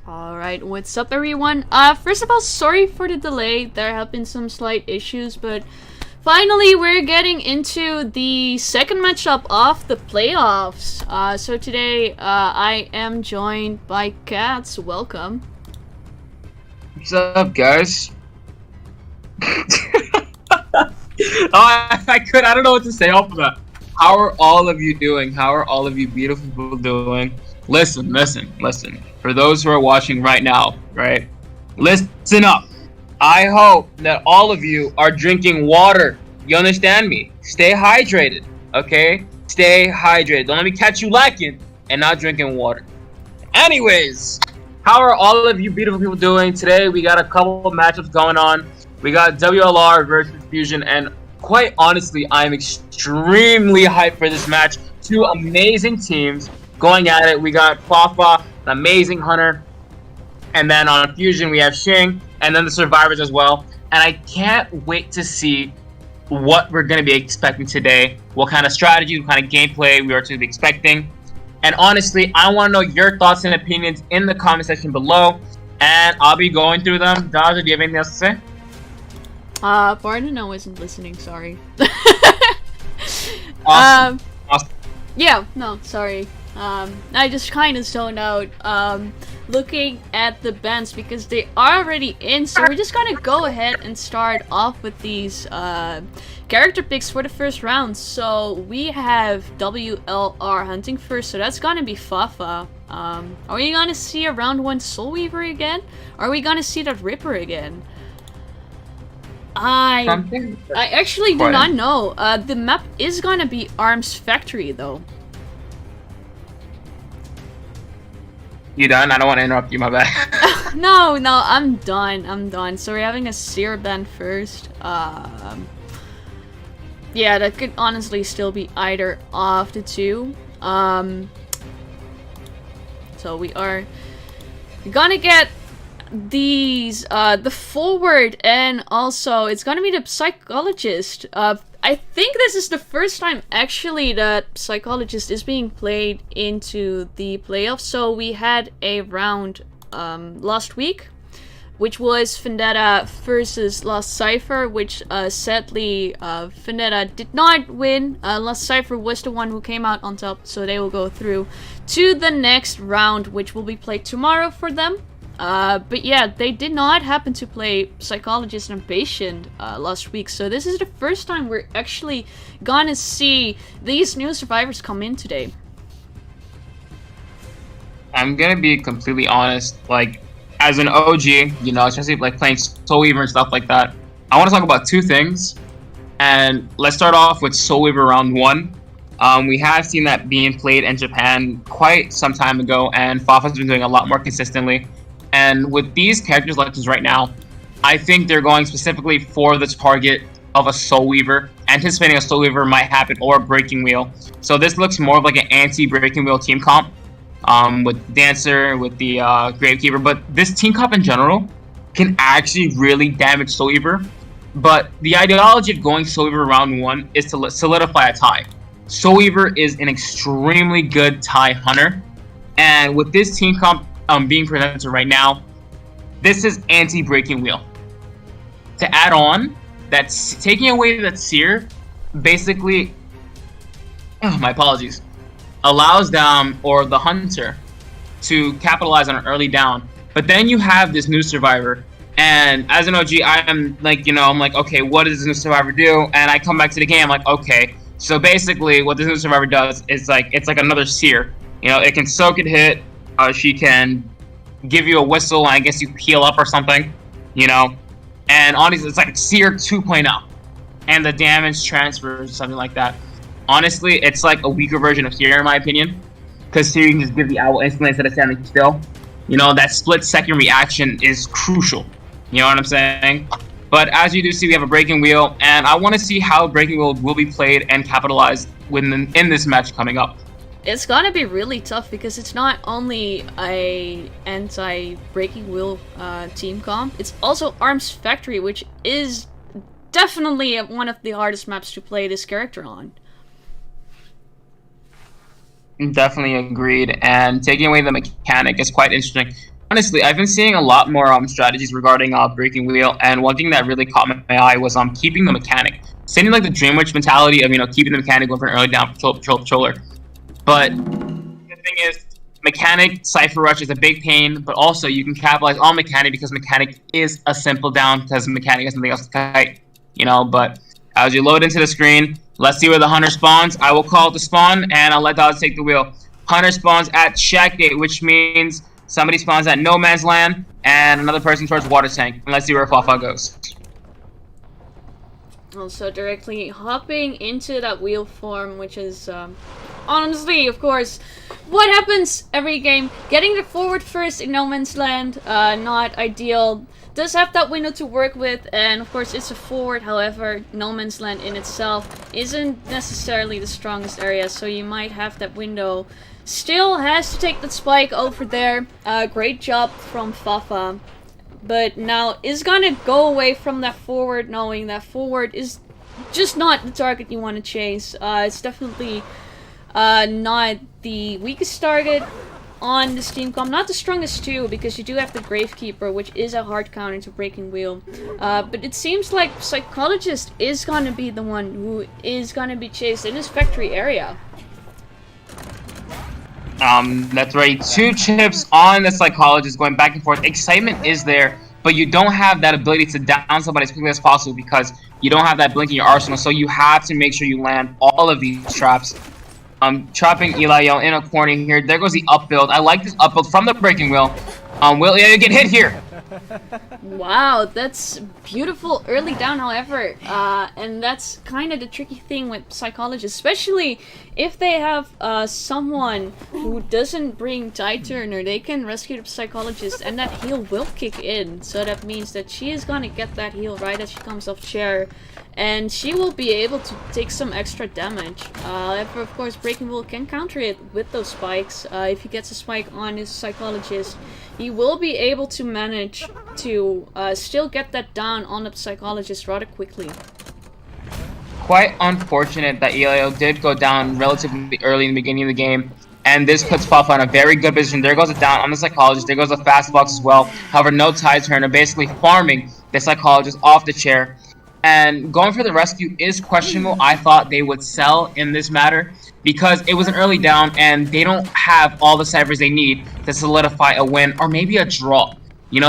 Alright, what's up everyone? First of all, sorry for the delay. There have been some slight issues, but finally we're getting into the second matchup of the playoffs. So today, I am joined by Katz. Welcome. What's up, guys? I don't know what to say off of that. How are all of you doing? How are all of you beautiful people doing? Listen. For those who are watching right now, right? Listen up. I hope that all of you are drinking water. You understand me? Stay hydrated, okay? Stay hydrated. Don't let me catch you lacking and not drinking water. Anyways, how are all of you beautiful people doing? Today we got a couple of matchups going on. We got WLR versus Fusion, and quite honestly, I'm extremely hyped for this match. Two amazing teams going at it. We got Fafa, an amazing hunter, and then on Fusion we have Shing, and then the survivors as well. And I can't wait to see what we're going to be expecting today, what kind of strategies, what kind of gameplay we are to be expecting. And honestly, I want to know your thoughts and opinions in the comment section below, and I'll be going through them. Daza, do you have anything else to say? Pardon, I wasn't listening, sorry. Awesome. Yeah, no, sorry. I just kind of zoned out, looking at the bands because they are already in, so we're just gonna go ahead and start off with these, character picks for the first round. So we have WLR hunting first, so that's gonna be Fafa. Are we gonna see a round 1 Soul Weaver again? Are we gonna see that Ripper again? I actually do not know. The map is gonna be Arms Factory though. You done? I don't want to interrupt you, my bad. No, I'm done. So we're having a Seer band first. Yeah, that could honestly still be either of the two. So we are gonna get these, the forward, and also it's gonna be the psychologist. I think this is the first time actually that psychologist is being played into the playoffs. So we had a round last week, which was Vendetta versus Last Cypher, which sadly Vendetta did not win. Last Cypher was the one who came out on top, so they will go through to the next round, which will be played tomorrow for them. But yeah, they did not happen to play Psychologist and Patient last week, so this is the first time we're actually gonna see these new survivors come in today. I'm gonna be completely honest, like, as an OG, you know, especially like playing Soul Weaver and stuff like that, I want to talk about two things. And let's start off with Soul Weaver round 1. We have seen that being played in Japan quite some time ago, and Fafa's been doing a lot more consistently. And with these character selections right now, I think they're going specifically for the target of a Soul Weaver, anticipating a Soul Weaver might happen, or a Breaking Wheel. So this looks more of like an anti-Breaking Wheel team comp, with Dancer, with the Gravekeeper. But this team comp in general can actually really damage Soul Weaver. But the ideology of going Soul Weaver round 1 is to solidify a tie. Soul Weaver is an extremely good tie hunter, and with this team comp being presented right now, this is anti-Breaking Wheel. To add on, that's taking away that Seer, basically, my apologies, allows them, or the hunter, to capitalize on an early down. But then you have this new survivor, and as an OG, I'm like, I'm like, okay, what does this new survivor do? And I come back to the game, I'm like, okay, so basically what this new survivor does is like, it's like another Seer. It can soak and hit. She can give you a whistle, and I guess you heal up or something, and honestly, it's like Seer 2.0, and the damage transfers, something like that. Honestly, it's like a weaker version of Seer in my opinion, because Seer can just give the owl instantly instead of standing still. That split-second reaction is crucial. You know what I'm saying? But as you do see, we have a Breaking Wheel, and I want to see how Breaking Wheel will be played and capitalized in this match coming up. It's gonna be really tough because it's not only a anti-Breaking Wheel team comp, it's also Arms Factory, which is definitely one of the hardest maps to play this character on. Definitely agreed. And taking away the mechanic is quite interesting. honestly, I've been seeing a lot more strategies regarding breaking wheel, and one thing that really caught my eye was keeping the mechanic. Same like the Dream Witch mentality of keeping the mechanic going for an early down patroller. But the thing is, mechanic Cypher Rush is a big pain, but also you can capitalize on mechanic because mechanic is a simple down because mechanic has nothing else to kite. But as you load into the screen, let's see where the hunter spawns. I will call it the spawn, and I'll let Daz take the wheel. Hunter spawns at Shack Gate, which means somebody spawns at No Man's Land, and another person towards Water Tank. And let's see where Fafa goes. Also directly hopping into that wheel form, which is honestly, of course, what happens every game. Getting the forward first in No Man's Land, not ideal. Does have that window to work with, and of course it's a forward. However, No Man's Land in itself isn't necessarily the strongest area, so you might have that window. Still has to take that spike over there. Great job from Fafa. But now is gonna go away from that forward, knowing that forward is just not the target you want to chase. It's definitely not the weakest target on this team comp. Not the strongest too, because you do have the Gravekeeper, which is a hard counter to Breaking Wheel. But it seems like Psychologist is gonna be the one who is gonna be chased in his factory area. That's right. 2 chips on the Psychologist going back and forth. Excitement is there, but you don't have that ability to down somebody as quickly as possible because you don't have that blink in your arsenal, so you have to make sure you land all of these traps. Trapping Eliel in a corner here. There goes the up build. I like this up build from the Breaking Wheel. Will Eliel get hit here? Wow, that's beautiful early down, however, and that's kind of the tricky thing with Psychologists, especially if they have someone who doesn't bring Tide Turner. They can rescue the Psychologist, and that heal will kick in, so that means that she is gonna get that heal right as she comes off chair, and she will be able to take some extra damage. However, of course, Breaking Wheel can counter it with those spikes. If he gets a spike on his Psychologist, he will be able to manage to still get that down on the Psychologist rather quickly. Quite unfortunate that Eliel did go down relatively early in the beginning of the game, and this puts Fafa in a very good position. There goes it down on the Psychologist. There goes a fast box as well. However, no Tide Turner, basically farming the Psychologist off the chair. And going for the rescue is questionable. I thought they would sell in this matter because it was an early down and they don't have all the ciphers they need to solidify a win or maybe a draw.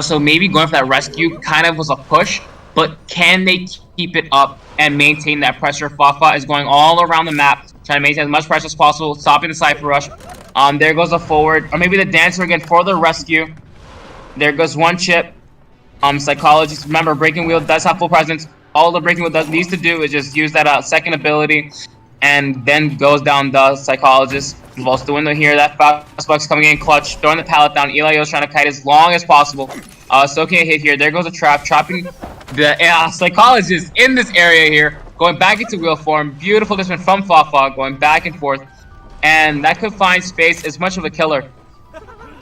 So maybe going for that rescue kind of was a push, but can they keep it up and maintain that pressure? Fafa is going all around the map, trying to maintain as much pressure as possible, stopping the Cypher Rush. There goes the forward, or maybe the Dancer again for the rescue. There goes 1 chip. Psychologist, remember, Breaking Wheel does have full presence. All the Breaking Wheel needs to do is just use that second ability, and then goes down the Psychologist. Involves the window here. That fast box coming in clutch, throwing the pallet down. Eliel's trying to kite as long as possible. Soaking a hit here. There goes a trap, trapping the Psychologist in this area here. Going back into wheel form. Beautiful dismount from Fafa, going back and forth. And that could find space as much of a killer.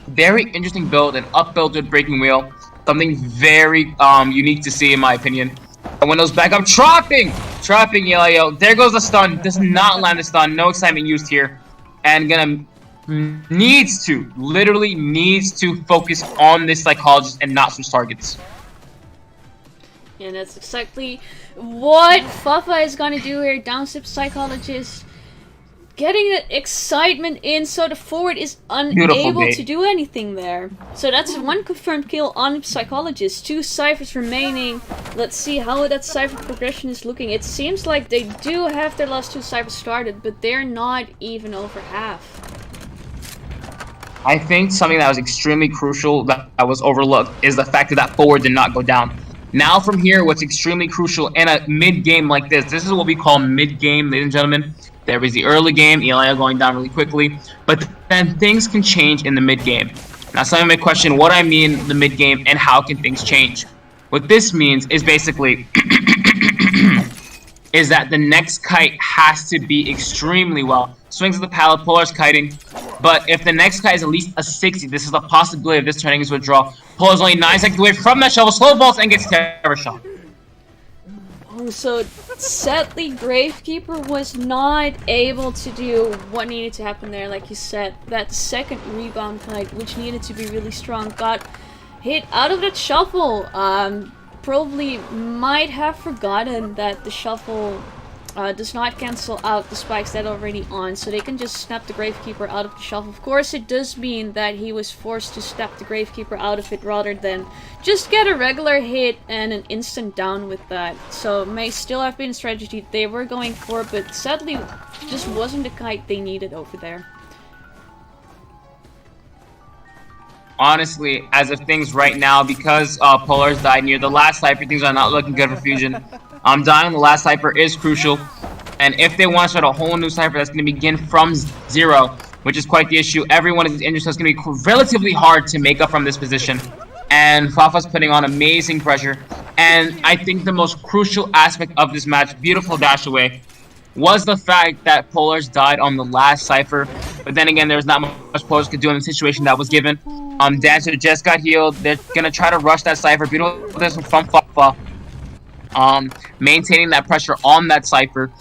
Very interesting build, an up build with Breaking Wheel. Something very unique to see in my opinion. Windows back up, trapping Eliel. There goes the stun. Does not land the stun. No excitement used here, and literally needs to focus on this Psychologist and not switch targets. And that's exactly what Fafa is gonna do here. Downstep Psychologist, getting that excitement in, so the forward is unable to do anything there. So that's 1 confirmed kill on Psychologist. 2 ciphers remaining. Let's see how that cipher progression is looking. It seems like they do have their last 2 ciphers started, but they're not even over half. I think something that was extremely crucial that was overlooked is the fact that forward did not go down. Now from here, what's extremely crucial in a mid-game like this is what we call mid-game, ladies and gentlemen. There was the early game, Eliel going down really quickly, but then things can change in the mid-game. Now some may question what I mean the mid-game and how can things change. What this means is basically is that the next kite has to be extremely well. Swings of the pallet, Polar's kiting, but if the next kite is at least a 60, this is a possibility of this turning into a draw. Polar's only 9 seconds away from that shovel, slow balls and gets terror shot. Oh So sadly, Gravekeeper was not able to do what needed to happen there. Like you said, that second rebound kite, which needed to be really strong, got hit out of that shuffle. Probably might have forgotten that the shuffle does not cancel out the spikes that are already on, so they can just snap the Gravekeeper out of the shuffle. Of course, it does mean that he was forced to snap the Gravekeeper out of it rather than just get a regular hit and an instant down with that. So may still have been a strategy they were going for, but sadly just wasn't the kite they needed over there. Honestly, as of things right now, because Polar's died near the last Cypher, things are not looking good for Fusion. Dying the last Cypher is crucial, and if they want to start a whole new Cypher, that's going to begin from 0, which is quite the issue. Everyone is injured, so it's going to be relatively hard to make up from this position. And Fafa's putting on amazing pressure, and I think the most crucial aspect of this match, beautiful dash away, was the fact that Polar's died on the last Cypher, but then again, there's not much Polar's could do in the situation that was given. Dancer just got healed. They're gonna try to rush that Cypher. Beautiful this from Fafa. Maintaining that pressure on that Cypher.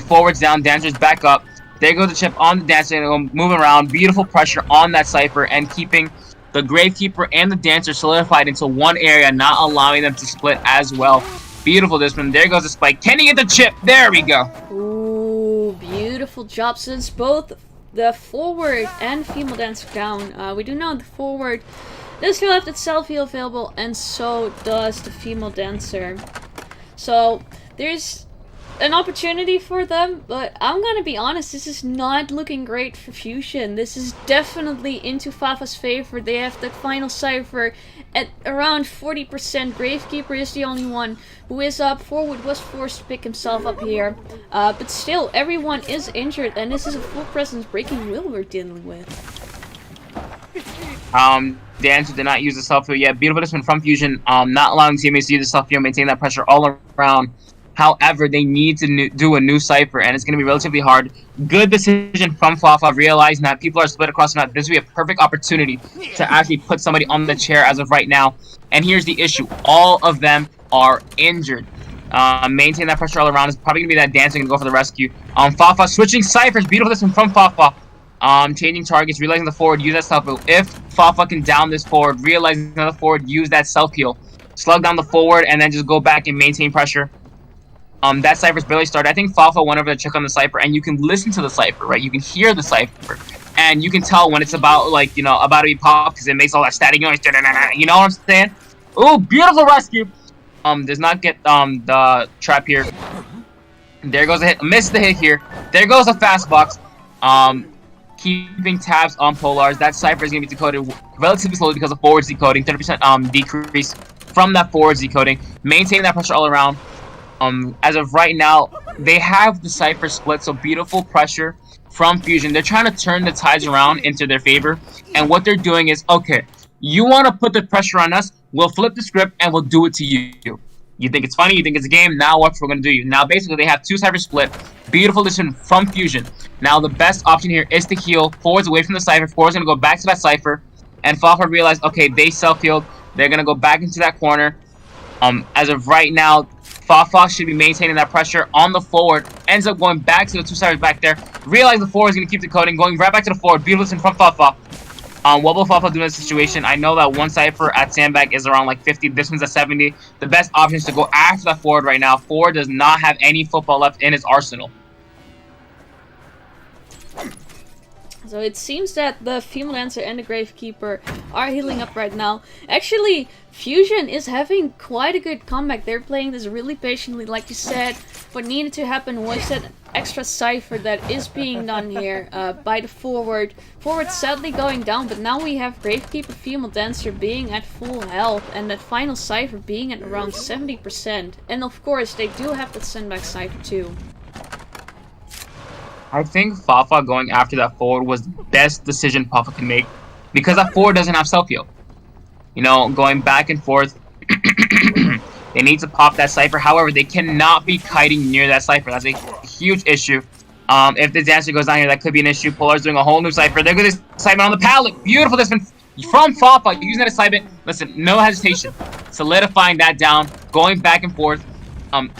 Forwards down, Dancer's back up. There goes the chip on the Dancer, moving around. Beautiful pressure on that Cypher and keeping the Gravekeeper and the Dancer solidified into one area, not allowing them to split as well. Beautiful this one. There goes the spike. Can he get the chip? There we go. Ooh, beautiful job. Since both the forward and female dancer down, we do know the forward does still have that self-heal available, and so does the female dancer. So there's an opportunity for them, but I'm gonna be honest, this is not looking great for Fusion. This is definitely into Fafa's favor. They have the final Cypher at around 40%. Gravekeeper is the only one who is up. Forward was forced to pick himself up here. But still, everyone is injured, and this is a full presence breaking will we're dealing with. Dancer did not use the self-heal yet. Beautiful this one from Fusion, not allowing teammates to use the self-heal, maintain that pressure all around. However, they need to do a new Cypher, and it's going to be relatively hard. Good decision from Fafa, realizing that people are split across the map. This would be a perfect opportunity to actually put somebody on the chair as of right now. And here's the issue. All of them are injured. Maintain that pressure all around. It's probably going to be that Dancer going to go for the rescue. Fafa switching Cyphers. Beautiful this one from Fafa. Changing targets, realizing the forward, use that self-heal. If Fafa can down this forward, realizing the forward, use that self-heal. Slug down the forward, and then just go back and maintain pressure. That Cypher's barely started. I think Fafa went over to check on the Cypher, and you can listen to the Cypher, right? You can hear the Cypher, and you can tell when it's about, like, about to be popped, because it makes all that static noise. You know what I'm saying? Ooh, beautiful rescue. Does not get the trap here. There goes the hit. Missed the hit here. There goes the fast box. Keeping tabs on Polars. That Cypher is going to be decoded relatively slowly because of forwards decoding. 30% decrease from that forwards decoding. Maintaining that pressure all around. As of right now, they have the Cypher split, so beautiful pressure from Fusion. They're trying to turn the tides around into their favor, and what they're doing is, okay, you want to put the pressure on us, we'll flip the script and we'll do it to you. You think it's funny, you think it's a game, now what we're going to do. Now basically they have two Cypher split. Beautiful decision from Fusion. Now the best option here is to heal forwards away from the Cypher. Forwards going to go back to that Cypher, and Fafa realized, okay, they self-healed. They're going to go back into that corner. As of right now, Fafa should be maintaining that pressure on the forward. Ends up going back to the two Cyphers back there. Realize the forward is going to keep decoding, going right back to the forward. Beautiful decision from Fafa. What will Fafa do in this situation? I know that one Cypher at Sandbag is around like 50. This one's at 70. The best option is to go after that forward right now. Forward does not have any football left in his arsenal. So it seems that the female dancer and the Gravekeeper are healing up right now. Actually, Fusion is having quite a good comeback. They're playing this really patiently. Like you said, what needed to happen was that extra Cypher that is being done here by the forward. Forward sadly going down, but now we have Gravekeeper, female dancer being at full health, and that final Cypher being at around 70%. And of course, they do have the sandbag Cypher too. I think Fafa going after that forward was the best decision Fafa can make, because that forward doesn't have self-heal. Going back and forth. They need to pop that Cypher. However, they cannot be kiting near that Cypher. That's a huge issue. If the dancer goes down here, that could be an issue. Polar's doing a whole new Cypher. There goes this Cypher on the pallet. Beautiful this one from Fafa. Using that assignment. Listen, no hesitation. Solidifying that down. Going back and forth.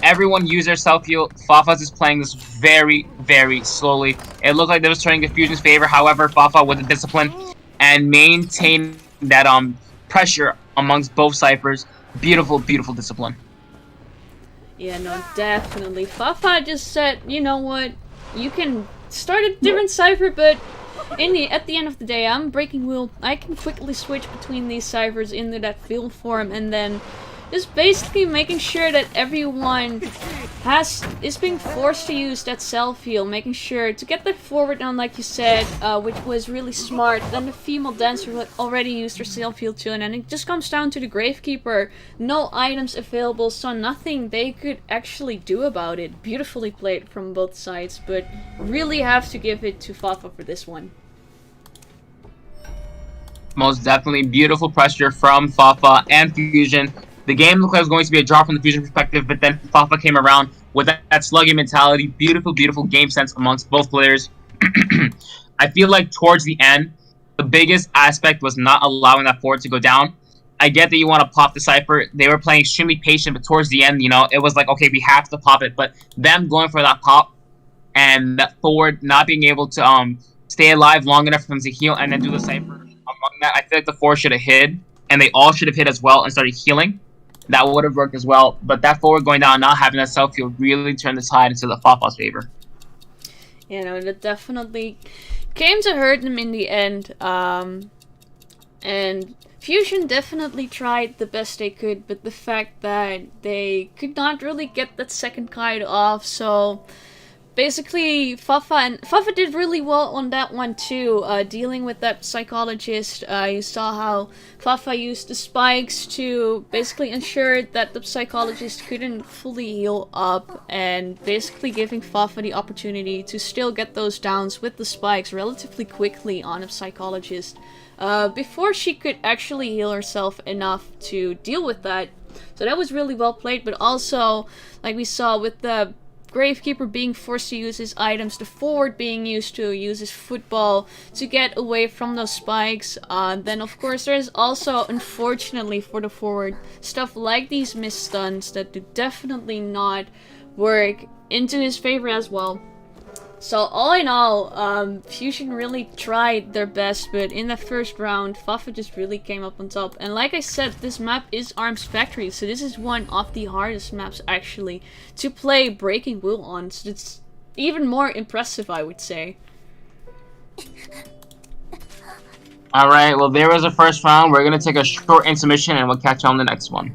Everyone used their self heal. Fafa's is playing this very, very slowly. It looked like they was turning the Fusion's favor. However, Fafa with the discipline and maintain that pressure amongst both ciphers. Beautiful, beautiful discipline. Yeah, no, definitely. Fafa just said, you know what, you can start a different cipher, but at the end of the day, I'm breaking wheel. I can quickly switch between these ciphers into that field form, and then just basically making sure that everyone is being forced to use that self heal, making sure to get that forward down, like you said, which was really smart. Then the female dancer already used her self heal too, and then it just comes down to the Gravekeeper. No items available, so nothing they could actually do about it. Beautifully played from both sides, but really have to give it to Fafa for this one. Most definitely beautiful pressure from Fafa and Fusion. The game looked like it was going to be a draw from the Fusion perspective, but then Fafa came around with that sluggy mentality. Beautiful, beautiful game sense amongst both players. I feel like towards the end, the biggest aspect was not allowing that forward to go down. I get that you want to pop the Cypher. They were playing extremely patient, but towards the end, it was like, okay, we have to pop it. But them going for that pop and that forward not being able to stay alive long enough for them to heal and then do the Cypher. Among that, I feel like the forward should have hit, and they all should have hit as well and started healing. That would have worked as well. But that forward going down, not having that self heal, really turned the tide into the Fafa's favor. That definitely came to hurt them in the end. And Fusion definitely tried the best they could, but the fact that they could not really get that second kite off, so basically Fafa did really well on that one too, dealing with that psychologist. You saw how Fafa used the spikes to basically ensure that the psychologist couldn't fully heal up, and basically giving Fafa the opportunity to still get those downs with the spikes relatively quickly on a psychologist, before she could actually heal herself enough to deal with that. So that was really well played, but also, like we saw with the Gravekeeper being forced to use his items, the forward being used to use his football to get away from those spikes. Then of course there's also, unfortunately for the forward, stuff like these missed stuns that do definitely not work into his favor as well. So all in all, Fusion really tried their best, but in the first round, Fafa just really came up on top. And like I said, this map is Arms Factory, so this is one of the hardest maps actually to play Breaking Wheel on. So it's even more impressive, I would say. Alright, well there was the first round. We're going to take a short intermission and we'll catch you on the next one.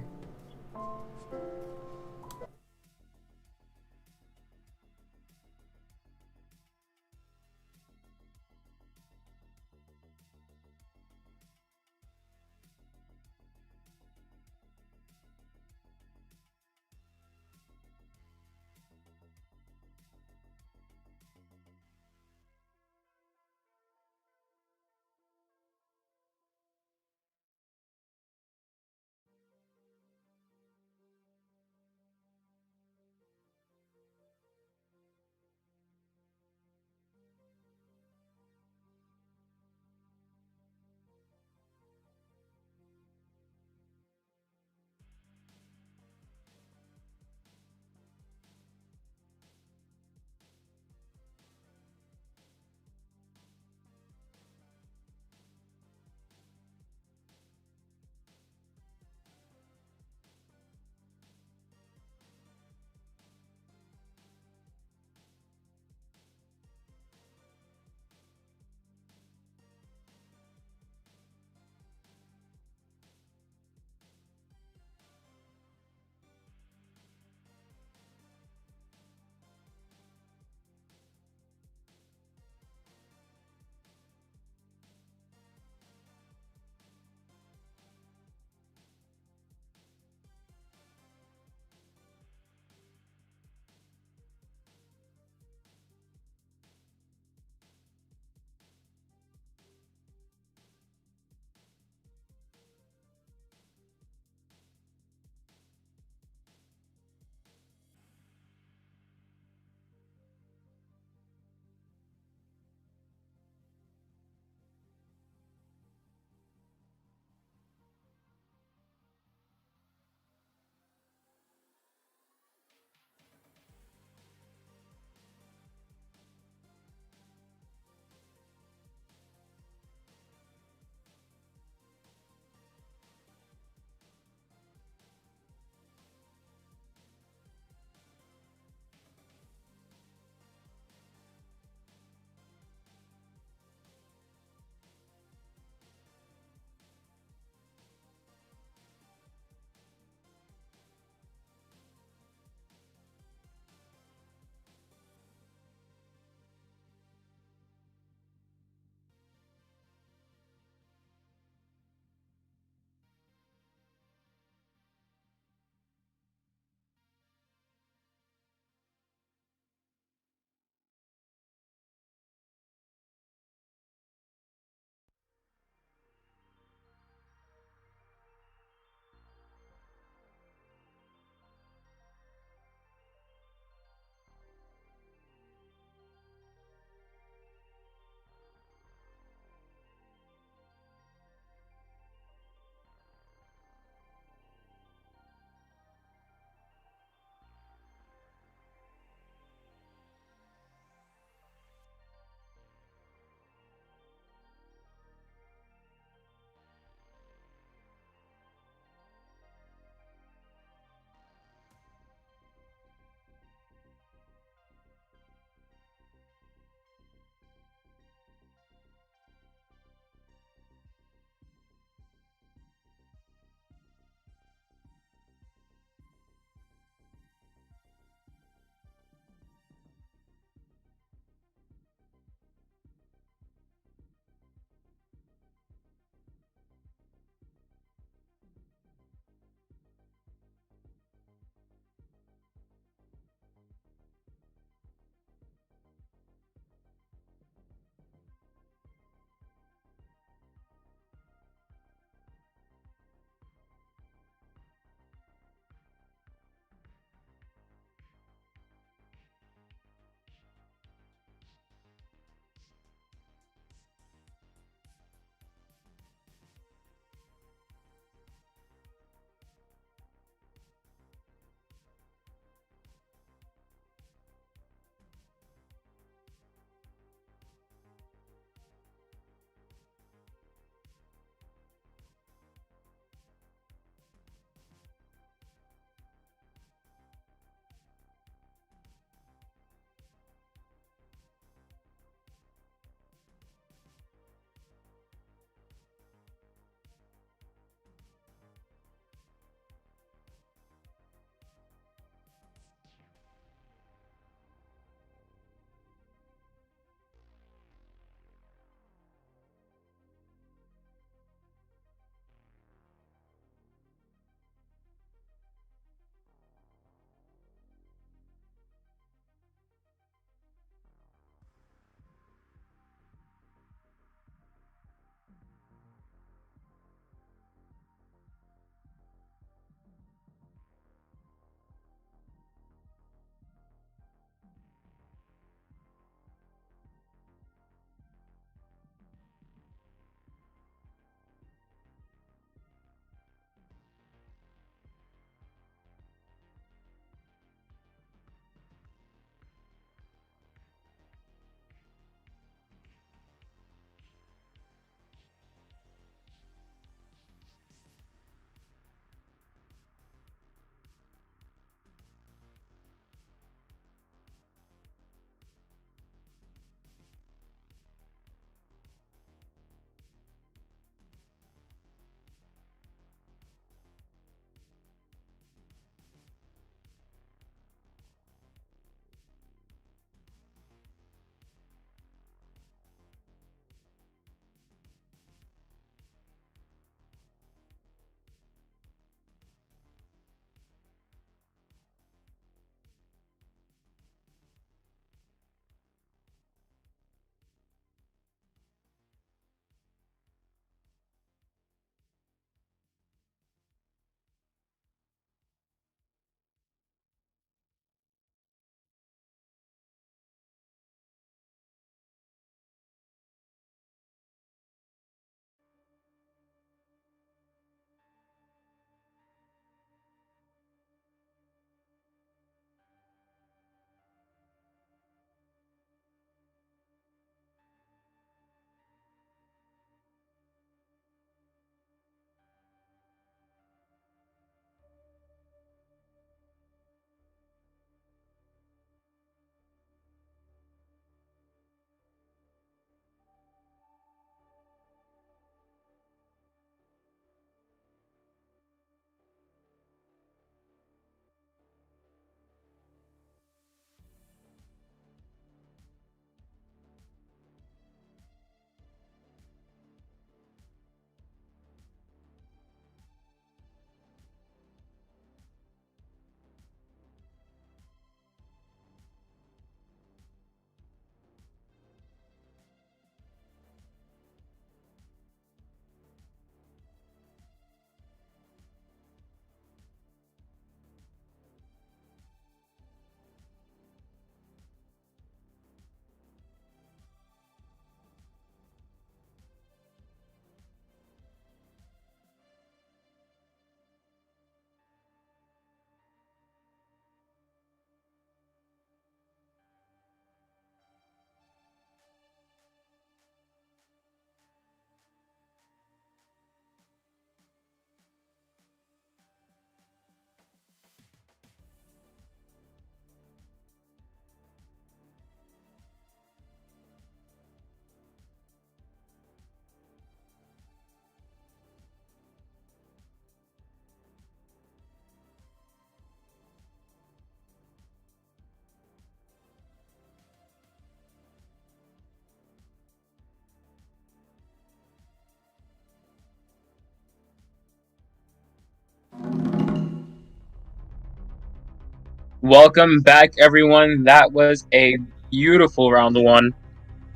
Welcome back, everyone. That was a beautiful round one.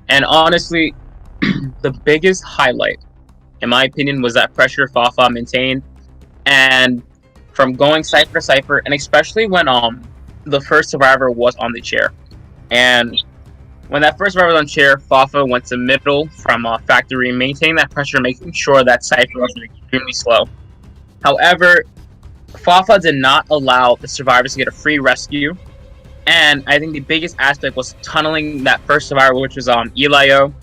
And honestly, the biggest highlight, in my opinion, was that pressure Fafa maintained. And from going cipher to cipher, and especially when the first survivor was on the chair. And when that first survivor was on chair, Fafa went to middle from factory, maintaining that pressure, making sure that cipher was extremely slow. However, Fafa did not allow the survivors to get a free rescue. And I think the biggest aspect was tunneling that first survivor, which was Elio,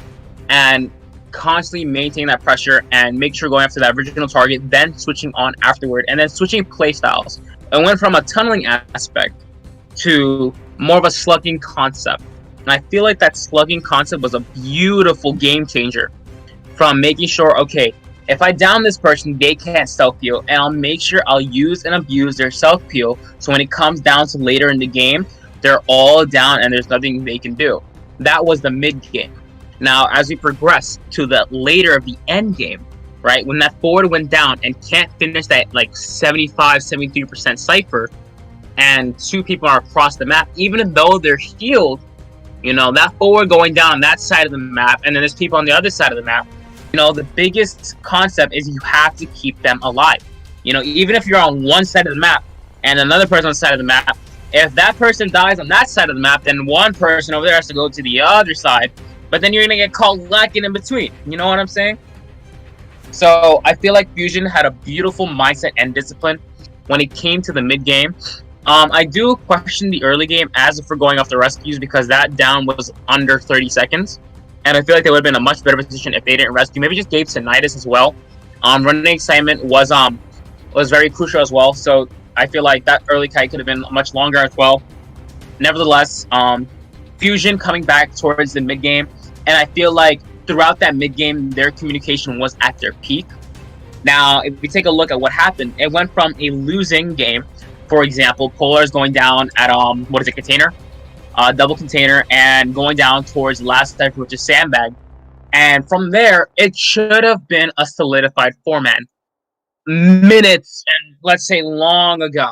and constantly maintaining that pressure and make sure going after that original target, then switching on afterward, and then switching playstyles. It went from a tunneling aspect to more of a slugging concept. And I feel like that slugging concept was a beautiful game changer from making sure, okay, if I down this person, they can't self-heal, and I'll make sure I'll use and abuse their self-heal, so when it comes down to later in the game, they're all down and there's nothing they can do. That was the mid-game. Now, as we progress to the later of the end game, right, when that forward went down and can't finish that like 75, 73% cipher, and two people are across the map, even though they're healed, you know, that forward going down on that side of the map, and then there's people on the other side of the map, you know, the biggest concept is you have to keep them alive. You know, even if you're on one side of the map and another person on the side of the map, if that person dies on that side of the map, then one person over there has to go to the other side, but then you're going to get caught lacking in between. You know what I'm saying? So I feel like Fusion had a beautiful mindset and discipline when it came to the mid-game. I do question the early game as if we're going off the rescues, because that down was under 30 seconds. And I feel like they would have been in a much better position if they didn't rescue. Maybe just gave Sinitis as well. Running excitement was very crucial as well. So I feel like that early kite could have been much longer as well. Nevertheless, Fusion coming back towards the mid game, and I feel like throughout that mid game, their communication was at their peak. Now, if we take a look at what happened, it went from a losing game. For example, Polar is going down at container. Double container, and going down towards the last cipher, which is sandbag. And from there, it should have been a solidified 4-man minutes and let's say long ago,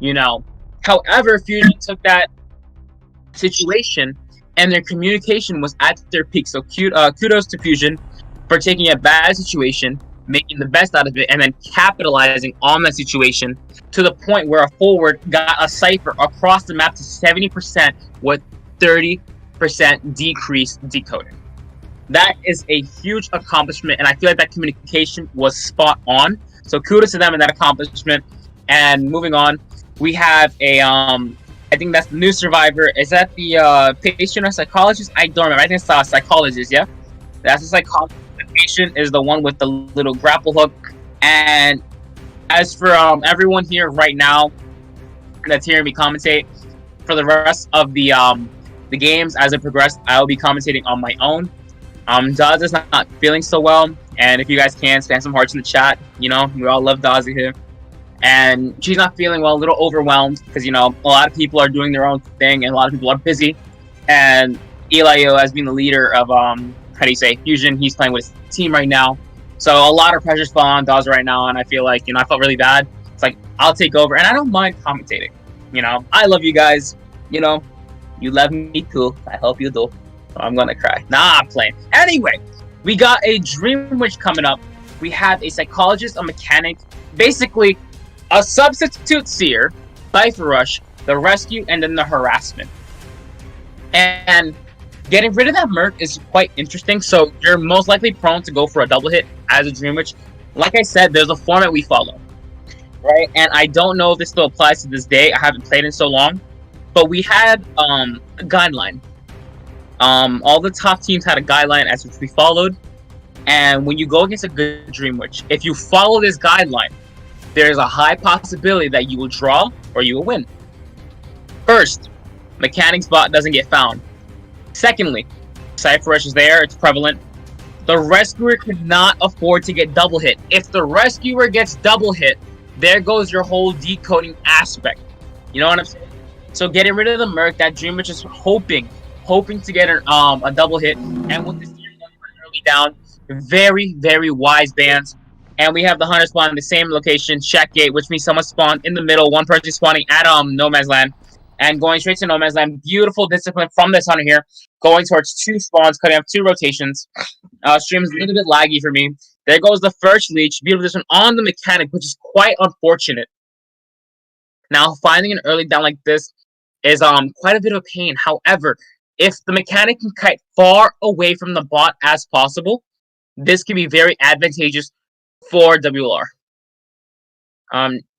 you know. However, Fusion took that situation and their communication was at their peak. So kudos to Fusion for taking a bad situation, making the best out of it, and then capitalizing on that situation to the point where a forward got a cipher across the map to 70% with 30% decreased decoding. That is a huge accomplishment, and I feel like that communication was spot on. So kudos to them in that accomplishment. And moving on, we have a I think that's the new survivor. Is that the patient or psychologist? I don't remember. I think it's a psychologist, yeah? That's the psychologist. The patient is the one with the little grapple hook. And as for everyone here right now that's hearing me commentate, for the rest of the games as it progressed, I will be commentating on my own. Daz is not feeling so well, and if you guys can, spam some hearts in the chat. You know, we all love Dazi here. And she's not feeling well, a little overwhelmed, because, you know, a lot of people are doing their own thing, and a lot of people are busy. And Elio, as being the leader of, Fusion, he's playing with his team right now. So a lot of pressure's falling on Daz right now, and I feel like, you know, I felt really bad. It's like, I'll take over, and I don't mind commentating. You know, I love you guys. You know, you love me too. I hope you do. I'm gonna cry. Nah, I'm playing. Anyway, we got a Dream Witch coming up. We have a psychologist, a mechanic, basically a substitute seer, Cipher Rush, the rescue, and then the harassment. And getting rid of that Merc is quite interesting. So you're most likely prone to go for a double hit as a Dream Witch. Like I said, there's a format we follow, right? And I don't know if this still applies to this day. I haven't played in so long. But we had a guideline. All the top teams had a guideline as which we followed. And when you go against a good Dream Witch, if you follow this guideline, there's a high possibility that you will draw or you will win. First, Mechanic's bot doesn't get found. Secondly, Cipher Rush is there, it's prevalent. The Rescuer could not afford to get double hit. If the Rescuer gets double hit, there goes your whole decoding aspect. You know what I'm saying? So getting rid of the Merc, that Dream Witch is hoping to get a double hit. And with this team going early down, very, very wise bans. And we have the hunter spawn in the same location, check gate, which means someone spawned in the middle, one person spawning at no man's land, and going straight to no man's land. Beautiful discipline from this hunter here, going towards 2 spawns, cutting up 2 rotations. Stream's a little bit laggy for me. There goes the first leech. Beautiful discipline on the mechanic, which is quite unfortunate. Now, finding an early down like this is quite a bit of a pain. However, if the mechanic can kite far away from the bot as possible, this can be very advantageous for WLR.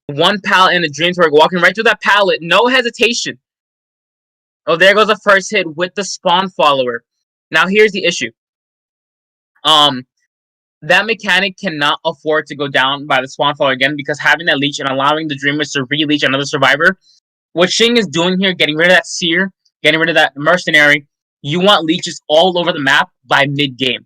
One pallet in the Dreamsburg, walking right through that pallet, no hesitation. Oh, there goes the first hit with the spawn follower. Now, here's the issue. That mechanic cannot afford to go down by the spawn follower again, because having that leech and allowing the Dreamers to re-leech another survivor, what Shing is doing here, getting rid of that Seer, getting rid of that Mercenary, you want leeches all over the map by mid-game.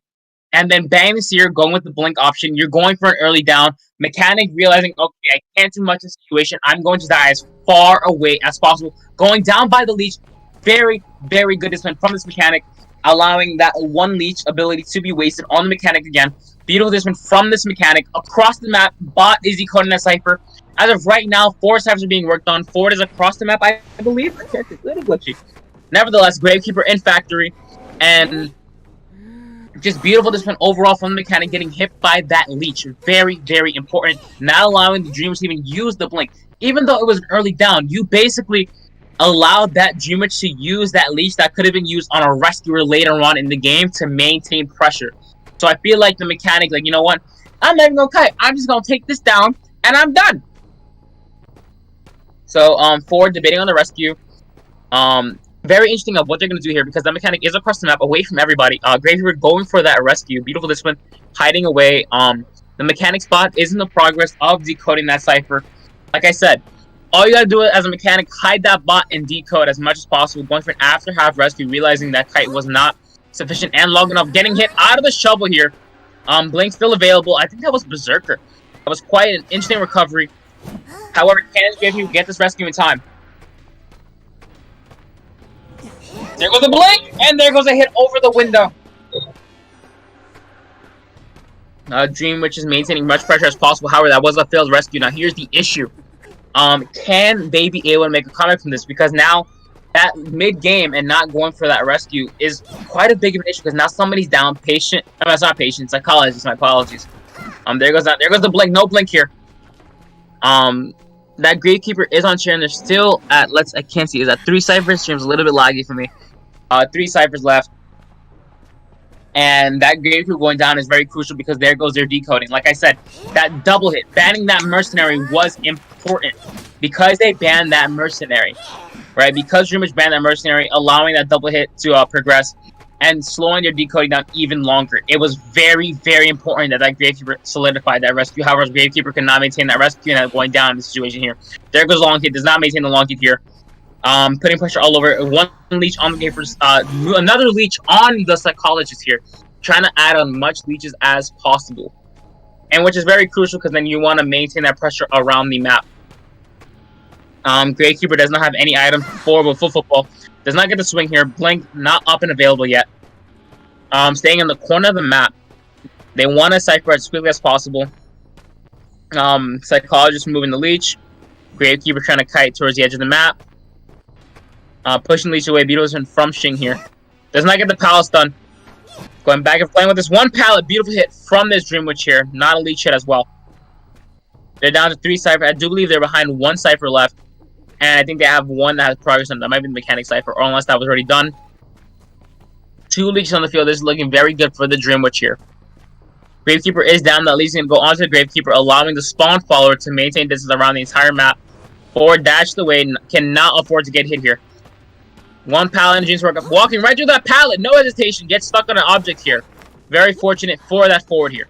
And then bang the Seer, going with the blink option. You're going for an early down. Mechanic realizing, okay, I can't do much in this situation. I'm going to die as far away as possible. Going down by the leech. Very, very good discipline from this mechanic. Allowing that one leech ability to be wasted on the mechanic again. Beautiful discipline from this mechanic. Across the map, bot is decoding that cipher. As of right now, 4 ciphers are being worked on. 4 is across the map, I believe. It's a little glitchy. Nevertheless, Gravekeeper in factory. And just beautiful discipline overall from the mechanic, getting hit by that leech. Very, very important. Not allowing the Dreamers to even use the blink. Even though it was an early down, you basically allowed that Dreamer to use that leech that could have been used on a rescuer later on in the game to maintain pressure. So I feel like the mechanic, like, you know what? I'm not even going to kite. I'm just going to take this down, and I'm done. So, Ford debating on the rescue. Very interesting of what they're going to do here, because that mechanic is across the map, away from everybody. Gravekeeper going for that rescue. Beautiful discipline, hiding away. The mechanic spot is in the progress of decoding that cipher. Like I said, all you got to do as a mechanic, hide that bot and decode as much as possible. Going for an after-half rescue, realizing that kite was not sufficient and long enough. Getting hit out of the shovel here. Blink still available. I think that was Berserker. That was quite an interesting recovery. However, can Gravekeeper get this rescue in time? There goes a blink, and there goes a hit over the window. Dream Witch is maintaining much pressure as possible. However, that was a failed rescue. Now, here's the issue. Can they be able to make a comeback from this? Because now, that mid-game and not going for that rescue is quite a big of an issue, because now somebody's down. Patient. I mean, it's not patient. Psychologist. My apologies. There goes that. There goes the blink. No blink here. That Gravekeeper is on chair, and they're still at, I can't see, is that 3 ciphers? Stream's a little bit laggy for me. 3 ciphers left. And that Gravekeeper going down is very crucial, because there goes their decoding. Like I said, that double hit, banning that Mercenary was important. Because they banned that Mercenary, right? Because Dreamers banned that Mercenary, allowing that double hit to progress, and slowing their decoding down even longer. It was very, very important that that Gravekeeper solidified that rescue. However, Gravekeeper could not maintain that rescue, and going down in the situation here. There goes long hit, does not maintain the long hit here. Putting pressure all over. One leech on the Gravekeepers, another leech on the Psychologist here. Trying to add on much leeches as possible. And which is very crucial, because then you want to maintain that pressure around the map. Gravekeeper does not have any items for full football. Does not get the swing here. Blink not up and available yet. Staying in the corner of the map. They want to cipher as quickly as possible. Psychologist moving the leech. Gravekeeper trying to kite towards the edge of the map. Pushing leech away. Beautiful from Shing here. Does not get the palace done. Going back and playing with this one pallet. Beautiful hit from this Dream Witch here. Not a leech hit as well. They're down to 3 ciphers. I do believe they're behind 1 cipher left. And I think they have 1 that has progress on. That might be the mechanic cipher, or unless that was already done. 2 leeches on the field. This is looking very good for the Dream Witch here. Gravekeeper is down. That leech is going to go onto the Gravekeeper, allowing the spawn follower to maintain distance around the entire map. Forward dashed away. Cannot afford to get hit here. 1 pallet and Dreams work up. Walking right through that pallet. No hesitation. Gets stuck on an object here. Very fortunate for that forward here.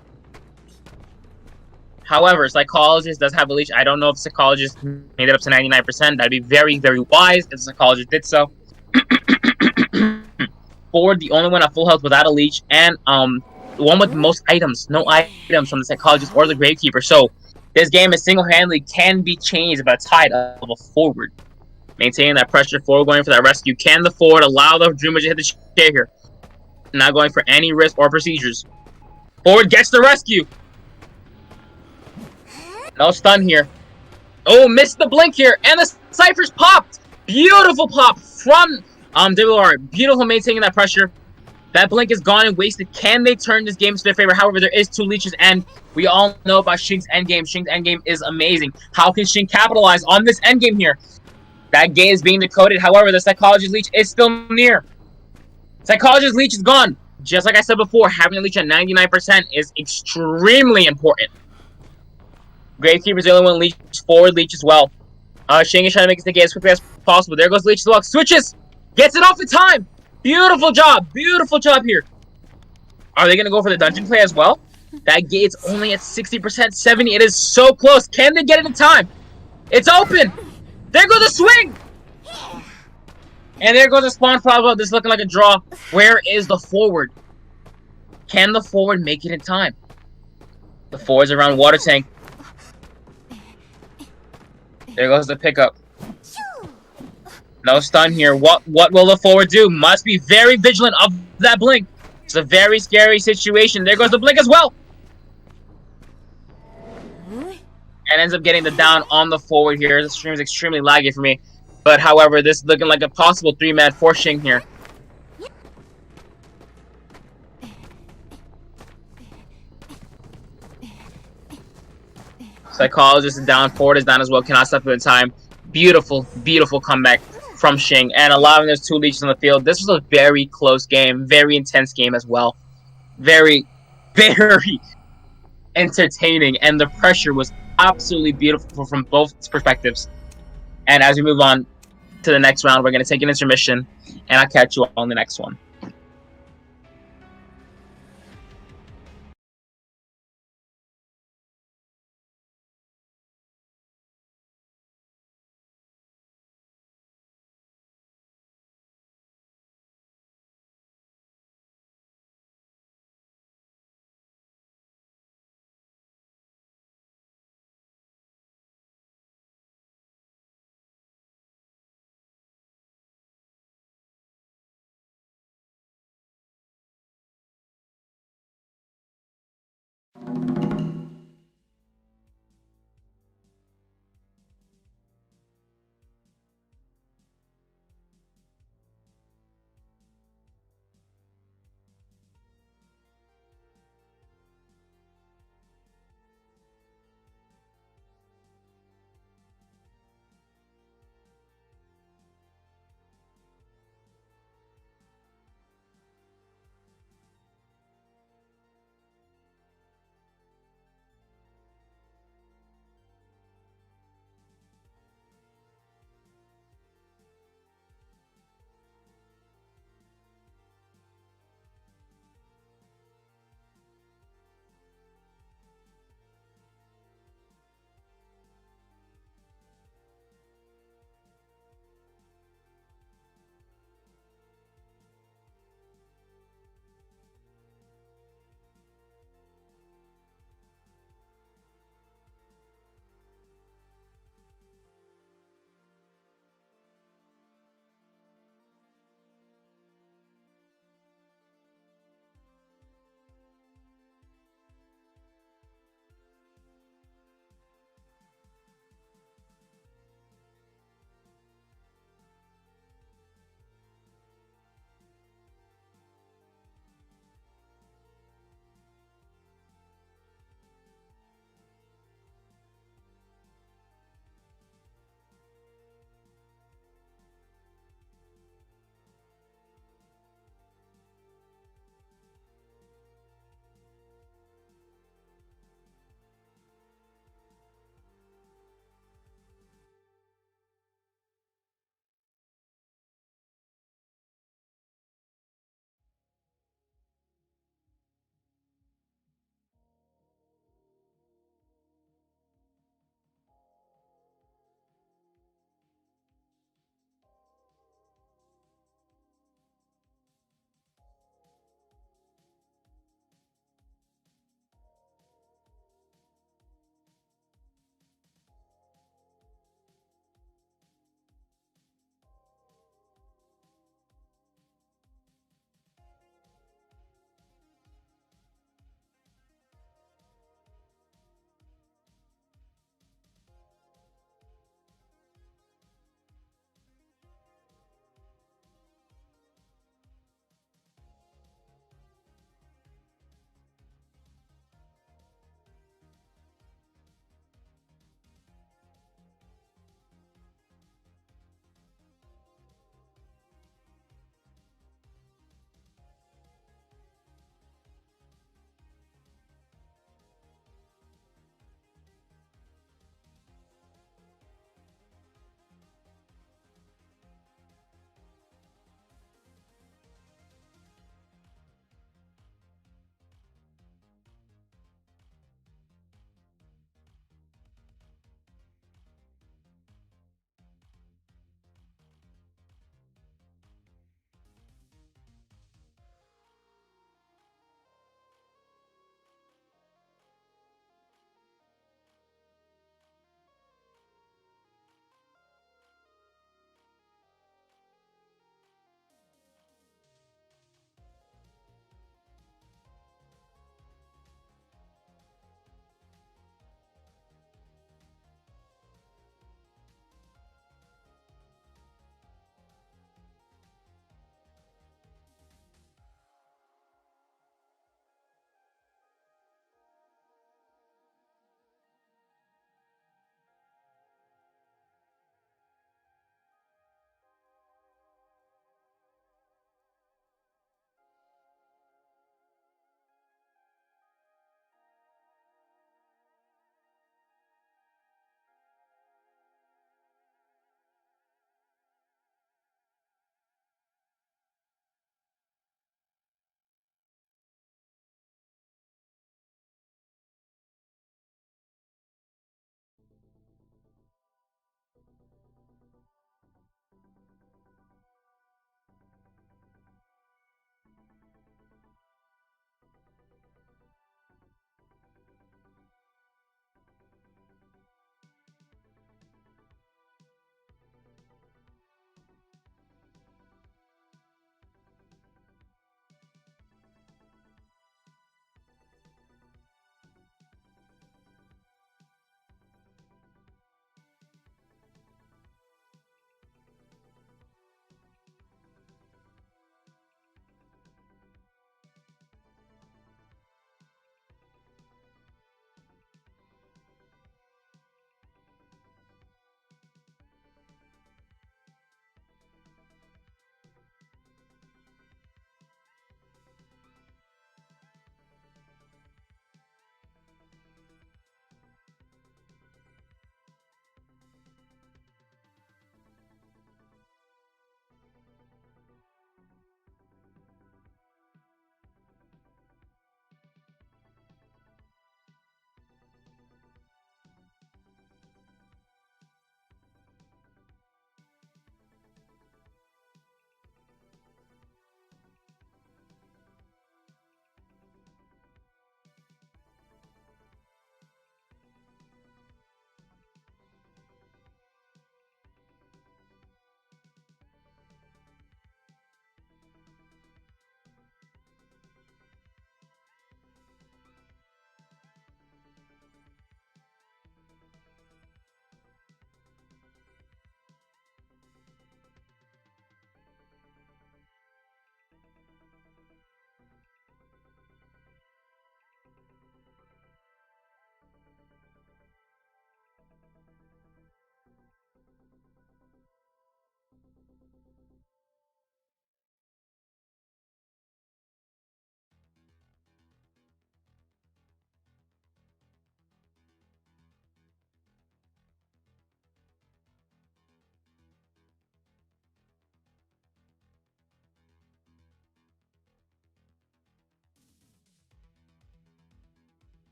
However, Psychologist does have a leech. I don't know if Psychologist made it up to 99%. That'd be very, very wise if Psychologist did so. Ford, the only one at full health without a leech, and the one with the most items. No items from the Psychologist or the Gravekeeper. So, this game is single-handedly can be changed by a tide of a forward. Maintaining that pressure, forward going for that rescue. Can the forward allow the Dreamer to hit the chair here? Not going for any risk or procedures. Forward gets the rescue. No stun here. Oh, missed the blink here, and the Cypher's popped. Beautiful pop from WR. Beautiful maintaining that pressure. That blink is gone and wasted. Can they turn this game to their favor? However, there is 2 leeches, and we all know about Shing's endgame. Shing's endgame is amazing. How can Shing capitalize on this endgame here? That gate is being decoded. However, the Psychologist Leech is still near. Psychologist Leech is gone. Just like I said before, having a leech at 99% is extremely important. Gravekeeper's the only one leech forward leech as well. Shing is trying to make it as quickly as possible. There goes Leech as well. Switches! Gets it off in time! Beautiful job! Beautiful job here. Are they going to go for the dungeon play as well? That gate's only at 60%, 70. It is so close. Can they get it in time? It's open! There goes the swing! And there goes the spawn problem. This is looking like a draw. Where is the forward? Can the forward make it in time? The forward's around water tank. There goes the pickup. No stun here. What will the forward do? Must be very vigilant of that blink. It's a very scary situation. There goes the blink as well. And ends up getting the down on the forward here. The stream is extremely laggy for me. But however, this is looking like a possible 3-man for Shing here. Psychologist is down. Forward is down as well. Cannot stop it in time. Beautiful, beautiful comeback from Shing. And allowing those 2 leeches on the field. This was a very close game. Very intense game as well. Very, very entertaining. And the pressure was absolutely beautiful from both perspectives. And as we move on to the next round, we're going to take an intermission. And I'll catch you on the next one.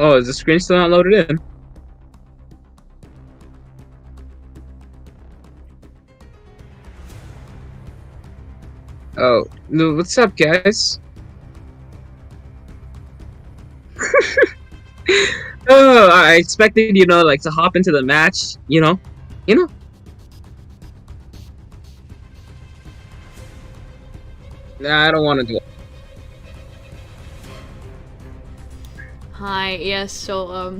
Oh, is the screen still not loaded in? Oh, no, what's up, guys? Oh, I expected, like, to hop into the match, Nah, I don't want to do it. Hi, yes, so,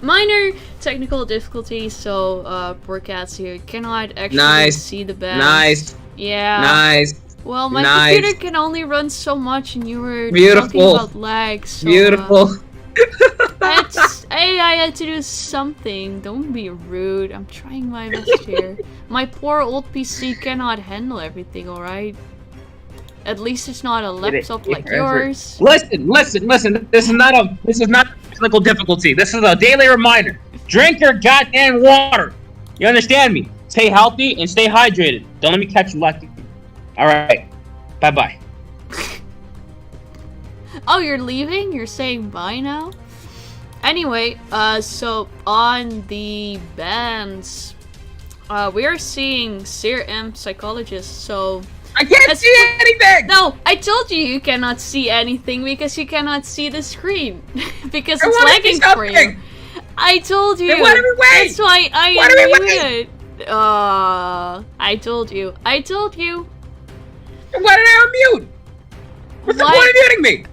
minor technical difficulties, so, poor Katz here cannot actually see the band. Nice. Yeah. Nice. Well, my computer can only run so much, and you were talking Beautiful. about lag, so, Beautiful. I had to do something. Don't be rude. I'm trying my best here. My poor old PC cannot handle everything, alright? At least it's not a laptop like yours. Listen. This is not a technical difficulty. This is a daily reminder. Drink your goddamn water. You understand me? Stay healthy and stay hydrated. Don't let me catch you lacking. All right. Bye. Oh, you're leaving? You're saying bye now? Anyway, so on the bands, we are seeing Seer M Psychologist, so... I can't see anything! No, I told you cannot see anything because you cannot see the screen. Because it's lagging for you. I told you. Then what are we waiting? That's why I unmuted. I told you. Then why did I unmute? What's the point of muting me?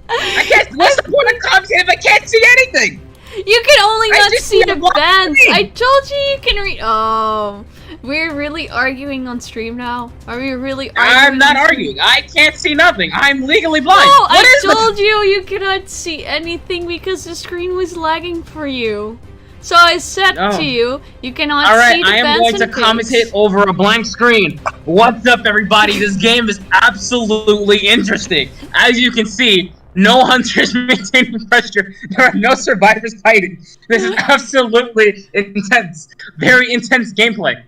I can't. What's the point of commenting if I can't see anything? You can only not see the bands. I told you can read. Oh, we're really arguing on stream now. Are we really arguing? I'm not arguing. I can't see nothing. I'm legally blind. No, I told you cannot see anything because the screen was lagging for you. So I said to you, you cannot see the bands. Alright, I am going to commentate over a blank screen. What's up, everybody? This game is absolutely interesting. As you can see, no hunters maintaining pressure. There are no survivors fighting. This is absolutely intense. Very intense gameplay.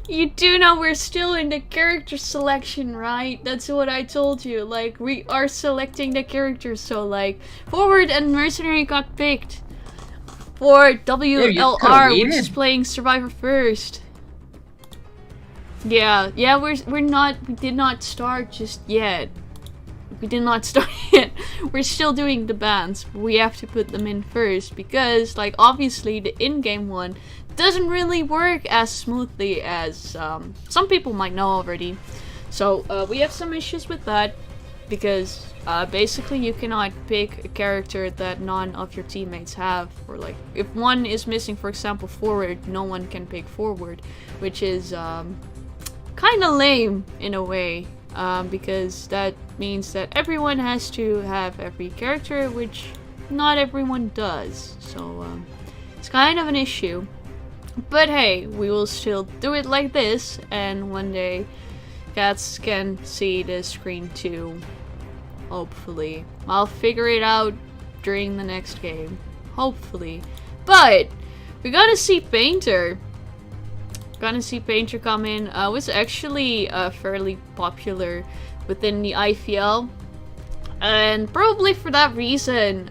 You do know we're still in the character selection, right? That's what I told you. Like, we are selecting the characters, so like, Forward and Mercenary got picked. For WLR, which is playing Survivor first. Yeah, we did not start just yet. we did not start yet. We're still doing the bands, but we have to put them in first because, like, obviously the in-game one doesn't really work as smoothly as some people might know already. So we have some issues with that because basically you cannot pick a character that none of your teammates have, or like if one is missing, for example, forward, no one can pick forward, which is kind of lame in a way, because that means that everyone has to have every character, which not everyone does. So it's kind of an issue. But hey, we will still do it like this, and one day Katz can see the screen too. Hopefully. I'll figure it out during the next game. Hopefully. But we're gonna see Painter. Gonna see Painter come in. Was actually fairly popular within the ICL. And probably for that reason,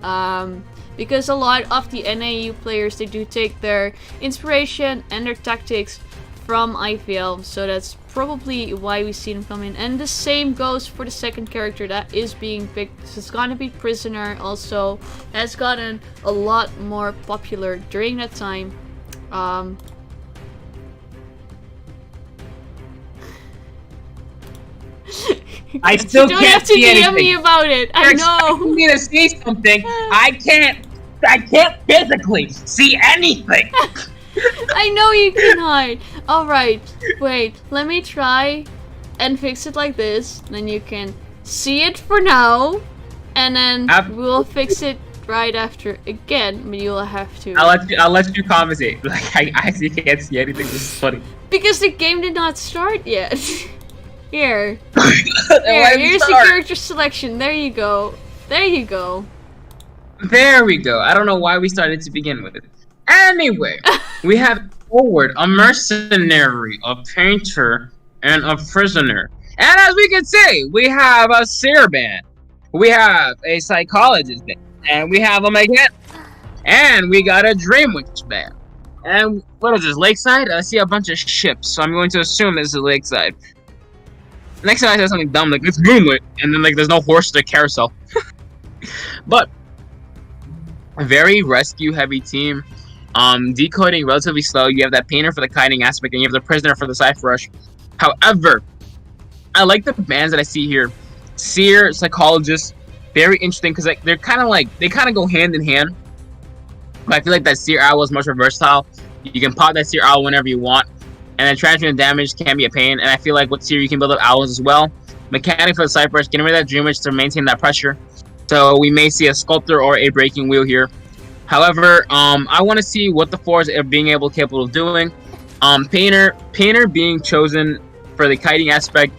because a lot of the NAU players, they do take their inspiration and their tactics from ICL, so that's probably why we see him come in. And the same goes for the second character that is being picked. So it's gonna be Prisoner. Also has gotten a lot more popular during that time. I still you don't can't have to see DM anything. me about it. I You're know. expecting me to see something. I can't physically see anything. I know you cannot. Alright, wait, let me try and fix it like this. Then you can see it for now. And then we'll fix it right after again. But you'll have to. I'll let you compensate. Like I actually can't see anything. This is funny. Because the game did not start yet. Here. Here's the start? character selection. There you go. There you go. There we go. I don't know why we started to begin with it. Anyway, we have forward, a mercenary, a painter, and a prisoner. And as we can see, we have a seer band, we have a psychologist band, and we have a mechanic, and we got a dream witch band. And what is this, Lakeside? I see a bunch of ships, so I'm going to assume this is Lakeside. Next time I say something dumb like it's moonlit, and then like there's no horse to carousel. But a very rescue heavy team. Decoding relatively slow. You have that painter for the kiting aspect, and you have the prisoner for the cypher rush. However, I like the bands that I see here. Seer, psychologist, very interesting because like they kind of go hand in hand. But I feel like that Seer owl is much more versatile. You can pop that Seer owl whenever you want, and then transferring damage can be a pain. And I feel like with Seer you can build up owls as well. Mechanic for the cypher rush, getting rid of that dream witch to maintain that pressure. So we may see a sculptor or a breaking wheel here. However, I want to see what the fours are being capable of doing. Painter being chosen for the kiting aspect,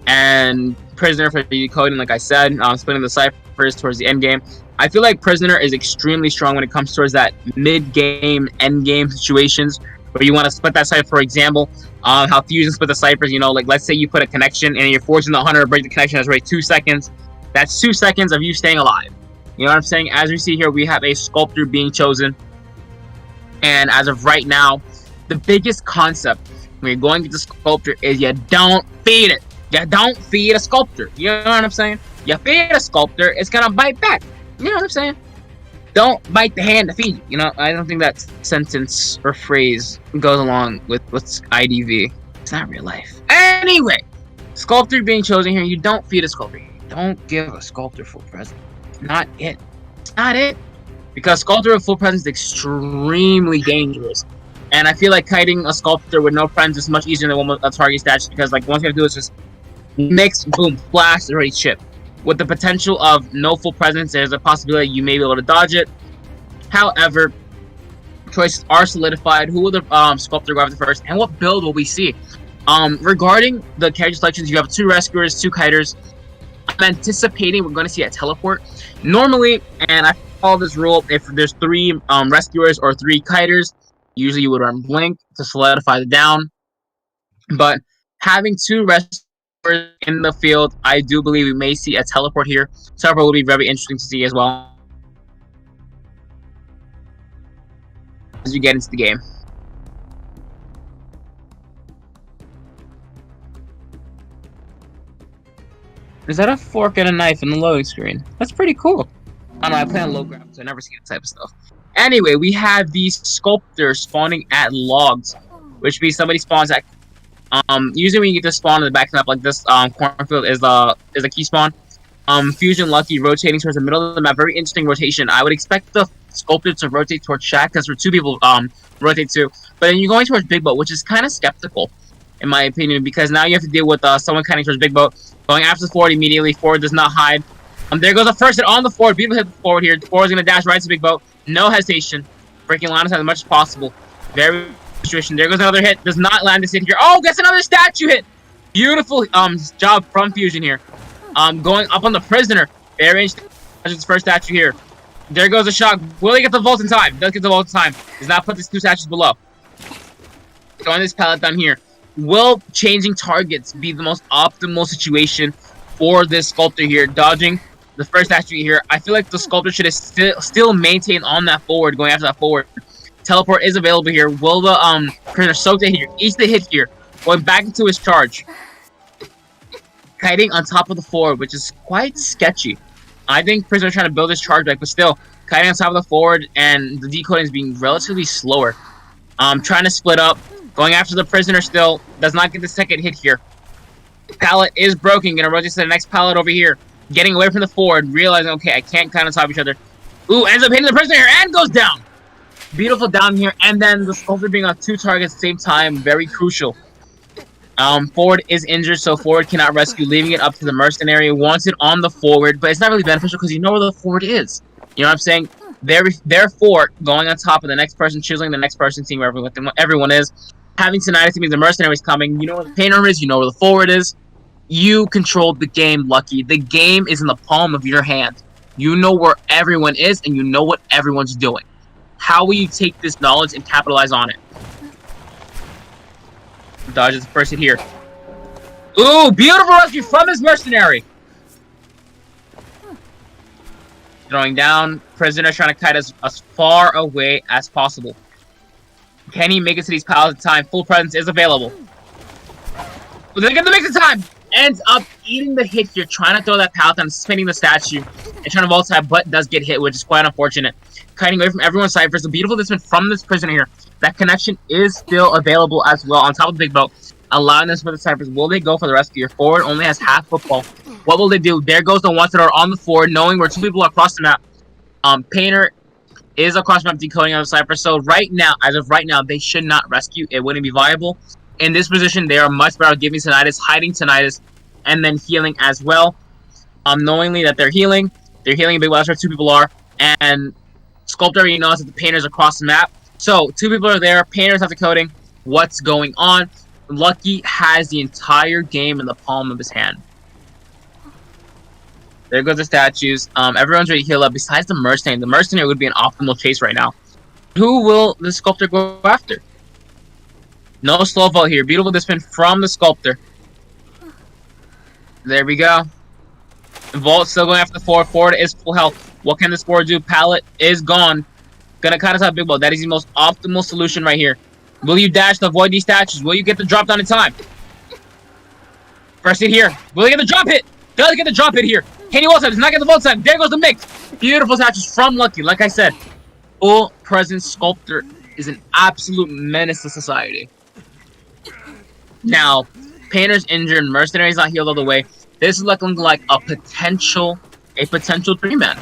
and prisoner for the decoding. Like I said, splitting the ciphers towards the end game. I feel like prisoner is extremely strong when it comes towards that mid-game, end-game situations where you want to split that cipher. For example, how fusion split the ciphers. You know, like let's say you put a connection and you're forcing the hunter to break the connection. That's right, 2 seconds. That's 2 seconds of you staying alive. You know what I'm saying? As we see here, we have a sculptor being chosen. And as of right now, the biggest concept when you're going to the sculptor is you don't feed it. You don't feed a sculptor. You know what I'm saying? You feed a sculptor, it's going to bite back. You know what I'm saying? Don't bite the hand to feed you. You know, I don't think that sentence or phrase goes along with what's IDV. It's not real life. Anyway, sculptor being chosen here, you don't feed a sculptor. You don't give a sculptor full present. Not it. It's not it. Because sculptor with full presence is extremely dangerous. And I feel like kiting a sculptor with no presence is much easier than one with a target stats, because like once you have to do is just mix, boom, flash, already chip. With the potential of no full presence, there's a possibility you may be able to dodge it. However, choices are solidified. Who will the sculptor go after first, and what build will we see? Regarding the character selections, you have 2 rescuers, 2 kiters. I'm anticipating we're going to see a teleport. Normally, and I follow this rule, if there's 3 rescuers or 3 kiters, usually you would run blink to solidify the down. But having 2 rescuers in the field, I do believe we may see a teleport here. Teleport will be very interesting to see as well as you get into the game. Is that a fork and a knife in the loading screen? That's pretty cool. I don't know, I play on low graphics, so I never see this type of stuff. Anyway, we have these sculptors spawning at logs, which means somebody spawns at usually when you get to spawn in the back map like this, cornfield is a key spawn. Fusion Lucky rotating towards the middle of the map, very interesting rotation. I would expect the sculptor to rotate towards Shack, because for two people rotate to, but then you're going towards Big Boat, which is kind of skeptical, in my opinion, because now you have to deal with someone cutting towards Big Boat, going after the forward immediately. Forward does not hide. There goes the first hit on the forward. Beautiful hit the forward here. The forward's gonna dash right to Big Boat. No hesitation. Breaking line of sight as much as possible. Very situation. There goes another hit. Does not land this hit here. Oh, gets another statue hit. Beautiful job from Fusion here. Going up on the prisoner. Very interesting. That's his first statue here. There goes the shot. Will he get the vault in time? Does get the vault in time. Does not put these two statues below. Throwing this pallet down here. Will changing targets be the most optimal situation for this sculptor here? Dodging the first statue here. I feel like the sculptor should have still maintain on that forward, going after that forward. Teleport is available here. Will the prisoner soak the hit here? Eats the hit here. Going back into his charge. Kiting on top of the forward, which is quite sketchy. I think prisoner trying to build his charge back, but still kiting on top of the forward, and the decoding is being relatively slower. Trying to split up. Going after the prisoner still. Does not get the second hit here. Pallet is broken. Gonna rotate to the next pallet over here. Getting away from the forward. Realizing, okay, I can't kite on top of each other. Ooh, ends up hitting the prisoner here and goes down. Beautiful down here. And then the sculptor being on two targets at the same time. Very crucial. Forward is injured, so forward cannot rescue, leaving it up to the mercenary. Wants it on the forward, but it's not really beneficial because you know where the forward is. You know what I'm saying? Therefore, going on top of the next person, chiseling the next person, seeing where everyone is. Having Tinnitus means the mercenary is coming. You know where the painter is. You know where the forward is. You controlled the game, Lucky. The game is in the palm of your hand. You know where everyone is, and you know what everyone's doing. How will you take this knowledge and capitalize on it? Dodges the first hit here. Ooh, beautiful rescue from his mercenary. Throwing down. Prisoner trying to kite as far away as possible. Can he make it to these pallets in time? Full presence is available. But they get to make the time. Ends up eating the hit here, trying to throw that pallet down, spinning the statue, and trying to vault side, but does get hit, which is quite unfortunate. Kiting away from everyone's side. There's a beautiful dismissal from this prisoner here. That connection is still available as well on top of the Big Boat, allowing this for the Cyphers. Will they go for the rescue? Your forward only has half football. What will they do? There goes the ones that are on the forward, knowing where two people are across the map. Painter is across the map decoding on the Cypher. So right now, as of right now, they should not rescue. It wouldn't be viable. In this position, they are much better at giving Tinnitus, hiding Tinnitus, and then healing as well. Knowingly that they're healing a big well, that's where two people are. And Sculptor already knows that the painter's across the map. So, two people are there, painter's not decoding. What's going on? Lucky has the entire game in the palm of his hand. There goes the statues. Everyone's ready to heal up besides the mercenary. The mercenary would be an optimal chase right now. Who will the Sculptor go after? No slow vote here. Beautiful discipline from the Sculptor. There we go. Vault still going after the forward. Forward is full health. What can this forward do? Pallet is gone. Gonna cut us out Big Boat. That is the most optimal solution right here. Will you dash to avoid these statues? Will you get the drop down in time? First hit here. Will he get the drop hit? Does get the drop hit here. Can he also does not get the vault time? There goes the mix. Beautiful statues from Lucky. Like I said, full presence Sculptor is an absolute menace to society. Now, Painter's injured, Mercenary's not healed all the way. This is looking like a potential 3-man.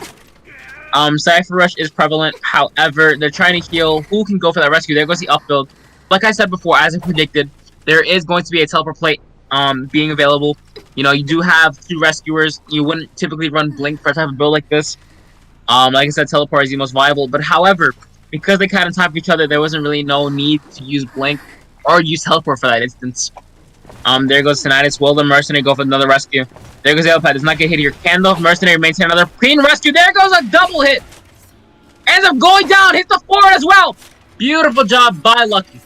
Cypher Rush is prevalent. However, they're trying to heal. Who can go for that rescue? There goes the upbuild. Like I said before, as I predicted, there is going to be a teleport plate being available. You know, you do have two rescuers. You wouldn't typically run Blink for a type of build like this. Like I said, teleport is the most viable. But however, because they kind of time for each other, there wasn't really no need to use Blink or use teleport for that instance. There goes Tinnitus. Will the Mercenary go for another rescue? There goes the other pad. Does not get hit here. Can the Mercenary maintain another clean rescue? There goes a double hit. Ends up going down. Hits the forward as well. Beautiful job by Lucky.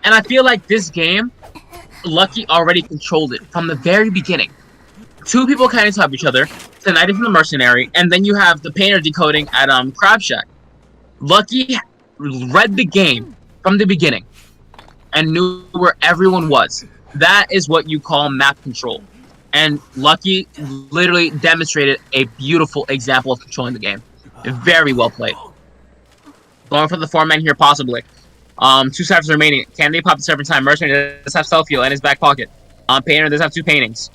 And I feel like this game, Lucky already controlled it from the very beginning. Two people kind of top each other. Tinnitus from the Mercenary. And then you have the Painter decoding at Crab Shack. Lucky read the game from the beginning and knew where everyone was. That is what you call map control. And Lucky literally demonstrated a beautiful example of controlling the game. Very well played. Going for the 4-man here, possibly. 2 ciphers remaining. Can they pop the Cypher in time? Mercenary does have self heal in his back pocket. Painter does have 2 paintings.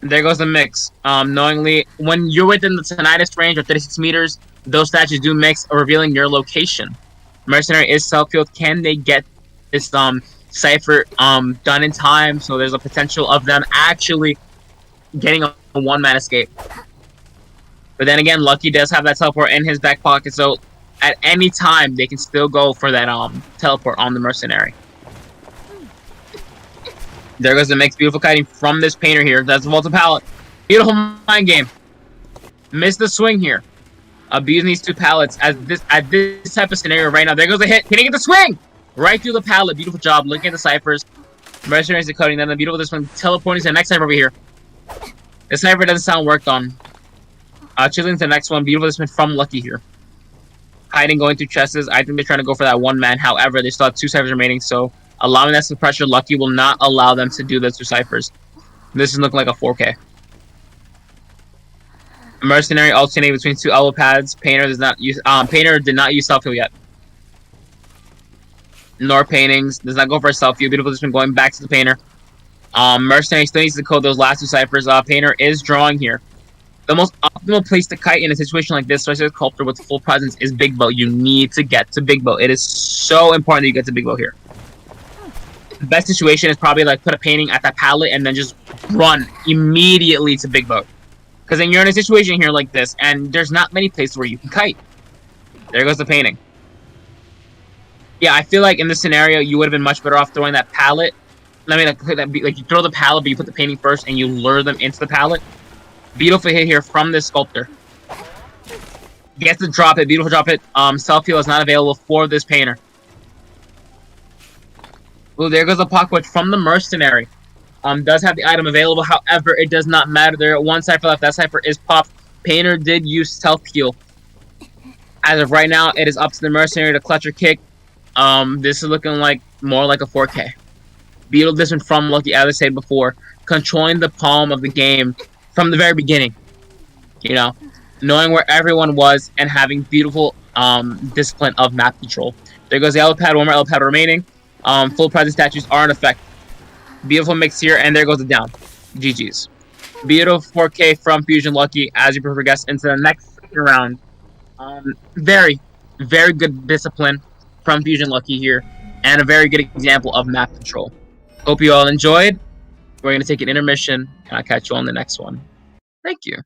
There goes the mix. Knowingly, when you're within the tinnitus range of 36 meters, those statues do mix, revealing your location. Mercenary is self-healed. Can they get this cipher done in time? So there's a potential of them actually getting a 1-man escape. But then again, Lucky does have that teleport in his back pocket, so at any time they can still go for that teleport on the mercenary. There goes the mix. Beautiful kiting from this painter here. That's the Volta pallet. Beautiful mind game. Missed the swing here. Abusing these 2 pallets at this type of scenario right now. There goes the hit. Can he get the swing? Right through the pallet. Beautiful job. Looking at the ciphers. Mercenaries decoding. Then the beautiful this one teleporting to the next cipher over here. The cipher doesn't sound worked on. Chiseling to the next one. Beautiful this one from Lucky here. Hiding, going through chests. I think they're trying to go for that 1-man. However, they still have 2 ciphers remaining, so allowing that some pressure, Lucky will not allow them to do those 2 ciphers. This is looking like a 4K. Mercenary alternating between 2 elbow pads. Painter does not use. Painter did not use self heal yet. Nor paintings. Does not go for a self heal. Beautiful. Just been going back to the painter. Mercenary still needs to code those last 2 ciphers. Painter is drawing here. The most optimal place to kite in a situation like this, especially with Sculptor with full presence, is Big Bow. You need to get to Big Bow. It is so important that you get to Big Bow here. The best situation is probably like put a painting at that pallet and then just run immediately to Big Boat. Because then you're in a situation here like this, and there's not many places where you can kite. There goes the painting. Yeah, I feel like in this scenario, you would have been much better off throwing that pallet. I mean, like you throw the pallet, but you put the painting first, and you lure them into the pallet. Beautiful hit here from this sculptor. Gets to drop it. Beautiful drop it. Self-heal is not available for this painter. Well, there goes the pocket from the mercenary. Does have the item available. However, it does not matter. There are 1 cipher left. That cipher is popped. Painter did use self-heal. As of right now, it is up to the mercenary to clutch or kick. This is looking like more like a 4K. Beautiful distance from Lucky, as I said before. Controlling the palm of the game from the very beginning. You know, knowing where everyone was and having beautiful discipline of map control. There goes the L pad. 1 more L pad remaining. Full presence statues are in effect. Beautiful mix here, and there goes the down. GG's. Beautiful 4K from Fusion Lucky as you progress into the next round. Very, very good discipline from Fusion Lucky here, and a very good example of map control. Hope you all enjoyed. We're going to take an intermission, and I'll catch you on the next one. Thank you.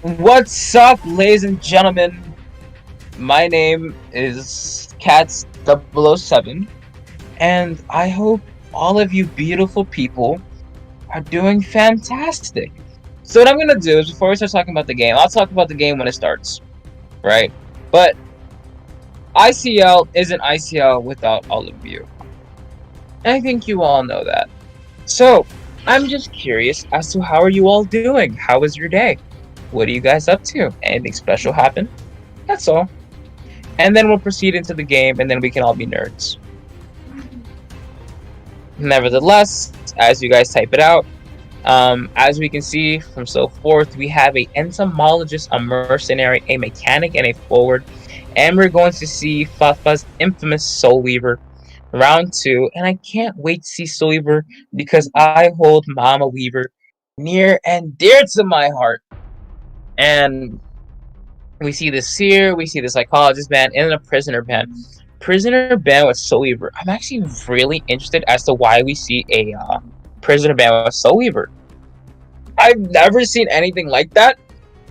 What's up, ladies and gentlemen? My name is Katz 007, and I hope all of you beautiful people are doing fantastic. So what I'm gonna do is, before we start talking about the game, I'll talk about the game when it starts, right? But ICL isn't ICL without all of you. And I think you all know that. So, I'm just curious as to how are you all doing? How was your day? What are you guys up to? Anything special happen? That's all. And then we'll proceed into the game, and then we can all be nerds. Nevertheless, as you guys type it out, as we can see from so forth, we have a entomologist, a mercenary, a mechanic, and a forward. And we're going to see Fafa's infamous Soul Weaver round 2. And I can't wait to see Soul Weaver because I hold Mama Weaver near and dear to my heart. And we see the seer, we see the psychologist band, and the prisoner band. Prisoner band with Soul Weaver. I'm actually really interested as to why we see a prisoner band with Soul Weaver. I've never seen anything like that,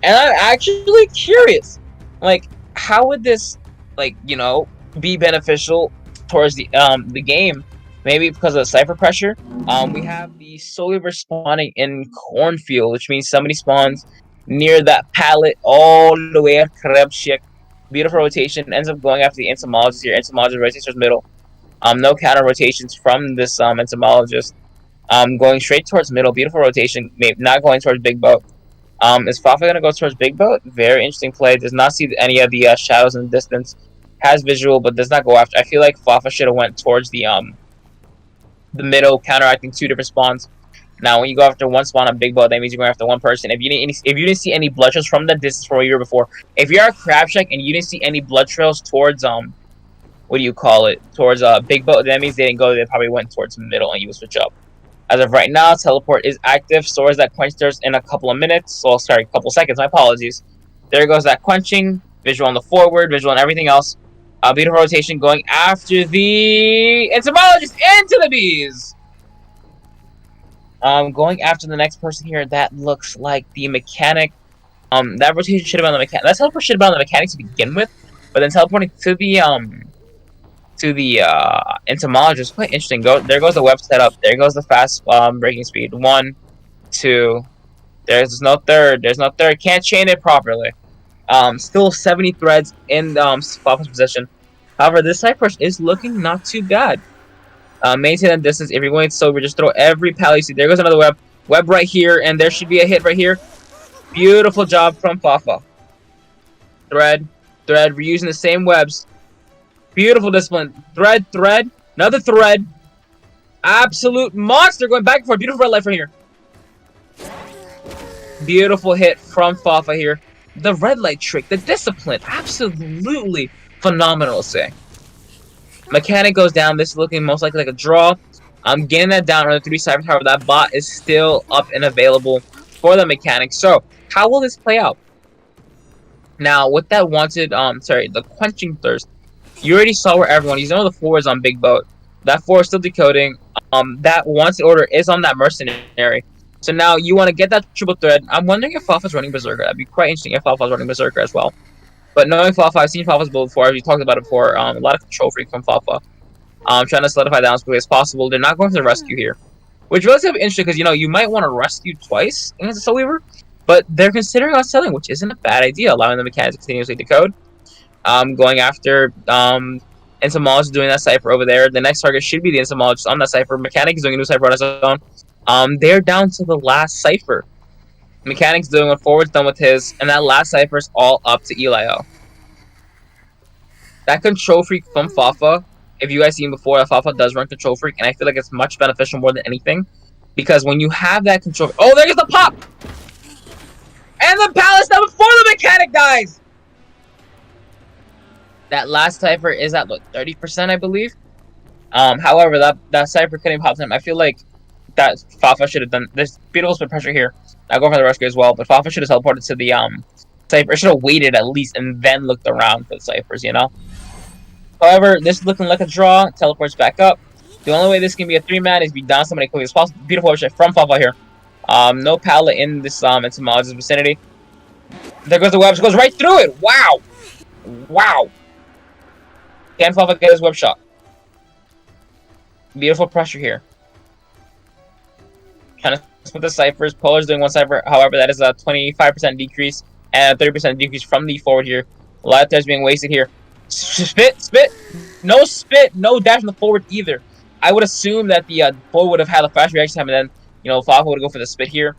and I'm actually curious. Like, how would this, like, you know, be beneficial towards the game? Maybe because of the cipher pressure. We have the Soul Weaver spawning in cornfield, which means somebody spawns near that pallet all the way at Krebschik. Beautiful rotation, ends up going after the entomologist here. Entomologist rotates towards middle. No counter rotations from this entomologist. Going straight towards middle. Beautiful rotation. Maybe not going towards big boat. Is Fafa gonna go towards big boat? Very interesting play. Does not see any of the shadows in the distance. Has visual, but does not go after. I feel like Fafa should have went towards the middle, counteracting 2 different spawns. Now, when you go after one spawn on big boat, that means you're going after one person. If you didn't see any blood trails from the distance from where you were before, if you're at Crab Shack and you didn't see any blood trails towards what do you call it? Towards big boat, that means they didn't go. They probably went towards middle, and you will switch up. As of right now, teleport is active. Stores that quench thirst in a couple of minutes. Well, sorry, a couple seconds. My apologies. There goes that quenching. Visual on the forward. Visual on everything else. Beautiful rotation going after the entomologist into the bees. Going after the next person here, that looks like the mechanic. That rotation should have been on the mechanic. That teleport should have been on the mechanic to begin with, but then teleporting to the entomologist, quite interesting. There goes the web setup. There goes the fast breaking speed. 1, 2. There's no third. There's no third. Can't chain it properly. Still 70 threads in Fafa's position. However, this side push is looking not too bad. Maintain the distance. If you're going so, we just throw every pal you see. There goes another web. Web right here, and there should be a hit right here. Beautiful job from Fafa. Thread. We're using the same webs. Beautiful discipline. Thread. Another thread. Absolute monster going back and forth. Beautiful red light from here. Beautiful hit from Fafa here. The red light trick. The discipline. Absolutely phenomenal, say. Mechanic goes down. This is looking most likely like a draw. I'm getting that down on the 3 ciphers. However, that bot is still up and available for the mechanic. So, how will this play out? Now, with that wanted, the quenching thirst, you already saw where everyone, you know the forwards on big boat. That forward is still decoding. That wanted order is on that mercenary. So now you want to get that triple thread. I'm wondering if Fafa's running Berserker. That'd be quite interesting if Fafa's running Berserker as well. But knowing Fafa, I've seen Fafa's build before. We talked about it before. A lot of control freak from Fafa. Trying to solidify down as quickly as possible. They're not going to the rescue here. Which really is interesting because, you know, you might want to rescue twice against the Soul Weaver. But they're considering on selling, which isn't a bad idea. Allowing the mechanics to continuously decode. Going after entomologist doing that cipher over there. The next target should be the entomologist on that cipher. Mechanic is doing a new cipher on his own. They're down to the last cipher. Mechanic's doing what forward's done with his, and that last cipher is all up to Elio. That control freak from Fafa, if you guys seen before, that Fafa does run control freak, and I feel like it's much beneficial more than anything, because when you have that control, oh, there's the pop, and the palace now before the mechanic dies. That last cipher is at what, 30%, I believe. However, that cipher couldn't pop him. I feel like that Fafa should have done this. Beautiful split pressure here. I go for the rescue as well, but Fafa should have teleported to the cipher. Should have waited at least and then looked around for the ciphers, you know. However, this is looking like a draw. Teleports back up. The only way this can be a 3-man is be down somebody quickly as possible. Beautiful shot from Fafa here. No pallet in this entomologist's vicinity. There goes the web. She goes right through it. Wow. Wow. Can Fafa get his web shot? Beautiful pressure here. Trying to split the ciphers. Polar's doing one cipher. However, that is a 25% decrease and a 30% decrease from the forward here. A lot of times being wasted here. Spit, spit. No spit, no dash from the forward either. I would assume that the forward would have had a fast reaction time, and then Fafa would go for the spit here.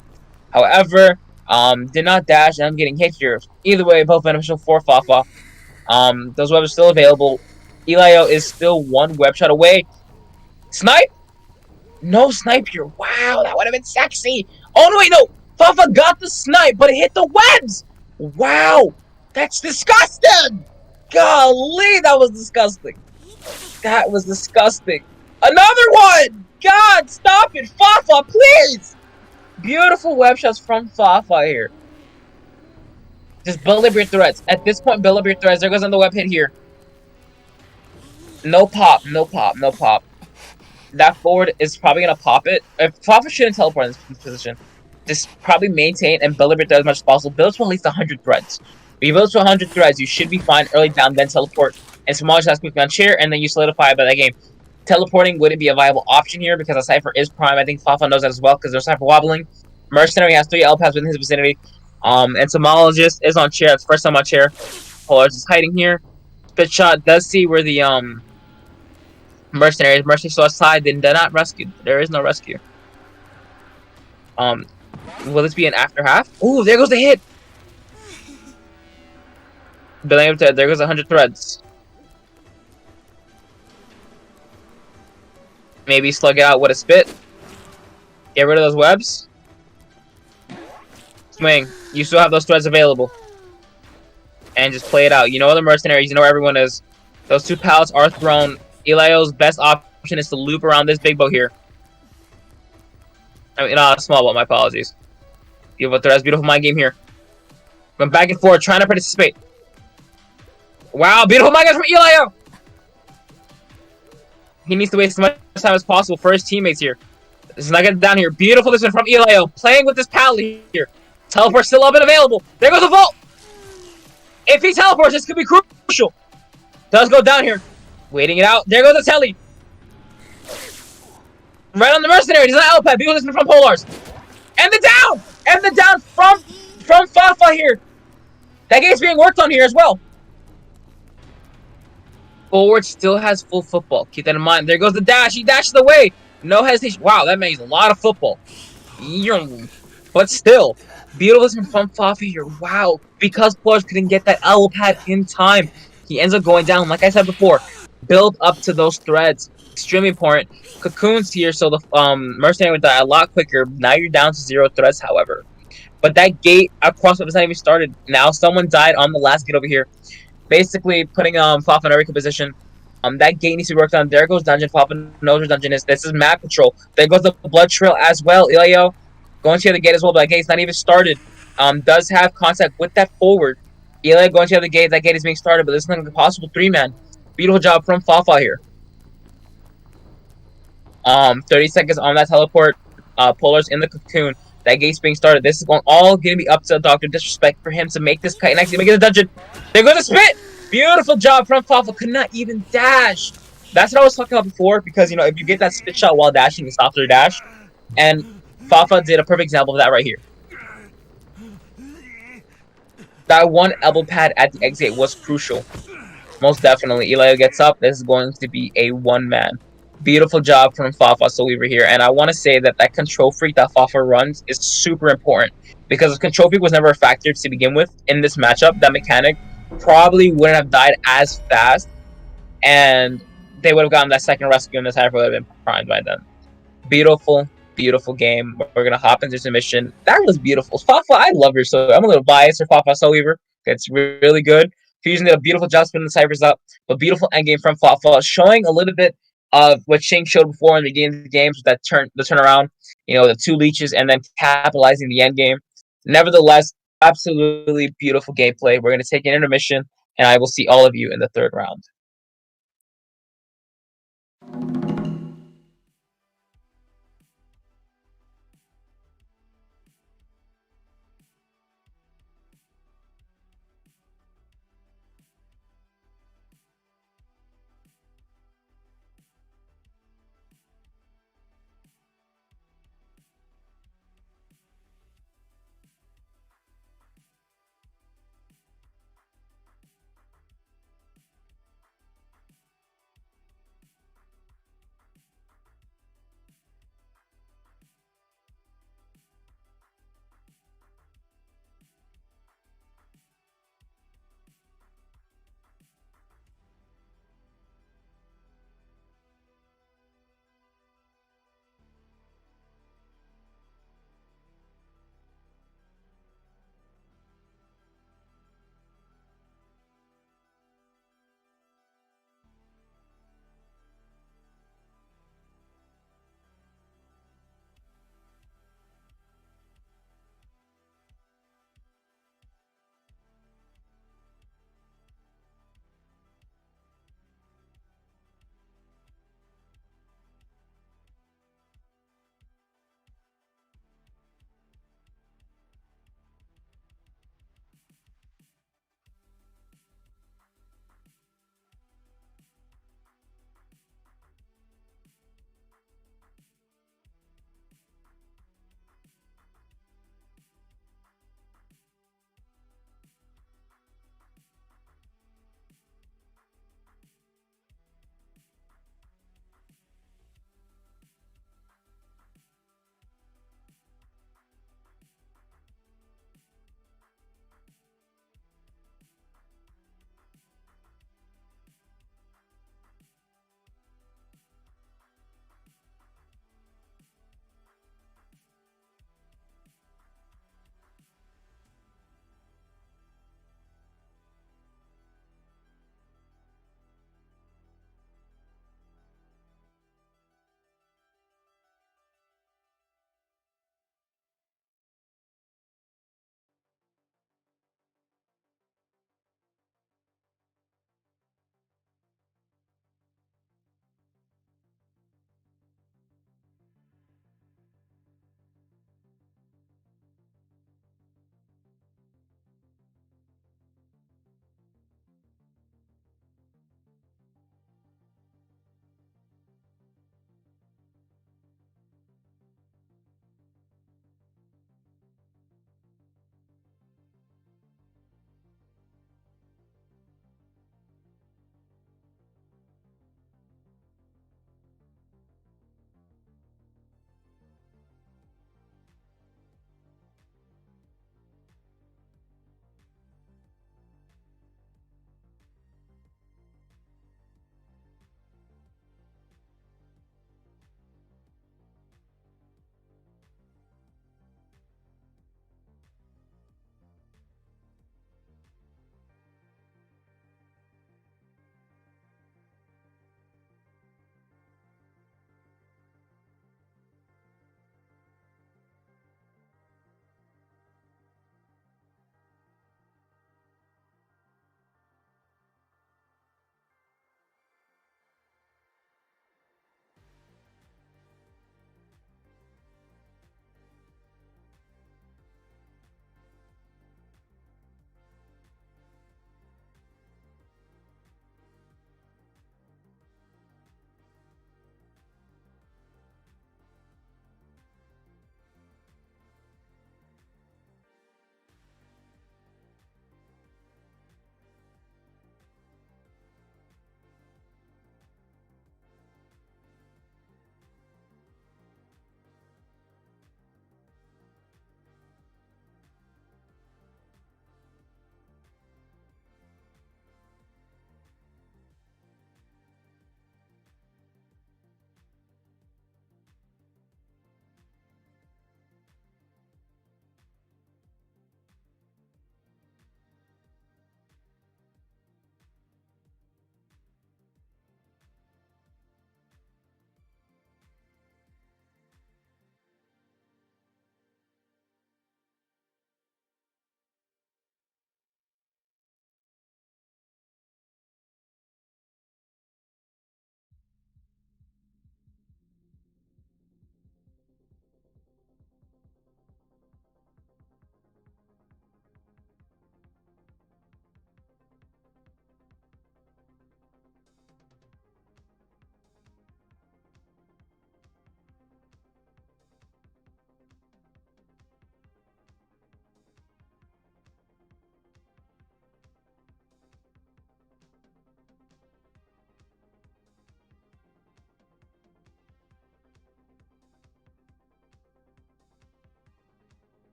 However, did not dash, and I'm getting hit here. Either way, both beneficial for Fafa. Those webs are still available. Elio is still one web shot away. Snipe? No snipe here. Wow, that would have been sexy. Oh, no, wait, no. Fafa got the snipe, but it hit the webs. Wow, that's disgusting. Golly, that was disgusting. That was disgusting. Another one. God, stop it. Fafa, please. Beautiful web shots from Fafa here. Just build up your threads. At this point, build up your threads. There goes another web hit here. No pop, no pop, no pop. That forward is probably going to pop it. If Fafa shouldn't teleport in this position, just probably maintain and build up your threads as much as possible. Build to at least 100 threads. If you build to 100 threads, you should be fine early down, then teleport. And Smosh has quickly on chair, and then you solidify by that game. Teleporting wouldn't be a viable option here because the Cypher is prime. I think Fafa knows that as well because there's Cypher wobbling. Mercenary has 3 L-pads within his vicinity. Entomologist is on chair. It's first time on chair. Polar's is hiding here. Spit shot does see where the mercenary is. Mercenary still outside. They're not rescued. There is no rescue. Will this be an after half? Ooh, there goes the hit. Building up to there goes 100 threads. Maybe slug it out with a spit. Get rid of those webs. Swing. You still have those threads available. And just play it out. You know the mercenaries. You know where everyone is. Those 2 pallets are thrown. Elio's best option is to loop around this big boat here. I mean, not a small boat. My apologies. Beautiful threads. Beautiful mind game here. Going back and forth. Trying to participate. Wow. Beautiful mind game from Elio. He needs to waste as much time as possible for his teammates here. This is not getting down here. Beautiful this one from Elio. Playing with this pallet here. Teleport still up and available. There goes the vault. If he teleports, this could be crucial. Does go down here. Waiting it out. There goes the telly. Right on the mercenary. He's not L-pad. Beautiful this one from Polars. And the down. And the down from Fafa here. That game's being worked on here as well. Forward still has full football. Keep that in mind. There goes the dash. He dashes away. No hesitation. Wow, that makes a lot of football. But still, beautiful from Fafa here. Wow. Because Polars couldn't get that L pad in time, he ends up going down. Like I said before, build up to those threads. Extremely important. Cocoons here, so the mercenary would die a lot quicker. Now you're down to 0 threads, however. But that gate across was not even started. Now someone died on the last gate over here. Basically putting Fafa in a weaker position. That gate needs to be worked on. There goes dungeon. Fafa knows where dungeon is. This is map control. There goes the blood trail as well. Elio going to the gate as well, but that gate's not even started. Does have contact with that forward. Elio going to the gate. That gate is being started, but this is not a possible 3-man. Beautiful job from Fafa here. 30 seconds on that teleport. Polar's in the cocoon. That gate's being started. This is all going to be up to Dr. Disrespect for him to make this kite and actually make it a dungeon. They're going to spit! Beautiful job from Fafa. Could not even dash. That's what I was talking about before, because, if you get that spit shot while dashing, you stop their dash. And Fafa did a perfect example of that right here. That one elbow pad at the exit was crucial. Most definitely. Elio gets up. This is going to be a 1-man. Beautiful job from Fafa Soulweaver here. And I want to say that control freak that Fafa runs is super important. Because if control freak was never a factor to begin with in this matchup, that mechanic probably wouldn't have died as fast. And they would have gotten that second rescue and the Cypher would have been primed by then. Beautiful, beautiful game. We're going to hop into submission. That was beautiful. Fafa, I love your soul. I'm a little biased for Fafa Soulweaver. It's really good. Fusion did a beautiful job spinning the Cyphers up. But beautiful endgame from Fafa, showing a little bit of what Shing showed before in the beginning of the games, that the turnaround, the 2 leeches, and then capitalizing the end game. Nevertheless, absolutely beautiful gameplay. We're going to take an intermission, and I will see all of you in the 3rd round.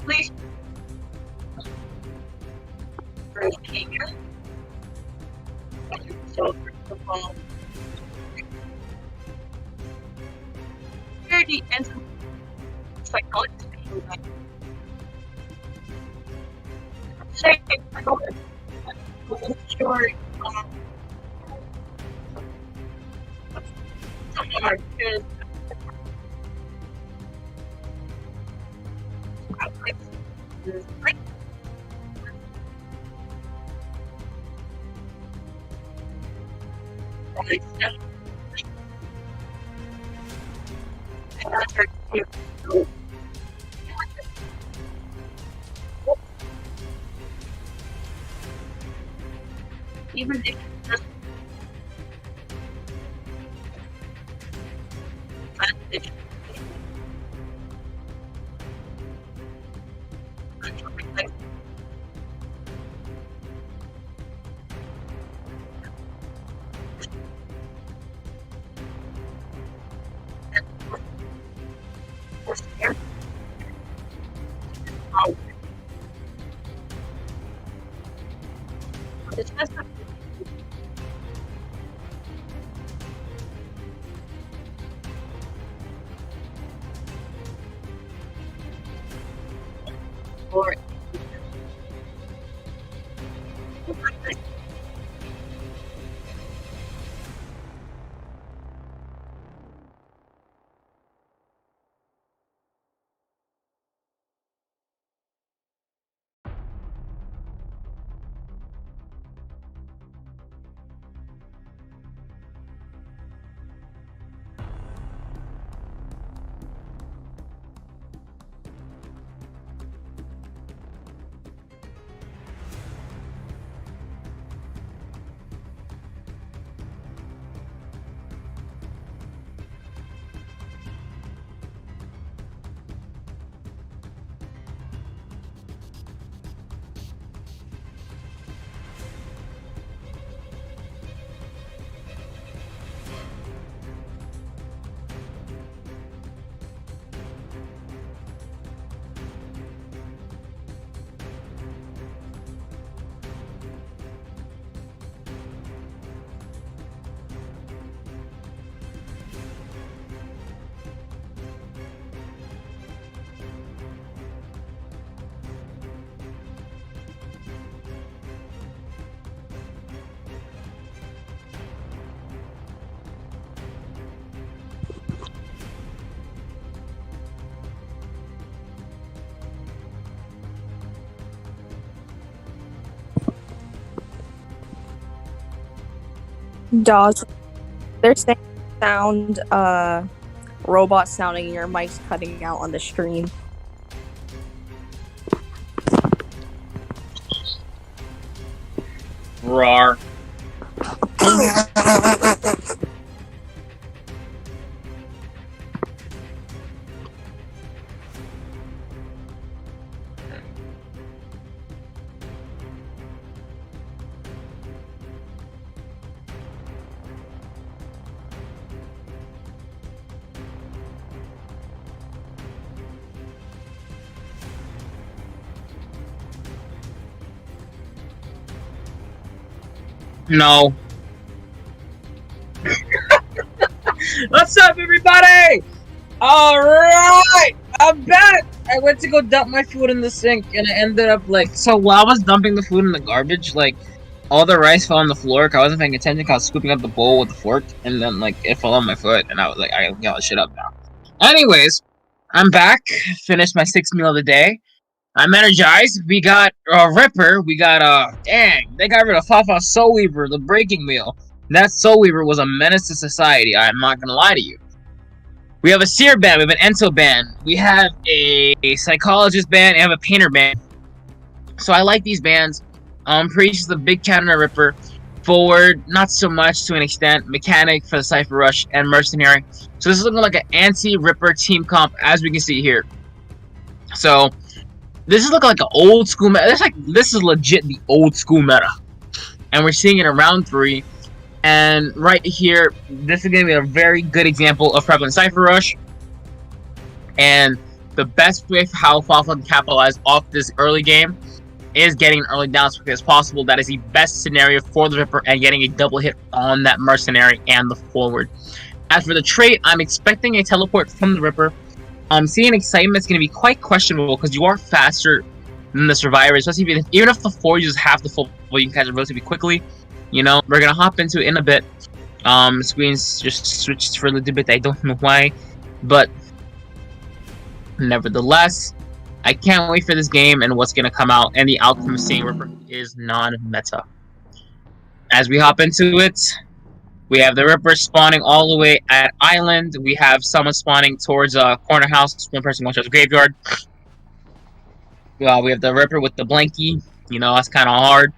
Please. So, first of all, here the end psychologist. Second, sure. Some are good. Even if it's just advantage. It's just a or Daz, they're saying sound robot sounding and your mic's cutting out on the stream. Rar. No. What's up, everybody? Alright! I'm back! I went to go dump my food in the sink, and I ended up, like... So, while I was dumping the food in the garbage, like, all the rice fell on the floor, 'cause I wasn't paying attention, 'cause I was scooping up the bowl with the fork, and then, like, it fell on my foot, and I was like, I gotta get all this shit up now. Anyways, I'm back. Finished my 6th meal of the day. I'm energized. We got Ripper. We got dang, they got rid of Fafa Soul Weaver, the breaking wheel. That Soul Weaver was a menace to society. I'm not gonna lie to you. We have a Seer band. We have an Ento band. We have a Psychologist band. And we have a Painter band. So I like these bands. Preach the Big Counter Ripper. Forward, not so much to an extent. Mechanic for the Cypher Rush and Mercenary. So this is looking like an anti-Ripper team comp, as we can see here. So this is looking like an old school meta. This is legit the old school meta. And we're seeing it in round 3. And right here, this is going to be a very good example of prevalent Cypher Rush. And the best way for how Fafa can capitalize off this early game is getting an early down as quickly as possible. That is the best scenario for the Ripper, and getting a double hit on that Mercenary and the forward. As for the trait, I'm expecting a teleport from the Ripper. Seeing Excitement is going to be quite questionable because you are faster than the Survivor, especially even if the 4 uses half the full, you can catch it relatively quickly. You know, we're going to hop into it in a bit. Screens just switched for a little bit, I don't know why, but nevertheless, I can't wait for this game and what's going to come out, and the outcome of seeing Ripper is non-meta. As we hop into it, we have the Ripper spawning all the way at Island. We have someone spawning towards Corner House. One person going towards the Graveyard. We have the Ripper with the Blankie. You know, that's kind of hard.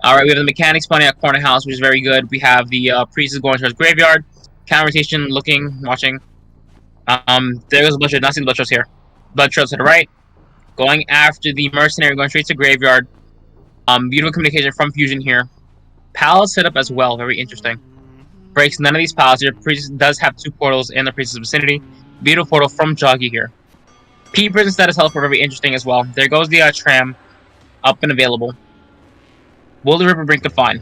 Alright, we have the Mechanic spawning at Corner House, which is very good. We have the Priest going towards Graveyard. Counter rotation, looking, watching. There goes a bunch of, not seeing the Blood Trails here. Blood Trails to the right. Going after the Mercenary, going straight to Graveyard. Beautiful communication from Fusion here. Palace set up as well, very interesting. Breaks none of these palaces here. Priest does have 2 portals in the Priest's vicinity. Beautiful portal from Joggy here. Peepers and status teleport, very interesting as well. There goes the tram, up and available. Will the Ripper bring Confine?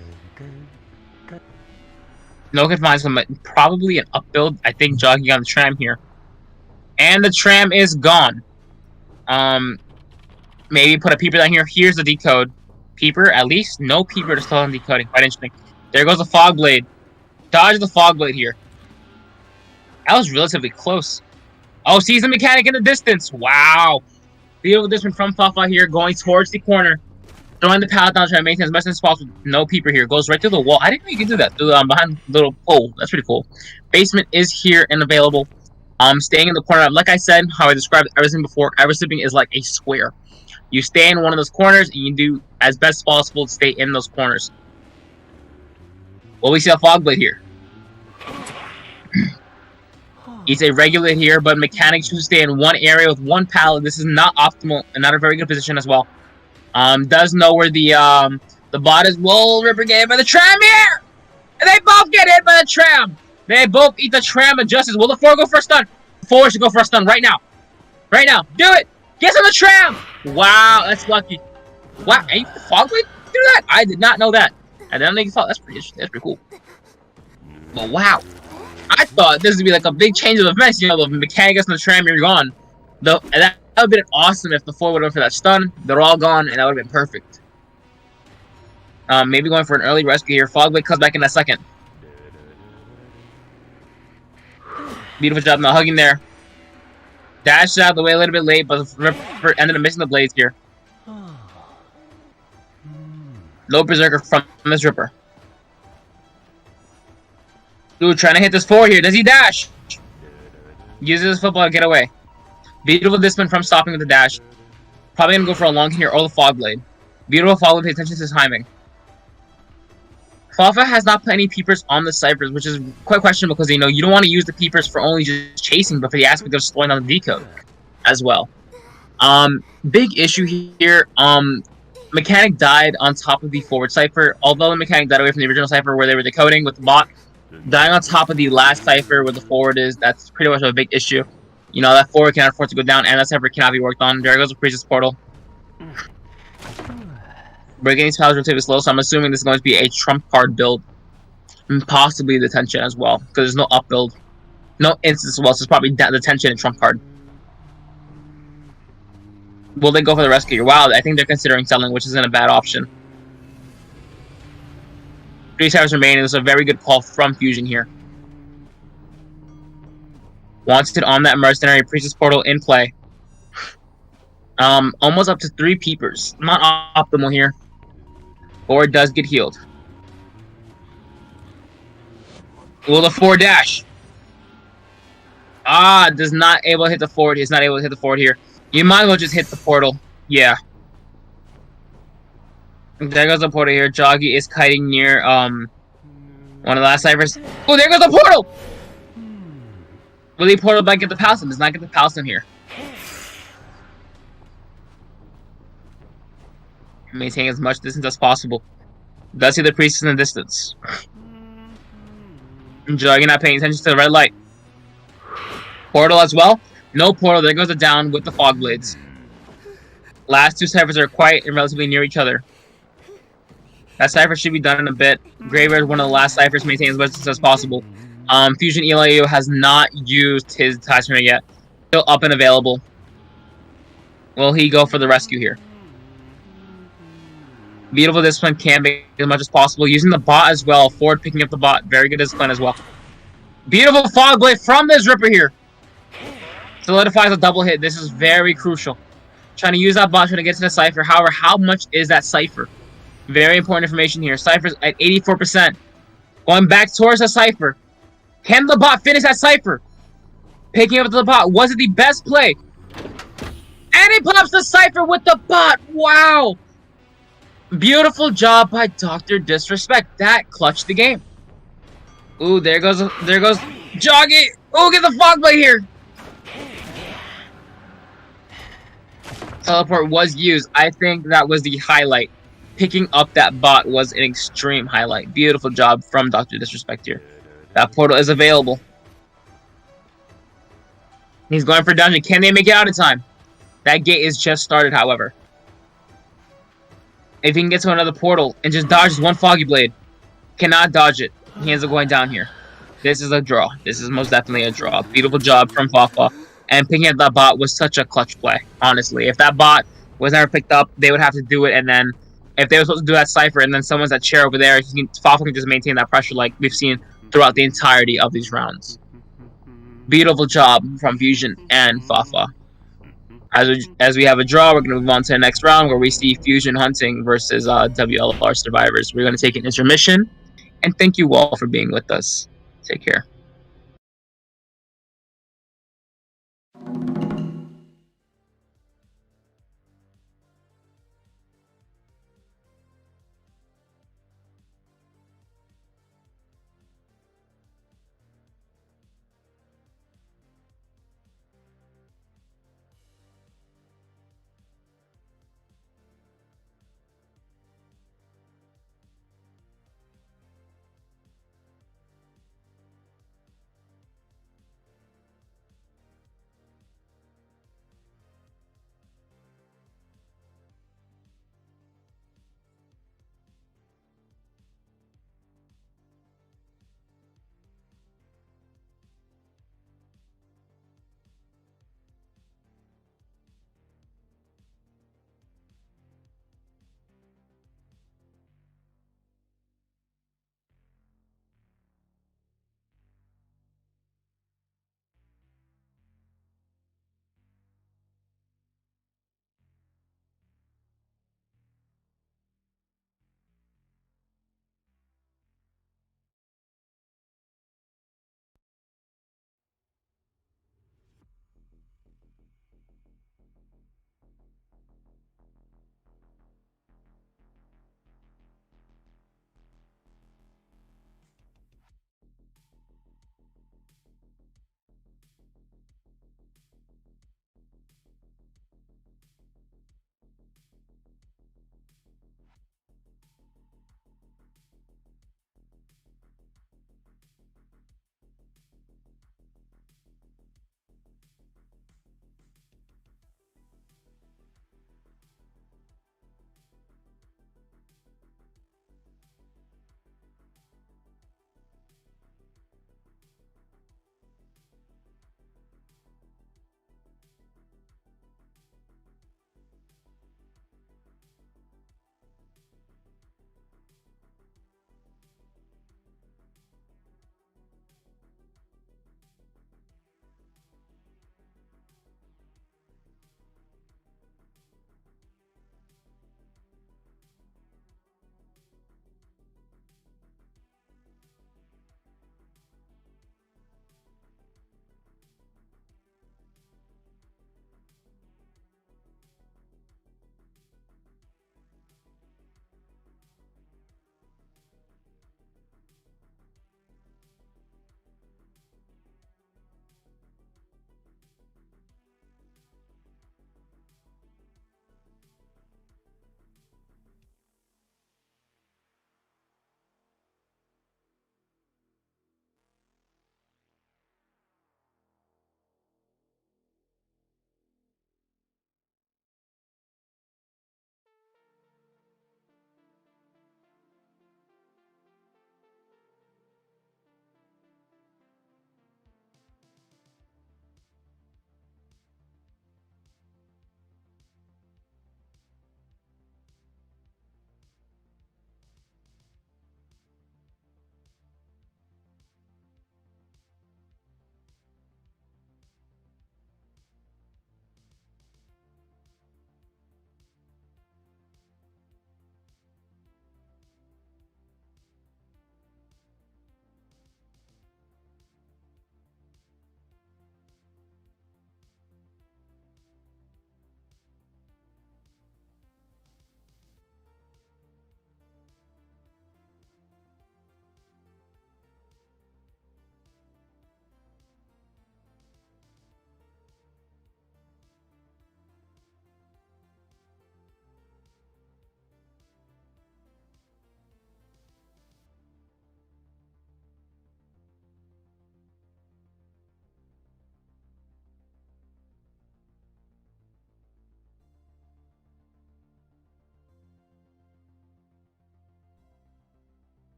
No Confine, so probably an up build. I think Joggy on the tram here. And the tram is gone. Maybe put a Peeper down here. Here's the decode. Peeper, at least no Peeper to still on decoding. Quite interesting. There goes the Fog Blade. Dodge the Fog Blade here. That was relatively close. Oh, sees the Mechanic in the distance. Wow. Beautiful distance from Fafa here, going towards the corner. Throwing the pallet down, trying to maintain as much as possible. No Peeper here. Goes right through the wall. I didn't know you could do that. Through, behind the little pole. That's pretty cool. Basement is here and available. Staying in the corner. Like I said, how I described everything before, everything is like a square. You stay in one of those corners, and you do as best possible to stay in those corners. Well, we see a Fog Blade here. He's a regular here, but Mechanic should stay in one area with one pallet. This is not optimal and not a very good position as well. Does know where the bot is. Will Ripper get hit by the tram here? And they both get hit by the tram. They both eat the tram of justice. Will the 4 go for a stun? 4 should go for a stun right now. Right now. Do it. Get on the tram. Wow, that's lucky. Wow, and you Fog Blade do that? I did not know that. I didn't think you thought that's pretty cool. But wow. I thought this would be like a big change of events. You know, the Mechanic gets on the tram, you're gone. And that would have been awesome if the 4 would have went for that stun. They're all gone, and that would have been perfect. Maybe going for an early rescue here. Fog Blade comes back in a second. Beautiful job now hugging there. Dashed out of the way a little bit late, but the Ripper ended up missing the blades here. Low Berserker from this Ripper. Dude, trying to hit this 4 here. Does he dash? Uses his football to get away. Beautiful discipline from stopping with the dash. Probably going to go for a long here or the Fog Blade. Beautiful Fog Blade. Pay attention to his timing. Fafa has not put any Peepers on the Ciphers, which is quite questionable because, you know, you don't want to use the Peepers for only just chasing, but for the aspect of slowing down the decode as well. Big issue here. Mechanic died on top of the forward Cypher. Although the Mechanic died away from the original Cypher where they were decoding with the bot, dying on top of the last Cypher where the forward is, that's pretty much a big issue. You know, that forward cannot afford to go down, and that Cypher cannot be worked on. There goes the Priestess Portal. Breaking these powers relatively slow, so I'm assuming this is going to be a trump card build. And possibly the tension as well, because there's no up build. No instance as well, so it's probably the tension and trump card. Will they go for the rescue? Wow, I think they're considering selling, which isn't a bad option. 3 Cyphers remaining. This is a very good call from Fusion here. Wants it on that Mercenary. Priestess Portal in play. Almost up to 3 Peepers. Not optimal here. Or it does get healed. Will the 4 dash? Does not able to hit the forward. He's not able to hit the forward here. You might as well just hit the portal. Yeah. There goes the portal here. Joggy is kiting near one of the last Cyphers. Oh, there goes the portal! Will the portal back get the Palsum? Does not get the Palsum here. Maintain as much distance as possible. Does see the Priestess in the distance. Joggy not paying attention to the red light. Portal as well. No portal. There goes the down with the fog blades. Last two ciphers are quiet and relatively near each other. That cipher should be done in a bit. Graveyard is one of the last ciphers maintained as much as possible. Fusion Elio has not used his attachment yet. Still up and available. Will he go for the rescue here? Beautiful discipline, camping as much as possible. Using the bot as well. Forward picking up the bot. Very good discipline as well. Beautiful fog blade from this Ripper here. Solidifies a double hit. This is very crucial. Trying to use that bot, trying to get to the cipher. However, how much is that cipher? Very important information here. Cipher's at 84%. Going back towards the cipher. Can the bot finish that cipher? Picking up the bot. Was it the best play? And he pops the cipher with the bot. Wow. Beautiful job by Dr. Disrespect. That clutched the game. Ooh, there goes Joggy. Ooh, get the fog blade here. Teleport was used. I think that was the highlight. Picking up that bot was an extreme highlight. Beautiful job from Dr. Disrespect here. That portal is available. He's going for dungeon. Can they make it out in time? That gate is just started, however. If he can get to another portal and just dodges one Foggy Blade, cannot dodge it. He ends up going down here. This is a draw. This is most definitely a draw. Beautiful job from Fafa. And picking up that bot was such a clutch play, honestly. If that bot was never picked up, they would have to do it, and then if they were supposed to do that cipher and then someone's at chair over there, Fafa can just maintain that pressure like we've seen throughout the entirety of these rounds. Beautiful job from Fusion and Fafa. As we have a draw, we're going to move on to the next round where we see Fusion Hunting versus WLR Survivors. We're going to take an intermission, and thank you all for being with us. Take care.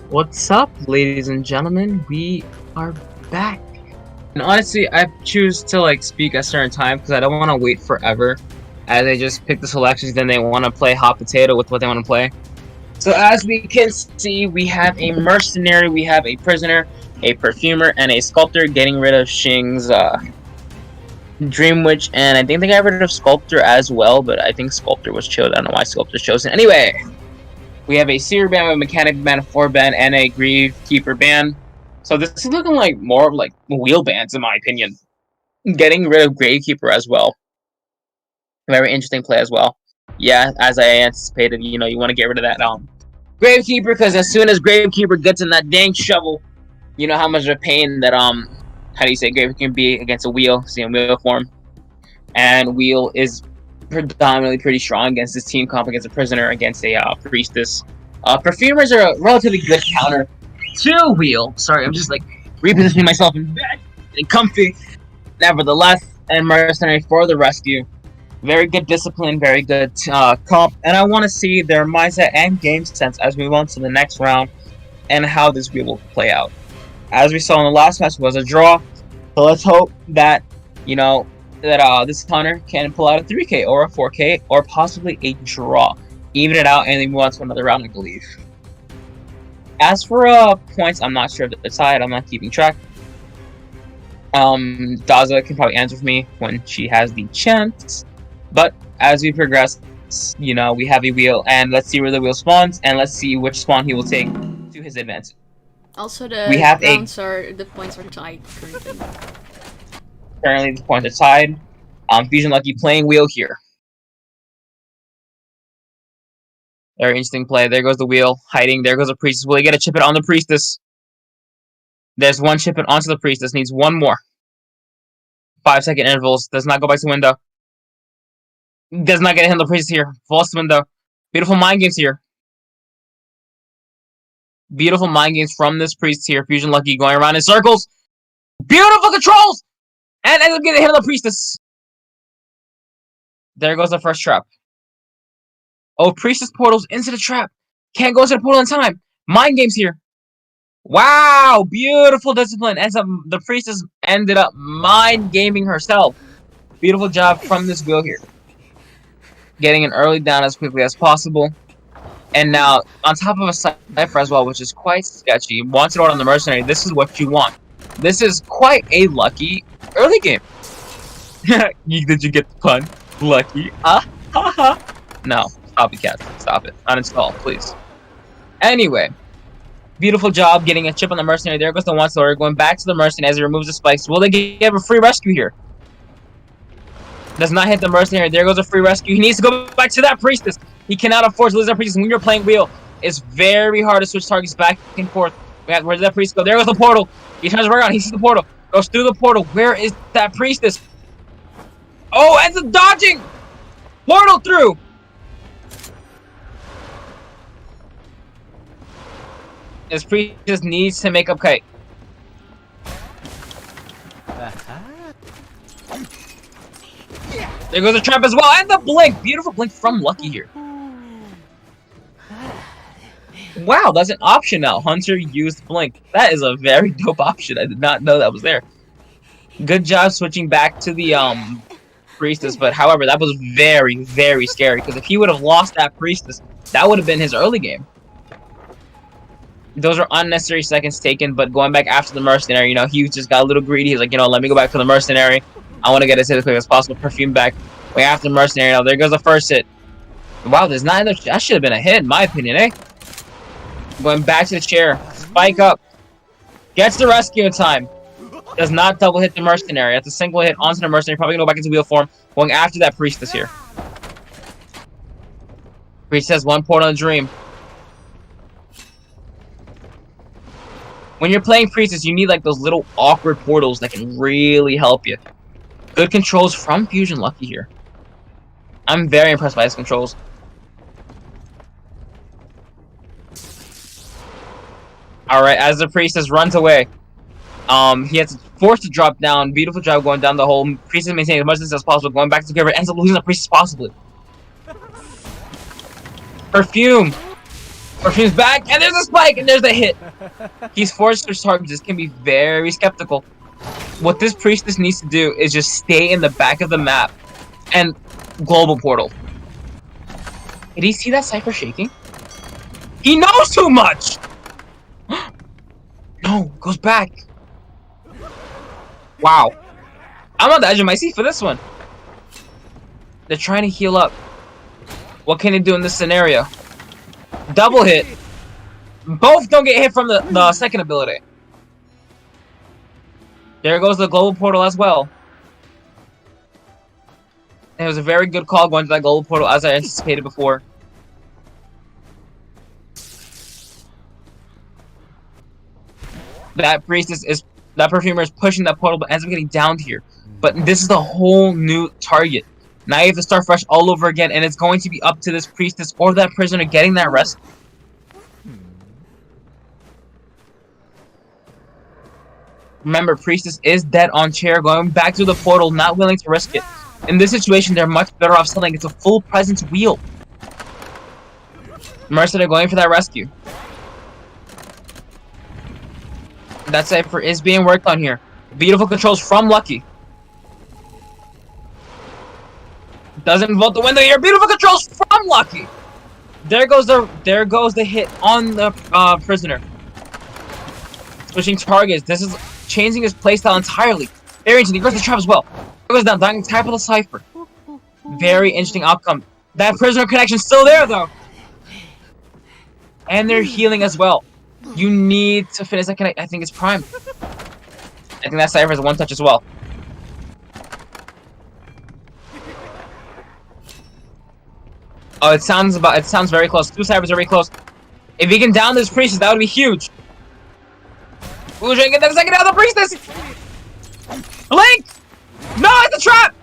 What's up, ladies and gentlemen? We are back. And honestly, I choose to like speak at a certain time because I don't want to wait forever. As they just pick the selections, then they want to play hot potato with what they want to play. So as we can see, we have a mercenary, we have a prisoner, a perfumer, and a sculptor getting rid of Shing's Dream Witch, and I think they got rid of Sculptor as well, but I think Sculptor was chosen. I don't know why Sculptor's chosen. Anyway, we have a Seer band, a Mechanic band, a 4 band, and a Grieve Keeper band. So this is looking like more of like wheel bands, in my opinion. Getting rid of Gravekeeper as well. Very interesting play as well. Yeah, as I anticipated, you know, you want to get rid of that Gravekeeper, because as soon as Gravekeeper gets in that dang shovel, you know how much of a pain that how do you say Gravekeeper can be against a wheel, see in wheel form. And wheel is predominantly pretty strong against this team comp, against a prisoner, against a priestess. Perfumers are a relatively good counter to wheel. Sorry, I'm just like repositioning myself in bed, getting comfy. Nevertheless, and mercenary for the rescue. Very good discipline, very good comp, and I want to see their mindset and game sense as we move on to the next round and how this wheel will play out. As we saw in the last match, was a draw, so let's hope that, you know, that this hunter can pull out a 3K or a 4K or possibly a draw, even it out, and then move on to another round, I believe. As for points, I'm not sure if they're tied. I'm not keeping track. Daza can probably answer for me when she has the chance. But as we progress, you know, we have a wheel, and let's see where the wheel spawns, and let's see which spawn he will take to his advantage. Also, the points are tied currently. Currently, the points are tied. Fusion Lucky playing wheel here. Very interesting play. There goes the wheel, hiding. There goes the priestess. Will he get a chip it on the priestess? There's one chip it onto the priestess. Needs one more. 5-second intervals. Does not go back to the window. Does not get a hit on the priestess here. Falls to the window. Beautiful mind games here. Beautiful mind games from this priest here. Fusion Lucky going around in circles. Beautiful controls! And ends up getting a hit on the priestess. There goes the first trap. Oh, priestess portals into the trap. Can't go into the portal in time. Mind games here. Wow, beautiful discipline. Ends up, the priestess ended up mind gaming herself. Beautiful job from this wheel here. Getting an early down as quickly as possible. And now, on top of a cipher as well, which is quite sketchy. Wants it out on the mercenary. This is what you want. This is quite a lucky early game. Did you get the pun? Lucky. No. Stop it, Katz. Stop it. Uninstall, please. Anyway. Beautiful job getting a chip on the mercenary. There goes the one sword. Going back to the mercenary as he removes the spikes. Will they give a free rescue here? Does not hit the mercenary. There goes a free rescue. He needs to go back to that priestess. He cannot afford to lose that priestess. When you're playing wheel, it's very hard to switch targets back and forth. Where did that priest go? There goes the portal. He turns around. He sees the portal. Goes through the portal. Where is that priestess? Oh, ends up dodging. Portal through. This priestess needs to make up kite. There goes the trap as well, and the blink! Beautiful blink from Lucky here. Wow, that's an option now. Hunter used blink. That is a very dope option. I did not know that was there. Good job switching back to the priestess, but however, that was very, very scary, because if he would have lost that priestess, that would have been his early game. Those are unnecessary seconds taken, but going back after the mercenary, you know, he just got a little greedy. He's like, you know, let me go back to the mercenary. I want to get as hit as quick as possible. Perfume back way after the mercenary. Now, there goes the first hit. Wow, there's not enough. That should have been a hit, in my opinion, eh? Going back to the chair. Spike up. Gets the rescue in time. Does not double hit the mercenary. That's a single hit onto the mercenary. Probably going to go back into wheel form. Going after that priestess here. Priestess has one portal in the dream. When you're playing priestess, you need like those little awkward portals that can really help you. Good controls from Fusion Lucky here. I'm very impressed by his controls. Alright, as the priestess runs away, he has to force to drop down. Beautiful job going down the hole. Priestess maintaining as much distance as possible. Going back to the cover. Ends up losing the priestess possibly. Perfume. Perfume's back, and there's a spike, and there's a hit. He's forced to target. This can be very skeptical. What this priestess needs to do is just stay in the back of the map and global portal. Did he see that Cypher shaking? He knows too much! No, goes back. Wow. I'm on the edge of my seat for this one. They're trying to heal up. What can they do in this scenario? Double hit. Both don't get hit from the second ability. There goes the global portal as well. It was a very good call going to that global portal as I anticipated before. That priestess is, that perfumer is pushing that portal but ends up getting downed here. But this is a whole new target. Now you have to start fresh all over again, and it's going to be up to this priestess or that prisoner getting that rest. Remember, priestess is dead on chair, going back to the portal, not willing to risk it. In this situation, they're much better off selling. It's a full presence wheel. Mercenary going for that rescue. That Cypher is being worked on here. Beautiful controls from Lucky. Doesn't vote the window here. Beautiful controls from Lucky. There goes the hit on the prisoner. Switching targets. This is changing his playstyle entirely. Very interesting. He goes the trap as well. He goes down, dying type of the Cypher. Very interesting outcome. That prisoner connection's still there though. And they're healing as well. You need to finish that connect. I think it's prime. I think that Cypher is a one touch as well. Oh, it sounds very close. Two Cyphers are very close. If he can down this priestess, that would be huge. Ooh, trying to get that second out of the priestess! Blink! No, it's a trap!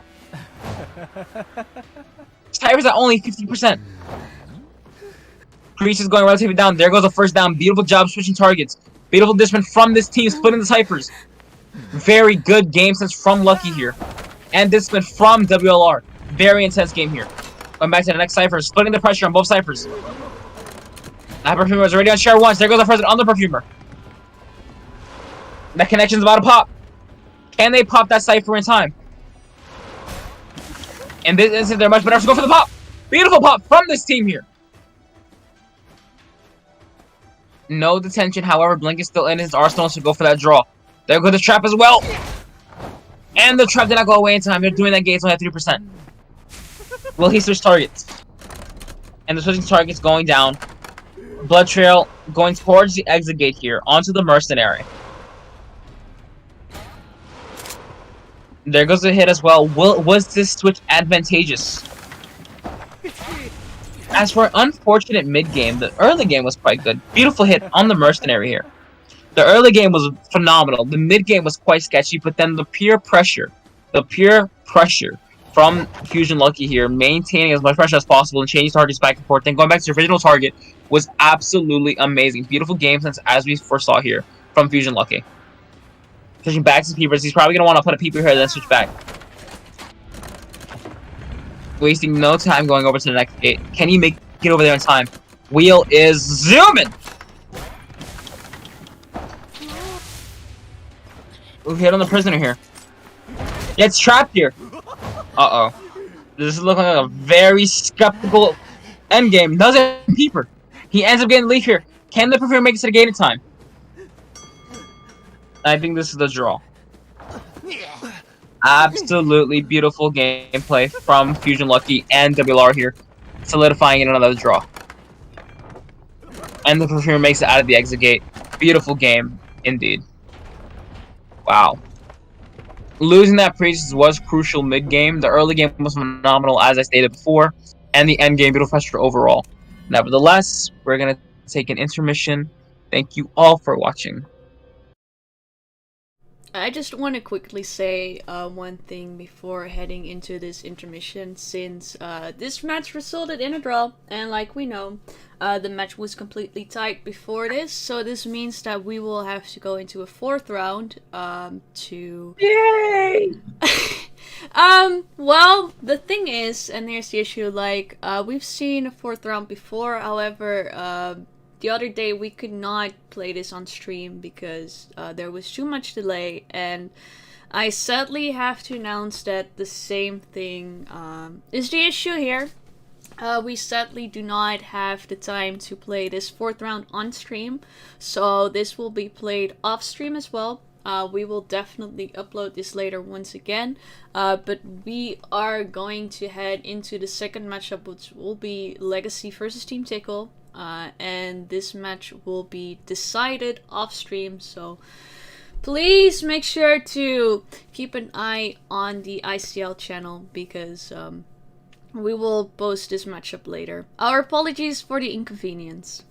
Cypher's at only 50%. Priestess going relatively down. There goes the first down. Beautiful job switching targets. Beautiful discipline from this team, splitting the Cyphers. Very good game sense from Lucky here. And discipline from WLR. Very intense game here. Going back to the next Cypher, splitting the pressure on both Cyphers. That Perfumer is already on share once. There goes the first on the Perfumer. That connection's about to pop. Can they pop that Cypher in time? In this instance, they're much better to go for the pop. Beautiful pop from this team here. No detention, however, Blink is still in his arsenal to go for that draw. There goes the trap as well. And the trap did not go away in time. They're doing that gate only at 3%. Will he switch targets? And the switching targets going down. Blood Trail going towards the exit gate here, onto the Mercenary. There goes the hit as well. Was this switch advantageous? As for an unfortunate mid-game, the early game was quite good. Beautiful hit on the Mercenary here. The early game was phenomenal. The mid-game was quite sketchy, but then the pure pressure from Fusion Lucky here, maintaining as much pressure as possible and changing targets back and forth, then going back to the original target was absolutely amazing. Beautiful game sense as we foresaw here from Fusion Lucky. Switching back to Peepers, he's probably going to want to put a Peeper here, then switch back. Wasting no time going over to the next gate. Can he make it over there in time? Wheel is zooming! Ooh, hit on the prisoner here. Gets trapped here. Uh-oh. This is looking like a very skeptical endgame. Doesn't Peeper. He ends up getting leaf here. Can the Perfumer make it to the gate in time? I think this is the draw. Absolutely beautiful gameplay from Fusion Lucky and WLR here, solidifying in another draw. And the Perfumer makes it out of the exit gate. Beautiful game, indeed. Wow. Losing that Priestess was crucial mid-game. The early game was phenomenal, as I stated before, and the end game, beautiful pressure overall. Nevertheless, we're going to take an intermission. Thank you all for watching. I just want to quickly say one thing before heading into this intermission, since this match resulted in a draw, and like we know, the match was completely tight before this, so this means that we will have to go into a fourth round to... Yay! Well, the thing is, and here's the issue, like, we've seen a fourth round before, however, the other day we could not play this on stream because there was too much delay, and I sadly have to announce that the same thing is the issue here. We sadly do not have the time to play this 4th round on stream, so this will be played off stream as well. We will definitely upload this later once again, but we are going to head into the second matchup, which will be Legacy versus Team Tickle, and this match will be decided off stream, so please make sure to keep an eye on the ICL channel because we will post this matchup later. Our apologies for the inconvenience.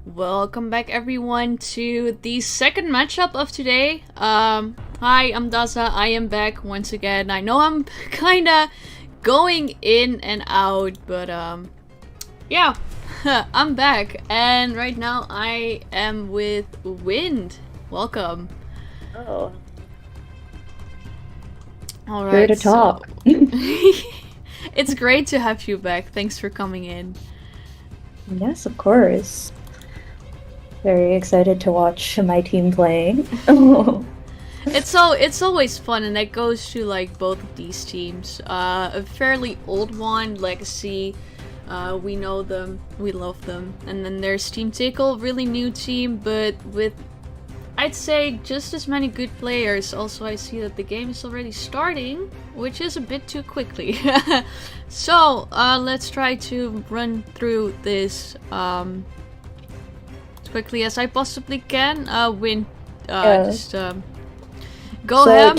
Welcome back everyone to the second matchup of today. Hi, I'm Daza. I am back once again. I know I'm kinda going in and out, but yeah, I'm back. And right now I am with Wind. Welcome. Oh, Alright. here to talk. It's great to have you back. Thanks for coming in. Yes, of course. Very excited to watch my team playing. It's always fun, and that goes to like both of these teams. A fairly old one, Legacy. We know them, we love them, and then there's Team Tickle, really new team, but with I'd say just as many good players. Also, I see that the game is already starting, which is a bit too quickly. So let's try to run through this as quickly as I possibly can. Win. Just go so ahead.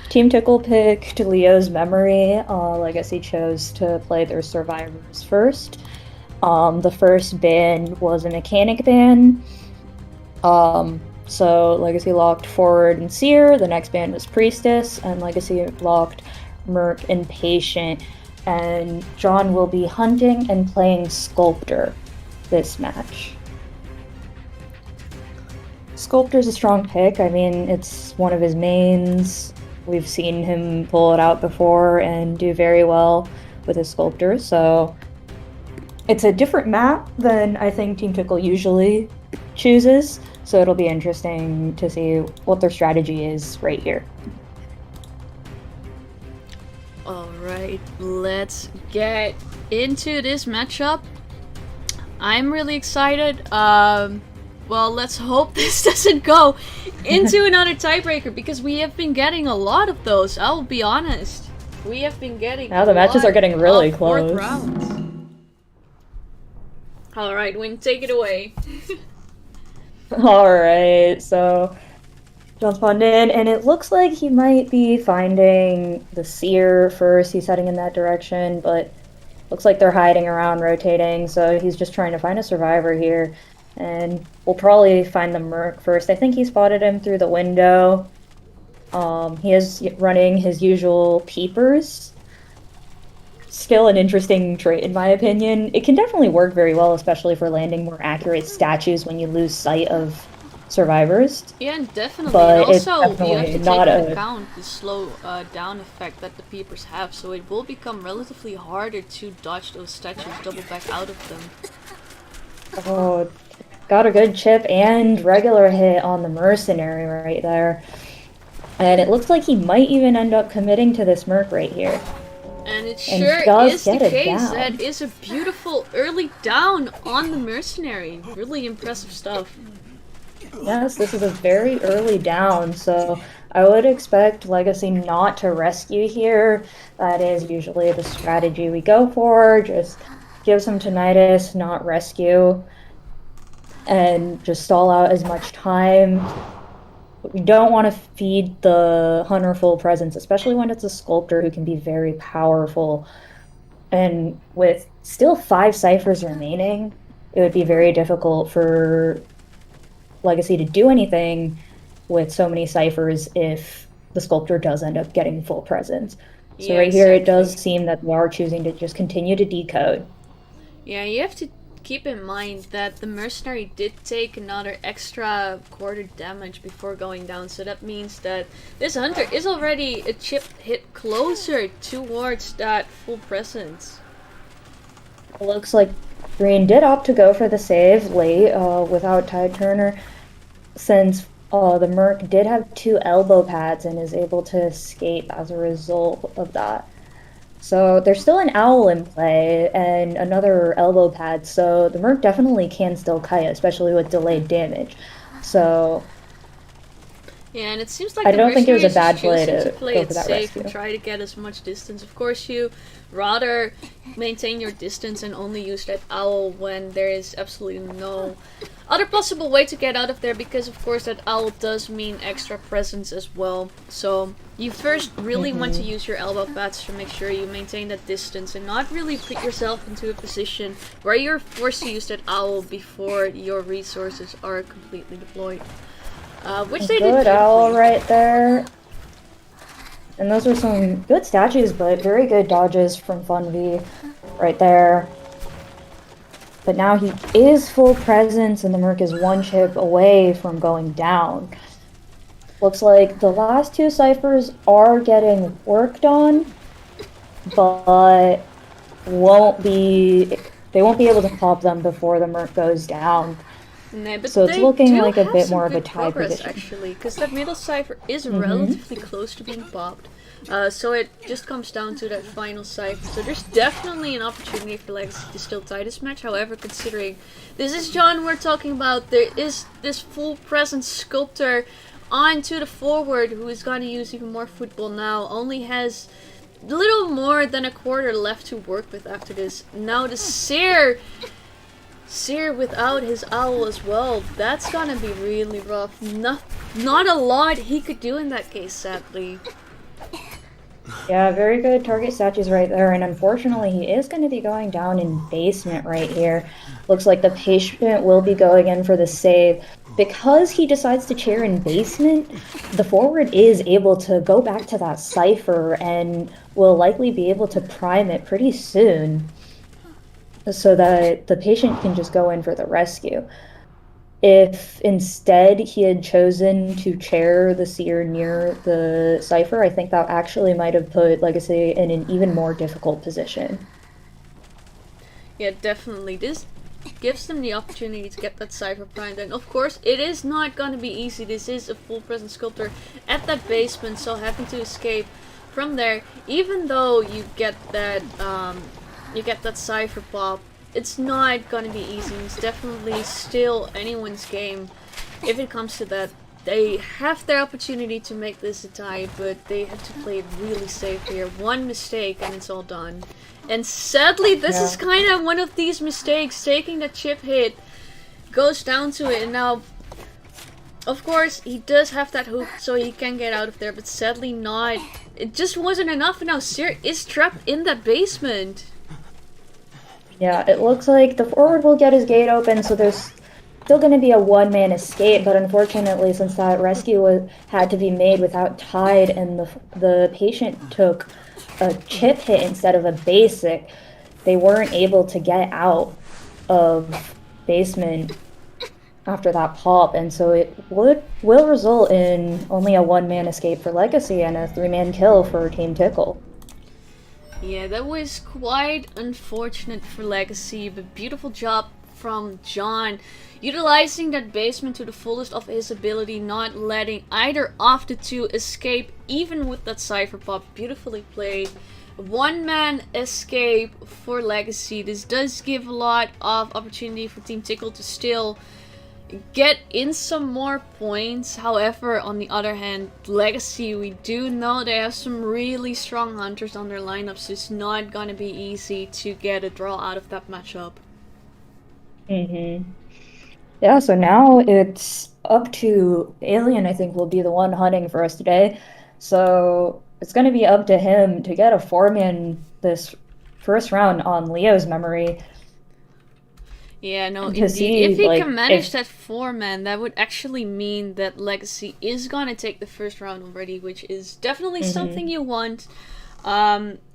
Team Tickle picked Leo's Memory. Legacy chose to play their survivors first. The first ban was a mechanic ban. So Legacy locked Forward and Seer. The next ban was Priestess, and Legacy locked Merc and Patient. And John will be hunting and playing Sculptor this match. Sculptor's a strong pick. I mean, it's one of his mains. We've seen him pull it out before and do very well with his Sculptor, so it's a different map than I think Team Tickle usually chooses, so it'll be interesting to see what their strategy is right here. Alright, let's get into this matchup. I'm really excited. Well, let's hope this doesn't go into another tiebreaker, because we have been getting a lot of those, I'll be honest. We have been getting Now the matches are getting really close. Alright, Win, take it away. Alright, so John spawned in, and it looks like he might be finding the Seer first. He's heading in that direction, but looks like they're hiding around, rotating, so he's just trying to find a survivor here. And we'll probably find the Merc first. I think he spotted him through the window. He is running his usual peepers. Still an interesting trait in my opinion. It can definitely work very well, especially for landing more accurate statues when you lose sight of survivors. Yeah, and definitely. But and it's also, you have definitely to take not into a- account the slow down effect that the peepers have, so it will become relatively harder to dodge those statues, double back out of them. Oh, got a good chip and regular hit on the mercenary right there. And it looks like he might even end up committing to this Merc right here. And it And sure does is the get it case. down. That is a beautiful early down on the mercenary. Really impressive stuff. Yes, this is a very early down, so I would expect Legacy not to rescue here. That is usually the strategy we go for. Just give some tinnitus, not rescue, and just stall out as much time. We don't want to feed the Hunter full presence, especially when it's a Sculptor who can be very powerful. And with still 5 ciphers remaining, it would be very difficult for Legacy to do anything with so many ciphers if the Sculptor does end up getting full presence. So Yeah, right here, it exactly. does seem that we are choosing to just continue to decode. Yeah, you have to keep in mind that the mercenary did take another extra quarter damage before going down, so that means that this hunter is already a chip hit closer towards that full presence. It looks like Green did opt to go for the save late without Tide Turner, since the Merc did have 2 elbow pads and is able to escape as a result of that. So there's still an Owl in play and another elbow pad, so the Merc definitely can still kite, especially with delayed damage. So Yeah, and it seems like I the don't think it was a Mercenaries bad is play choosing to play go it for that safe and rescue. try to get as much distance. Of course, you rather maintain your distance and only use that owl when there is absolutely no other possible way to get out of there, because of course that owl does mean extra presence as well. So you first really want to use your elbow pads to make sure you maintain that distance and not really put yourself into a position where you're forced to use that owl before your resources are completely deployed. Which they did Good owl beautifully. right there. And those were some good statues, but very good dodges from FunV right there. But now he is full presence, and the Merc is one chip away from going down. Looks like the last two ciphers are getting worked on, but they won't be able to pop them before the Merc goes down. No, but So it's they looking do like a have bit some more of a good tie progress, position. actually, because that middle cipher is relatively close to being popped. So it just comes down to that final cipher. So there's definitely an opportunity for Legacy to still tie this match. However, considering this is John we're talking about, there is this full presence sculptor onto the forward who is going to use even more football now. Only has a little more than a quarter left to work with after this. Now the Seer without his owl as well, that's gonna be really rough. Not a lot he could do in that case, sadly. Yeah, very good target statues right there, and unfortunately he is going to be going down in basement right here. Looks like the patient will be going in for the save. Because he decides to chair in basement, the forward is able to go back to that cipher and will likely be able to prime it pretty soon, so that the patient can just go in for the rescue. If instead he had chosen to chair the seer near the cipher, I think that actually might have put Legacy in an even more difficult position. Yeah, definitely. This gives them the opportunity to get that cipher primed, and of course it is not gonna be easy. This is a full presence sculptor at that basement, so having to escape from there, even though you get that cipher pop, it's not gonna be easy. It's definitely still anyone's game if it comes to that. They have their opportunity to make this a tie, but they have to play it really safe here. One mistake and it's all done. And sadly, this is kind of one of these mistakes. Taking that chip hit goes down to it, and now, of course, he does have that hook, so he can get out of there, but sadly not. It just wasn't enough, and now Seer is trapped in that basement. Yeah, it looks like the forward will get his gate open, so there's still going to be a one-man escape, but unfortunately, since that rescue had to be made without tide and the patient took a chip hit instead of a basic, they weren't able to get out of basement after that pop, and so it will result in only a one-man escape for Legacy and a three-man kill for Team Tickle. Yeah, that was quite unfortunate for Legacy, but beautiful job from John, utilizing that basement to the fullest of his ability, not letting either of the two escape, even with that cipher pop. Beautifully played. One-man escape for Legacy. This does give a lot of opportunity for Team Tickle to still get in some more points. However, on the other hand, Legacy, we do know they have some really strong hunters on their lineups, so it's not gonna be easy to get a draw out of that matchup. Yeah, so now it's up to Alien, I think, will be the one hunting for us today. So it's going to be up to him to get a four-man this first round on Leo's memory. Yeah, no, To indeed. see, If he like, can manage if- that 4-man, that would actually mean that Legacy is gonna take the first round already, which is definitely something you want.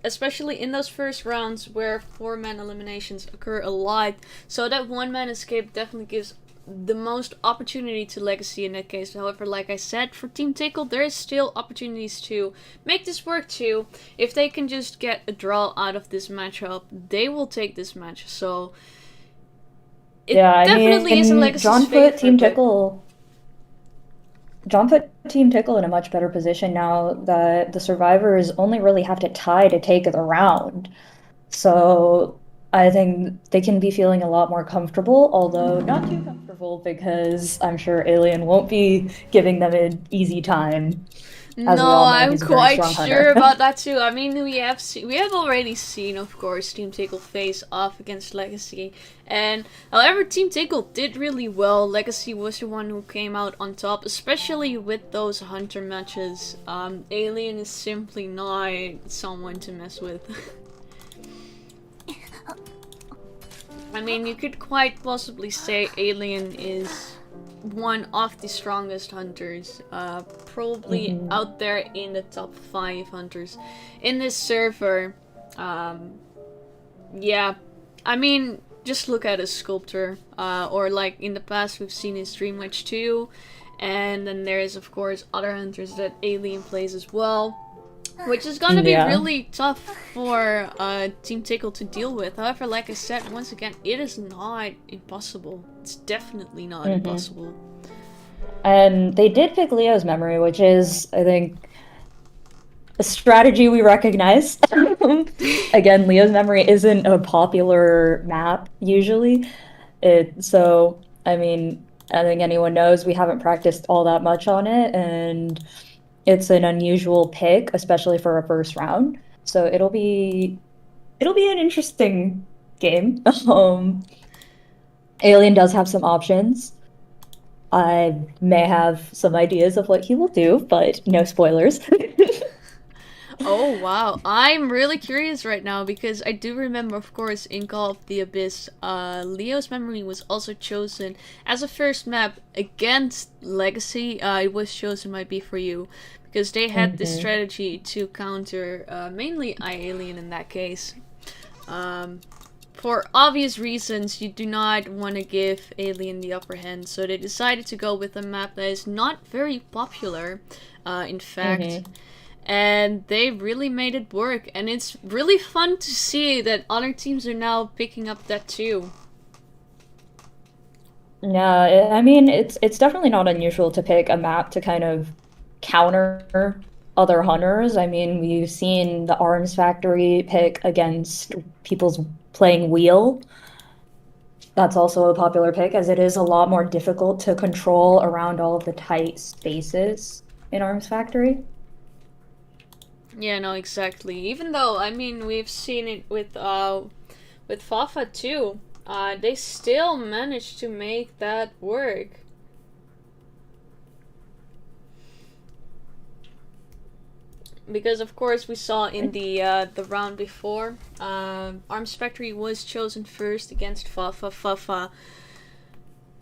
Especially in those first rounds where 4-man eliminations occur a lot. So that 1-man escape definitely gives the most opportunity to Legacy in that case. However, like I said, for Team Tickle, there is still opportunities to make this work too. If they can just get a draw out of this matchup, they will take this match. So it definitely is a Legacy's John favor, put Team but- Tickle. John put Team Tickle in a much better position now that the survivors only really have to tie to take the round. So I think they can be feeling a lot more comfortable, although not too comfortable because I'm sure Alien won't be giving them an easy time. As we No, all know, I'm he's a very quite strong sure hunter. about that too. I mean, we have already seen, of course, Team Tickle face off against Legacy, and however, Team Tickle did really well. Legacy was the one who came out on top, especially with those hunter matches. Alien is simply not someone to mess with. I mean, you could quite possibly say Alien is one of the strongest hunters, probably out there in the top 5 hunters in this server. Yeah, I mean, just look at his sculptor, or like in the past we've seen his Dream Witch 2, and then there's of course other hunters that Alien plays as well, which is gonna be really tough for Team Tickle to deal with. However, like I said, once again, it is not impossible. It's definitely not impossible. And they did pick Leo's memory, which is, I think, a strategy we recognize. Again, Leo's memory isn't a popular map usually. So, I mean, I think anyone knows we haven't practiced all that much on it, and it's an unusual pick, especially for a first round. So it'll be an interesting game. Alien does have some options. I may have some ideas of what he will do, but no spoilers. Oh wow, I'm really curious right now because I do remember, of course, in Call of the Abyss, Leo's memory was also chosen as a first map against Legacy. It was chosen by B4U because they had this strategy to counter mainly iAlien in that case. For obvious reasons, you do not want to give Alien the upper hand, so they decided to go with a map that is not very popular, in fact. And they really made it work, and it's really fun to see that other teams are now picking up that too. Yeah, I mean, it's definitely not unusual to pick a map to kind of counter other hunters. I mean, we've seen the Arms Factory pick against people's playing Wheel. That's also a popular pick, as it is a lot more difficult to control around all of the tight spaces in Arms Factory. Yeah, no, exactly. Even though, I mean, we've seen it with Fafa too. They still managed to make that work. Because of course we saw in the round before, Arms Factory was chosen first against Fafa. Fafa,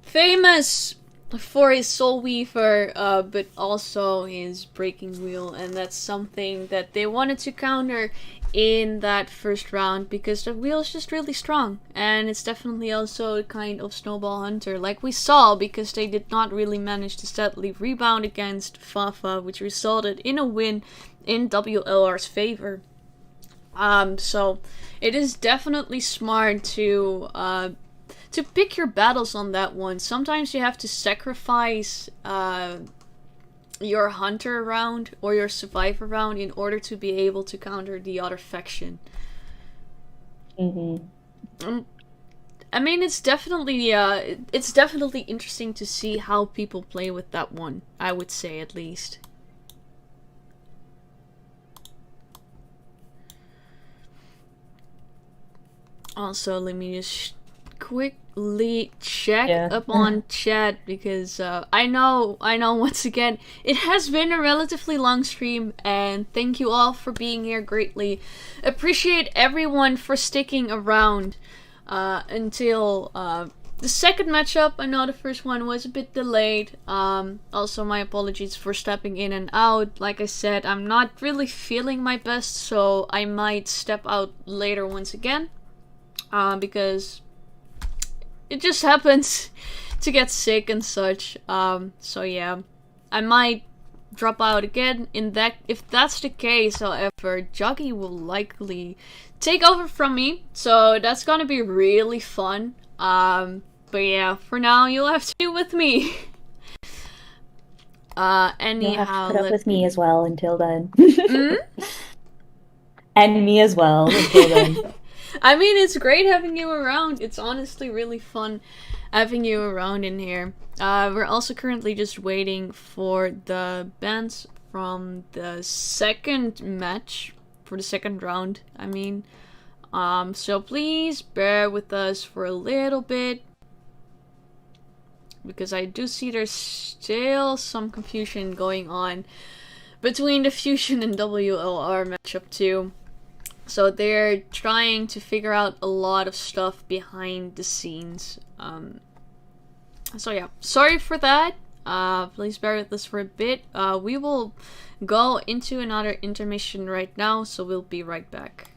famous for his Soul Weaver, but also his Breaking Wheel, and that's something that they wanted to counter in that first round because the wheel is just really strong, and it's definitely also a kind of snowball hunter, like we saw, because they did not really manage to steadily rebound against Fafa, which resulted in a win in WLR's favor. So it is definitely smart to pick your battles on that one. Sometimes you have to sacrifice your hunter round or your survivor round in order to be able to counter the other faction. I mean, it's definitely interesting to see how people play with that one, I would say, at least. Also, let me just quickly check up on chat because I know once again it has been a relatively long stream, and thank you all for being here greatly. Appreciate everyone for sticking around until the second matchup. I know the first one was a bit delayed. Also, my apologies for stepping in and out. Like I said, I'm not really feeling my best, so I might step out later once again. Because it just happens to get sick and such. So yeah, I might drop out again. If that's the case, however, Juggy will likely take over from me, so that's gonna be really fun. But yeah, for now you'll have to do with me. Anyhow, you'll have to put up with me as well until then. And me as well until then. I mean, it's great having you around. It's honestly really fun having you around in here. We're also currently just waiting for the bands from the second match, for the second round, I mean. So please bear with us for a little bit, because I do see there's still some confusion going on between the Fusion and WLR matchup too. So they're trying to figure out a lot of stuff behind the scenes. So yeah, sorry for that. Please bear with us for a bit. We will go into another intermission right now, so we'll be right back.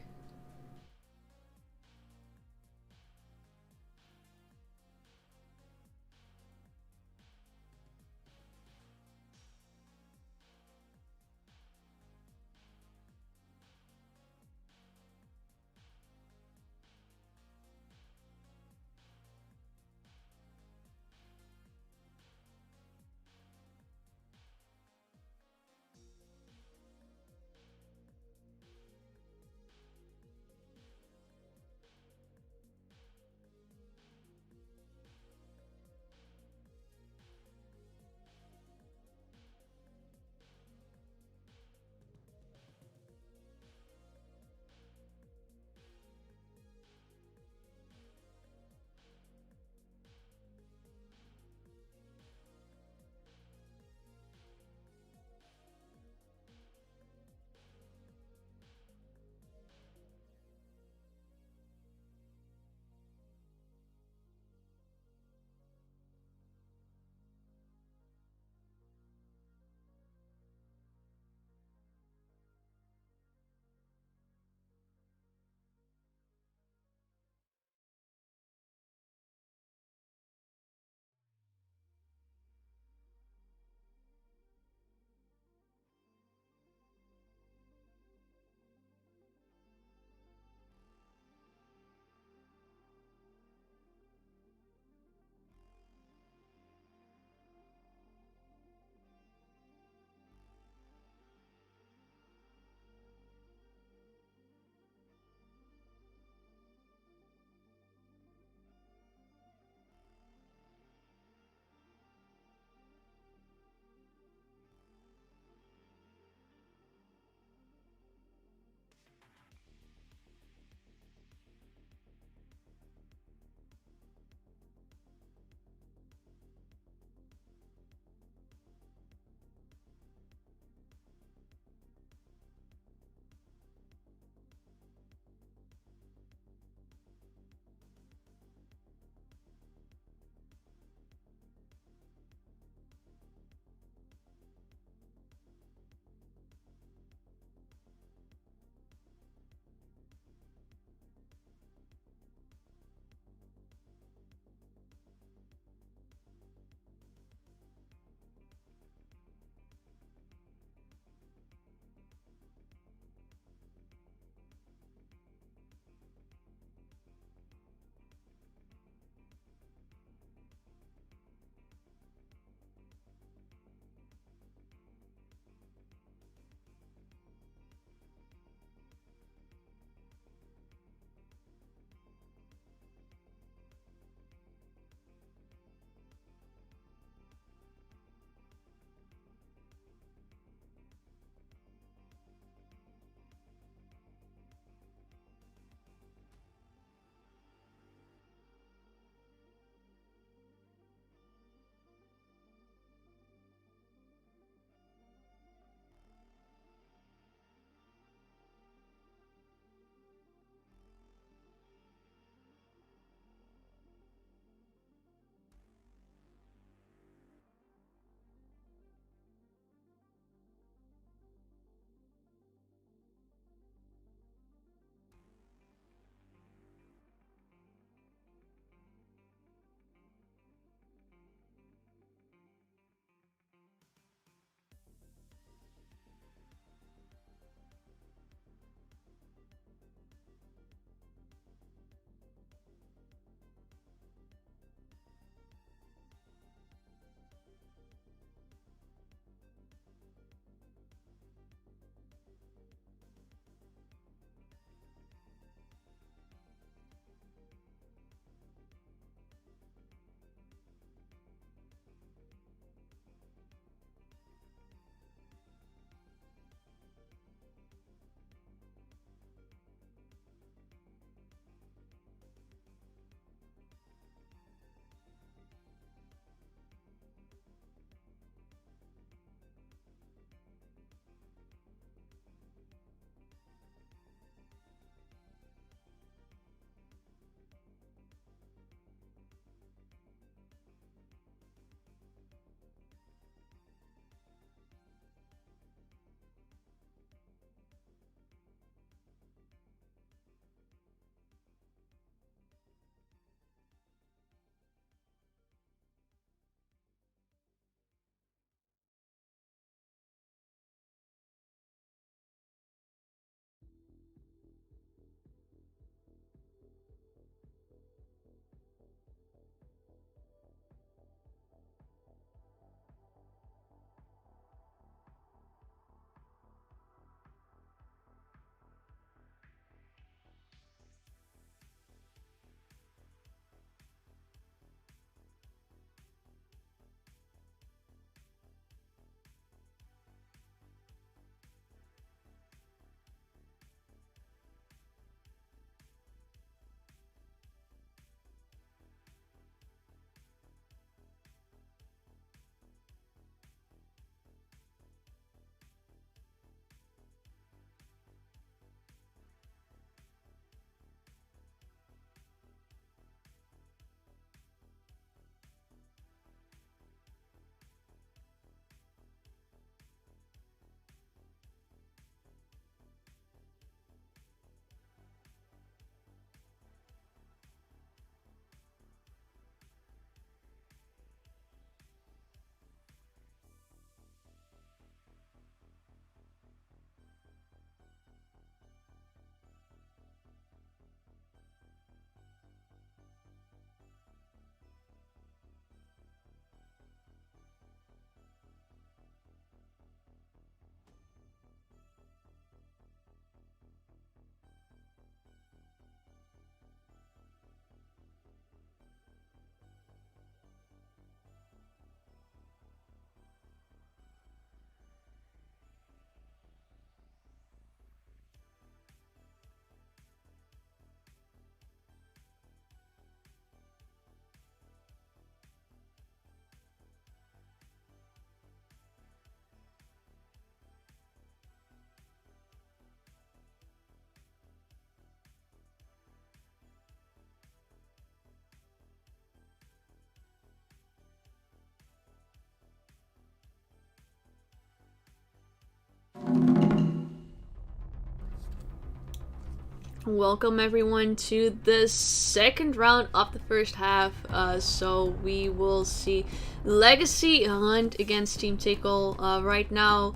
Welcome everyone to the second round of the first half. So we will see Legacy Hunt against Team Tickle. Right now,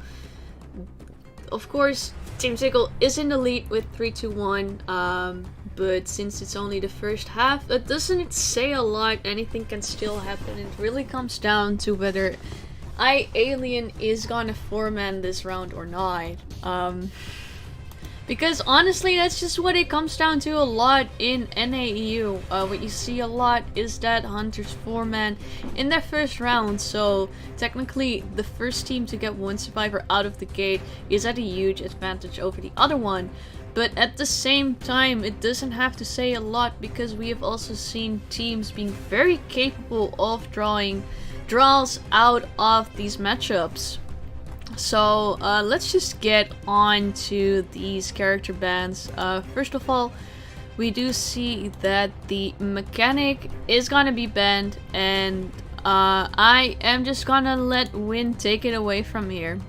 of course, Team Tickle is in the lead with 3-1. But since it's only the first half, that doesn't say a lot. Anything can still happen. It really comes down to whether Alien is gonna four-man this round or not. Because honestly, that's just what it comes down to a lot in NAEU. What you see a lot is that Hunters four-man in their first round. So technically, the first team to get one survivor out of the gate is at a huge advantage over the other one. But at the same time, it doesn't have to say a lot, because we have also seen teams being very capable of drawing draws out of these matchups. So let's just get on to these character bans. First of all, we do see that the mechanic is gonna be banned, and I am just gonna let Win take it away from here.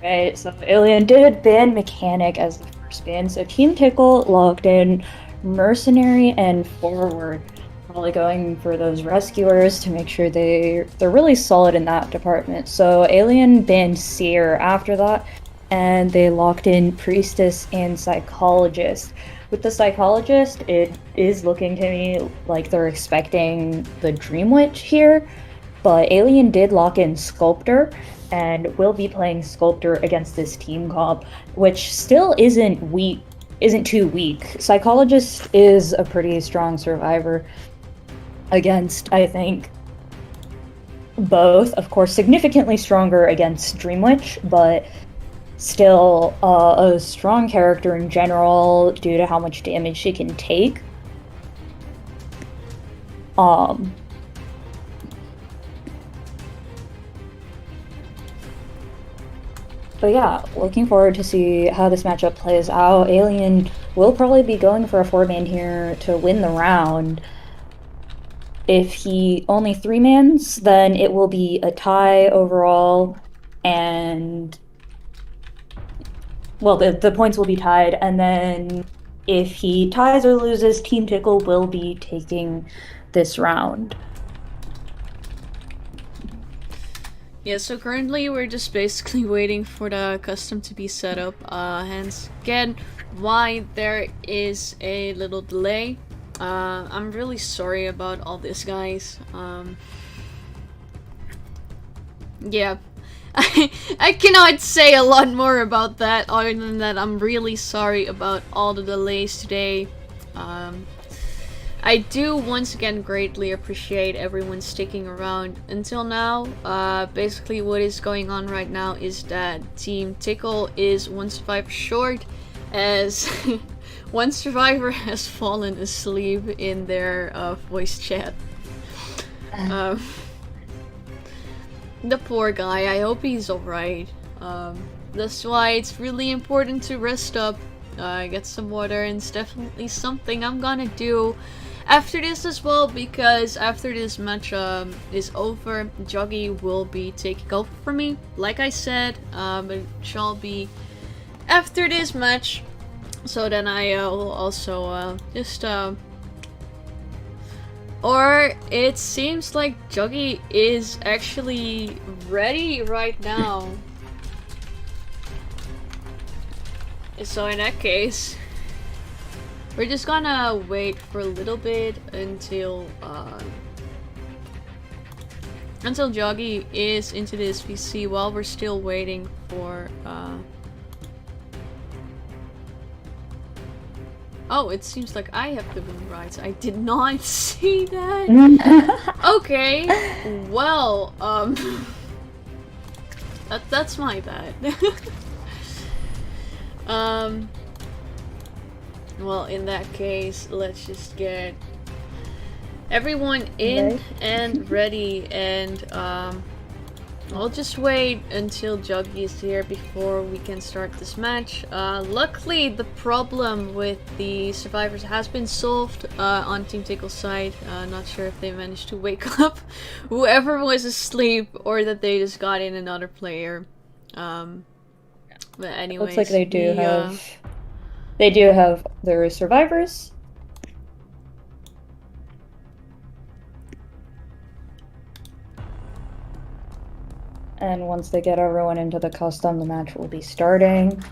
Right, so Alien did ban Mechanic as the first ban, so Team Tickle logged in Mercenary and Forward. Probably going for those rescuers to make sure they're really solid in that department. So Alien banned Seer after that, and they locked in Priestess and Psychologist. With the Psychologist, it is looking to me like they're expecting the Dream Witch here, but Alien did lock in Sculptor, and will be playing Sculptor against this team comp, which still isn't too weak. Psychologist is a pretty strong survivor against, I think, both. Of course, significantly stronger against Dream Witch, but still a strong character in general due to how much damage she can take. But yeah, looking forward to see how this matchup plays out. Alien will probably be going for a four-man here to win the round. If he only three-mans, then it will be a tie overall, and well, the points will be tied, and then if he ties or loses, Team Tickle will be taking this round. Yeah, so currently we're just basically waiting for the custom to be set up, hence again why there is a little delay. I'm really sorry about all this, guys. Yeah, I cannot say a lot more about that other than that I'm really sorry about all the delays today. I do once again greatly appreciate everyone sticking around until now. Basically what is going on right now is that Team Tickle is one survivor short, as one survivor has fallen asleep in their voice chat. The poor guy, I hope he's alright. That's why it's really important to rest up, get some water, and it's definitely something I'm gonna do after this as well, because after this match is over, Joggy will be taking over for me, like I said, but it shall be after this match. So then I will also or it seems like Joggy is actually ready right now. So in that case, we're just gonna wait for a little bit until Joggy is into this VC while we're still waiting for oh, it seems like I have the win rights. I did not see that. Okay, well, that's my bad. Well, in that case, let's just get everyone in and ready, and I'll just wait until Juggy is here before we can start this match. Luckily, the problem with the survivors has been solved on Team Tickle's side. Not sure if they managed to wake up whoever was asleep or that they just got in another player. But anyways, looks like they do have They do have their survivors. And once they get everyone into the custom, the match will be starting.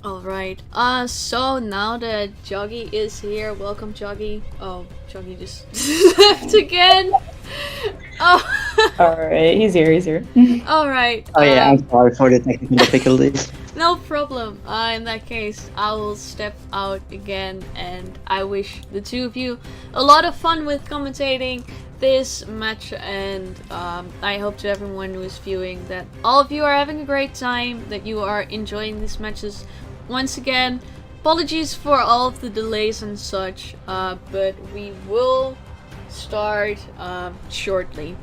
Alright, so now that Joggy is here, welcome Joggy. Oh, Joggy just left again! Oh, Alright, he's here. alright. Oh yeah, I'm sorry for the technical difficulties. No problem. In that case, I will step out again, and I wish the two of you a lot of fun with commentating this match, and I hope to everyone who is viewing that all of you are having a great time, that you are enjoying these matches. Once again, apologies for all of the delays and such, but we will start shortly.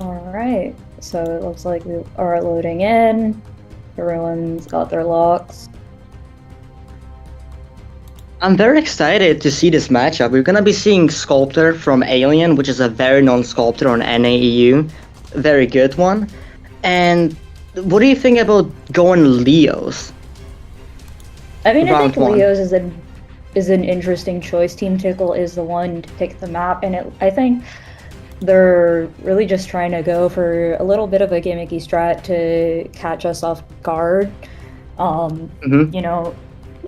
Alright, so it looks like we are loading in. Everyone's got their locks. I'm very excited to see this matchup. We're gonna be seeing Sculptor from Alien, which is a very known sculptor on NAEU. Very good one. And what do you think about going Leos? I mean, I Round think one. Leo's is an interesting choice. Team Tickle is the one to pick the map, and I think they're really just trying to go for a little bit of a gimmicky strat to catch us off guard. Mhm. You know,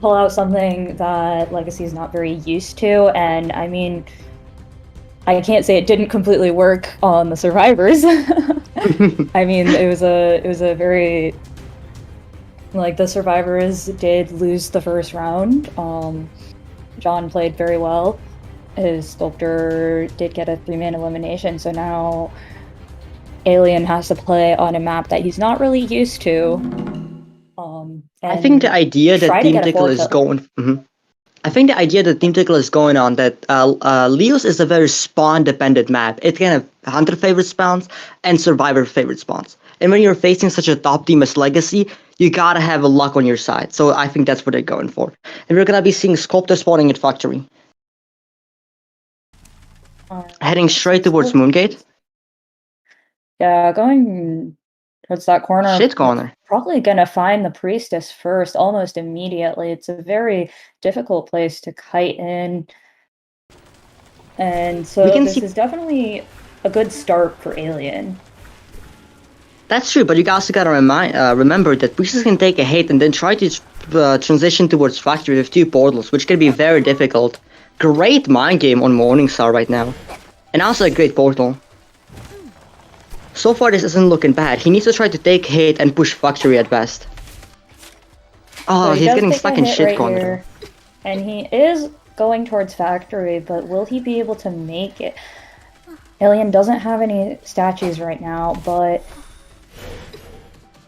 pull out something that Legacy's not very used to, and I mean, I can't say it didn't completely work on the survivors. I mean, it was a very, like, the survivors did lose the first round. John played very well. His Sculptor did get a 3-man elimination, so now Alien has to play on a map that he's not really used to. I think the idea that Team Tickle is going. I think the idea that Team Tickle is going on that Leos is a very spawn-dependent map. It can have Hunter favorite spawns and Survivor favorite spawns. And when you're facing such a top team as Legacy, you gotta have a luck on your side. So I think that's what they're going for. And we're gonna be seeing Sculptor spawning at Factory. Heading straight towards Moongate. Yeah, going towards that corner. Shit corner. Probably gonna find the Priestess first, almost immediately. It's a very difficult place to kite in. And so this is definitely a good start for Alien. That's true, but you also gotta remember that Priestess can take a hit and then try to transition towards Factory with 2 portals, which can be very difficult. Great mind game on Morningstar right now. And also a great portal. So far this isn't looking bad. He needs to try to take hit and push Factory at best. Oh, So he he's does getting take a stuck in hit shit right corner. here, and he is going towards Factory, but will he be able to make it? Alien doesn't have any statues right now, but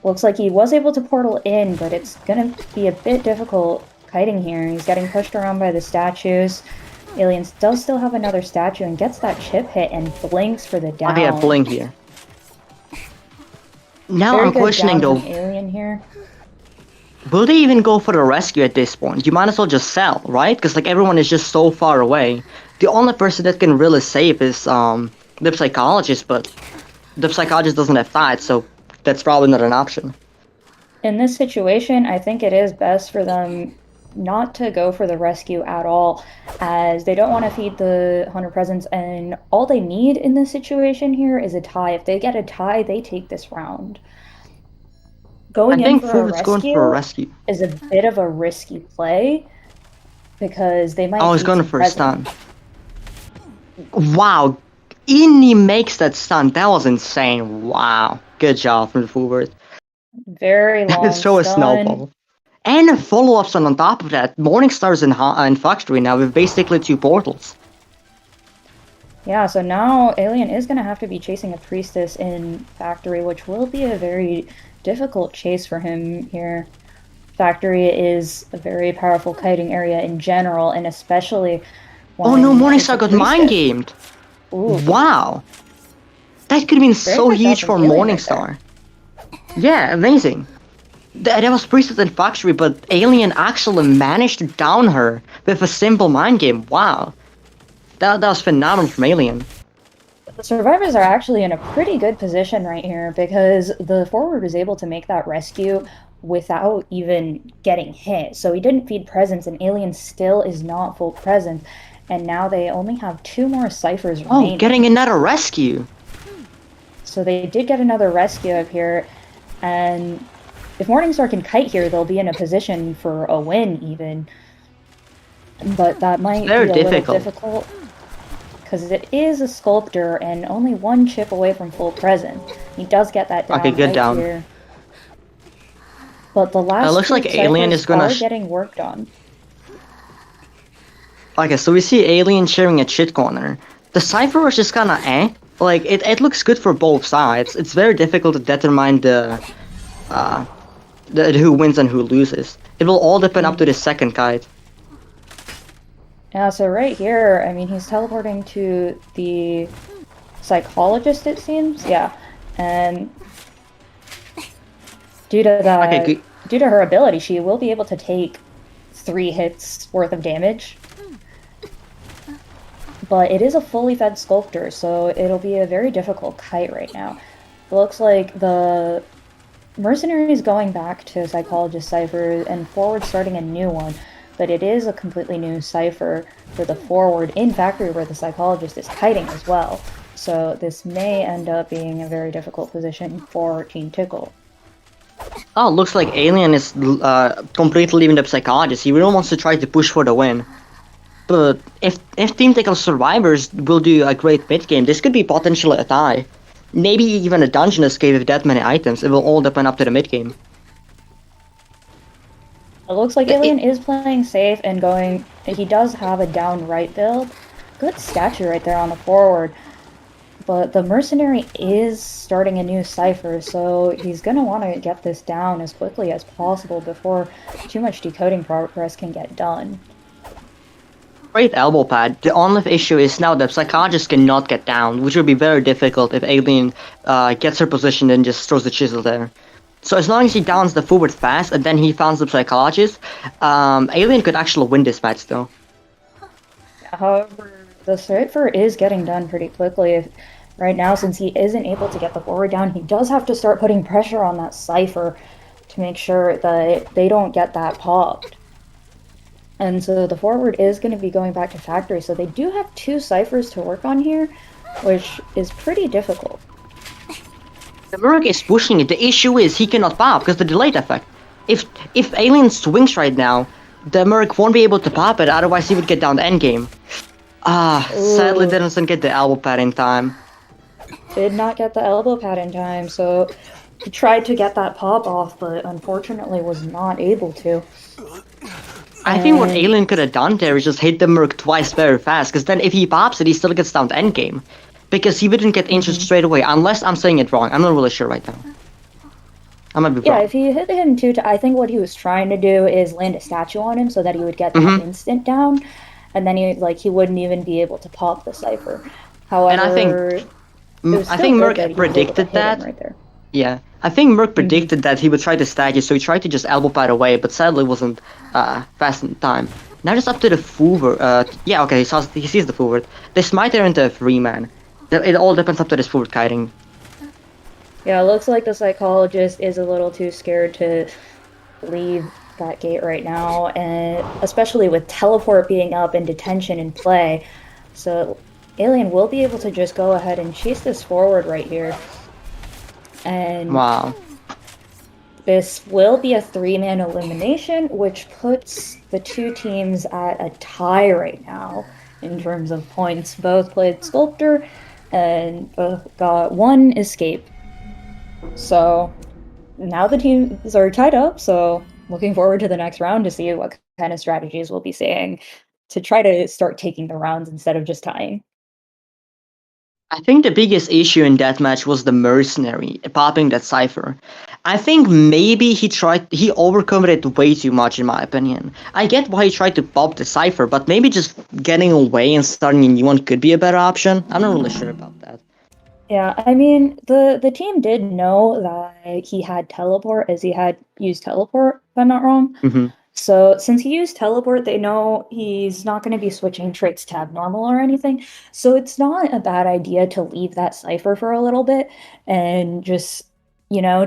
looks like he was able to portal in, but it's gonna be a bit difficult kiting here. He's getting pushed around by the statues. Alien does still have another statue and gets that chip hit and blinks for the down. Oh yeah, blink here. Now Very I'm good questioning down though, from Alien here. will they even go for the rescue at this point? You might as well just sell, right? Because like everyone is just so far away. The only person that can really save is the Psychologist, but the Psychologist doesn't have fight, so that's probably not an option. In this situation, I think it is best for them not to go for the rescue at all, as they don't want to feed the Hunter presence, and all they need in this situation here is a tie. If they get a tie, they take this round. Going in for a rescue is a bit of a risky play, because they might. Oh, he's going for a stun. Wow, Inni makes that stun. That was insane. Wow, good job from the forward. Very long Throw a snowball. And a follow-up stun on top of that. Morningstar's in Factory now with basically 2 portals. Yeah, so now Alien is going to have to be chasing a Priestess in Factory, which will be a very difficult chase for him here. Factory is a very powerful kiting area in general, and especially when Oh no, Morningstar got mind-gamed! Wow! That could have been so huge for Morningstar. Yeah, amazing. That was Priestess and Factory, but Alien actually managed to down her with a simple mind game. Wow. That was phenomenal from Alien. The survivors are actually in a pretty good position right here because the forward was able to make that rescue without even getting hit. So he didn't feed presence, and Alien still is not full presence. And now they only have 2 more ciphers remaining. Oh, getting another rescue! So they did get another rescue up here, and if Morningstar can kite here, they'll be in a position for a win even. But that might be a little difficult. Because it is a sculptor and only 1 chip away from full presence. He does get that down right here. But the last looks like Alien is gonna getting worked on. Okay, so we see Alien sharing a chit corner. The cipher was just kinda Like, it looks good for both sides. It's very difficult to determine the who wins and who loses. It will all depend up to the second kite. Yeah, so right here, I mean, he's teleporting to the psychologist, it seems. Yeah, and due to that, due to her ability, she will be able to take 3 hits worth of damage. But it is a fully fed sculptor, so it'll be a very difficult kite right now. It looks like the mercenary is going back to Psychologist Cypher and forward starting a new one, but it is a completely new cipher for the forward in Factory where the Psychologist is kiting as well. So this may end up being a very difficult position for Team Tickle. Oh, looks like Alien is completely leaving the Psychologist. He really wants to try to push for the win. But if Team Tickle survivors will do a great mid game, this could be potentially a tie. Maybe even a dungeon escape with that many items. It will all depend up to the mid game. It looks like Alien is playing safe and going. He does have a down right build. Good stature right there on the forward. But the mercenary is starting a new cipher, so he's gonna want to get this down as quickly as possible before too much decoding progress can get done. Great elbow pad. The only issue is now the Psychologist cannot get down, which would be very difficult if Alien gets her position and just throws the chisel there. So as long as he downs the forward fast and then he finds the Psychologist, Alien could actually win this match though. However, the cipher is getting done pretty quickly. Right now, since he isn't able to get the forward down, he does have to start putting pressure on that cipher to make sure that they don't get that popped. And so the forward is going to be going back to Factory, so they do have 2 ciphers to work on here, which is pretty difficult. The Merc is pushing it. The issue is he cannot pop because the delayed effect. If Alien swings right now, the Merc won't be able to pop it, otherwise he would get down the endgame. Sadly didn't get the elbow pad in time. Did not get the elbow pad in time, so he tried to get that pop off, but unfortunately was not able to. I think what Alien could have done there is just hit the Merc twice very fast, because then if he pops it, he still gets down to endgame. Because he wouldn't get injured straight away, unless I'm saying it wrong. I'm not really sure right now. I might be wrong. Yeah, if he hit him I think what he was trying to do is land a statue on him so that he would get that instant down, and then he wouldn't even be able to pop the cipher. However, and I think Merc predicted that. Right there. Yeah, I think Merc predicted that he would try to statue, so he tried to just elbow pad away, but sadly wasn't fast in time. Now just up to the forward. Yeah, okay, he sees the forward. They smite her into a 3-man. It all depends up to this forward kiting. Yeah, it looks like the Psychologist is a little too scared to leave that gate right now, and especially with teleport being up and detention in play. So Alien will be able to just go ahead and chase this forward right here. And wow. This will be a 3-man elimination, which puts the 2 teams at a tie right now in terms of points. Both played Sculptor and both got 1 escape. So now the teams are tied up, so looking forward to the next round to see what kind of strategies we'll be seeing to try to start taking the rounds instead of just tying. I think the biggest issue in that match was the mercenary popping that cipher. I think maybe he overcome it way too much, in my opinion. I get why he tried to pop the cipher, but maybe just getting away and starting a new one could be a better option. I'm not really sure about that. Yeah, I mean, the team did know that he had teleport, as he had used teleport, if I'm not wrong. Mm-hmm. So since he used teleport, they know he's not going to be switching traits to abnormal or anything. So it's not a bad idea to leave that cipher for a little bit and just,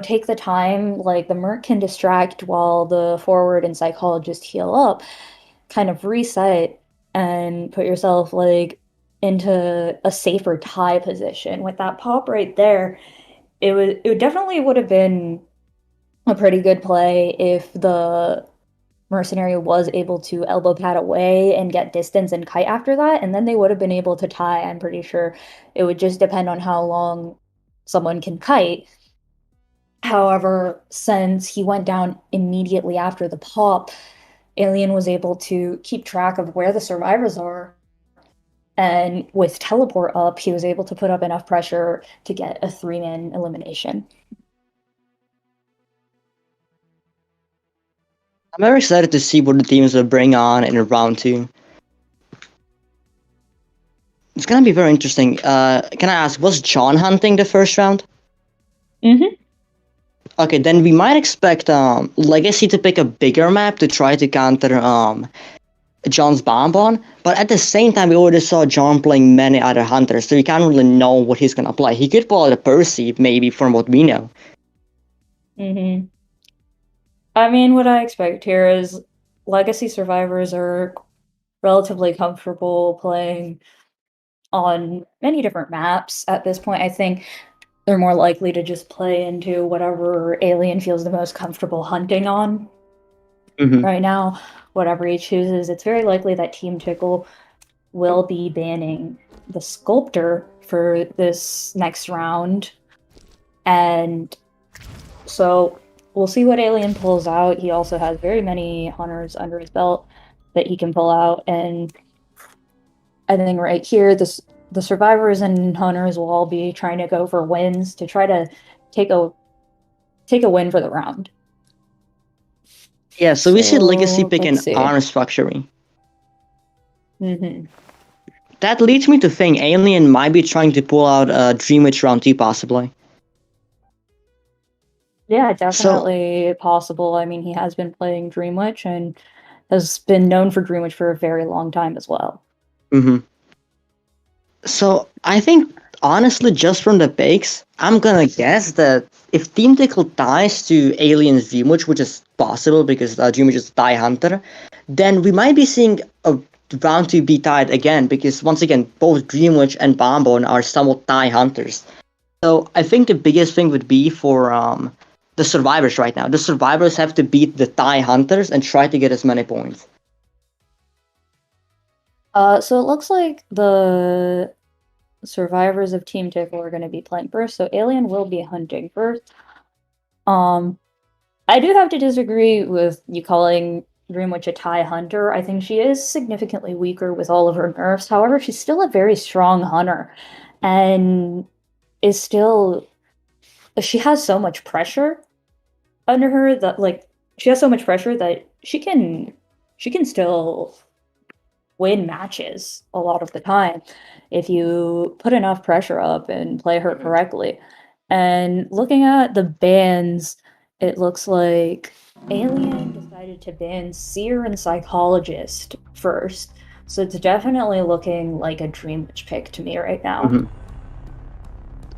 take the time. Like the Merc can distract while the forward and psychologist heal up, kind of reset and put yourself like into a safer tie position. With that pop right there, it definitely would have been a pretty good play if the mercenary was able to elbow pad away and get distance and kite after that, and then they would have been able to tie. I'm pretty sure it would just depend on how long someone can kite. However, since he went down immediately after the pop, Alien was able to keep track of where the survivors are. And with teleport up, he was able to put up enough pressure to get a 3-man elimination. I'm very excited to see what the teams will bring on in round 2. It's gonna be very interesting. Can I ask, was John hunting the first round? Mm-hmm. Okay, then we might expect Legacy to pick a bigger map to try to counter John's Bonbon, but at the same time we already saw John playing many other hunters, so you can't really know what he's gonna play. He could pull out a Percy, maybe, from what we know. Mm-hmm. I mean, what I expect here is Legacy survivors are relatively comfortable playing on many different maps at this point. I think they're more likely to just play into whatever Alien feels the most comfortable hunting on right now, whatever he chooses. It's very likely that Team Tickle will be banning the Sculptor for this next round. And so we'll see what Alien pulls out. He also has very many hunters under his belt that he can pull out. And I think right here, the survivors and hunters will all be trying to go for wins to try to take a win for the round. Yeah, so we see Legacy pick an Arms Factory. Mm-hmm. That leads me to think Alien might be trying to pull out Dream Witch round 2, possibly. Yeah, definitely possible. I mean, he has been playing Dream Witch and has been known for Dream Witch for a very long time as well. Mm-hmm. So I think, honestly, just from the picks, I'm gonna guess that if Team Tickle dies to Alien's Dream Witch, which is possible because Dream Witch is Die Hunter, then we might be seeing a round 2 be tied again, because once again, both Dream Witch and Bonbon are somewhat Die Hunters. So I think the biggest thing would be for the survivors right now. The survivors have to beat the Die Hunters and try to get as many points. So it looks like the survivors of Team Tickle are going to be playing first, so Alien will be hunting first. I do have to disagree with you calling Dream Witch a tie hunter. I think she is significantly weaker with all of her nerfs. However, she's still a very strong hunter, and is still... She has so much pressure under her that, like, she has so much pressure that she can still win matches a lot of the time if you put enough pressure up and play her correctly. And looking at the bans, it looks like Alien decided to ban Seer and Psychologist first. So it's definitely looking like a Dream Witch pick to me right now. Mm-hmm.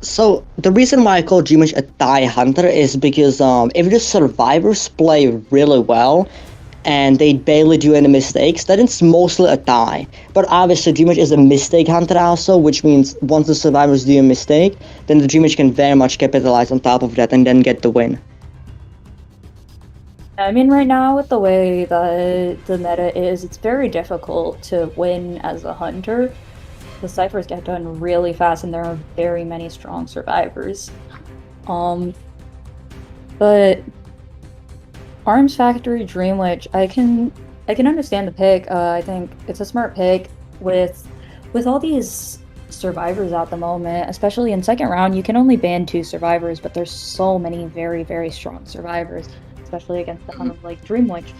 So the reason why I call Dream Witch a Die Hunter is because if the survivors play really well, and they barely do any mistakes, then it's mostly a tie. But obviously, Dream Witch is a mistake hunter also, which means once the survivors do a mistake, then the Dream Witch can very much capitalize on top of that and then get the win. I mean, right now, with the way the meta is, it's very difficult to win as a hunter. The ciphers get done really fast, and there are very many strong survivors. But Arms Factory Dream Witch, I can understand the pick. I think it's a smart pick with all these survivors at the moment, especially in second round. You can only ban 2 survivors, but there's so many very, very strong survivors, especially against the hunter like Dream Witch.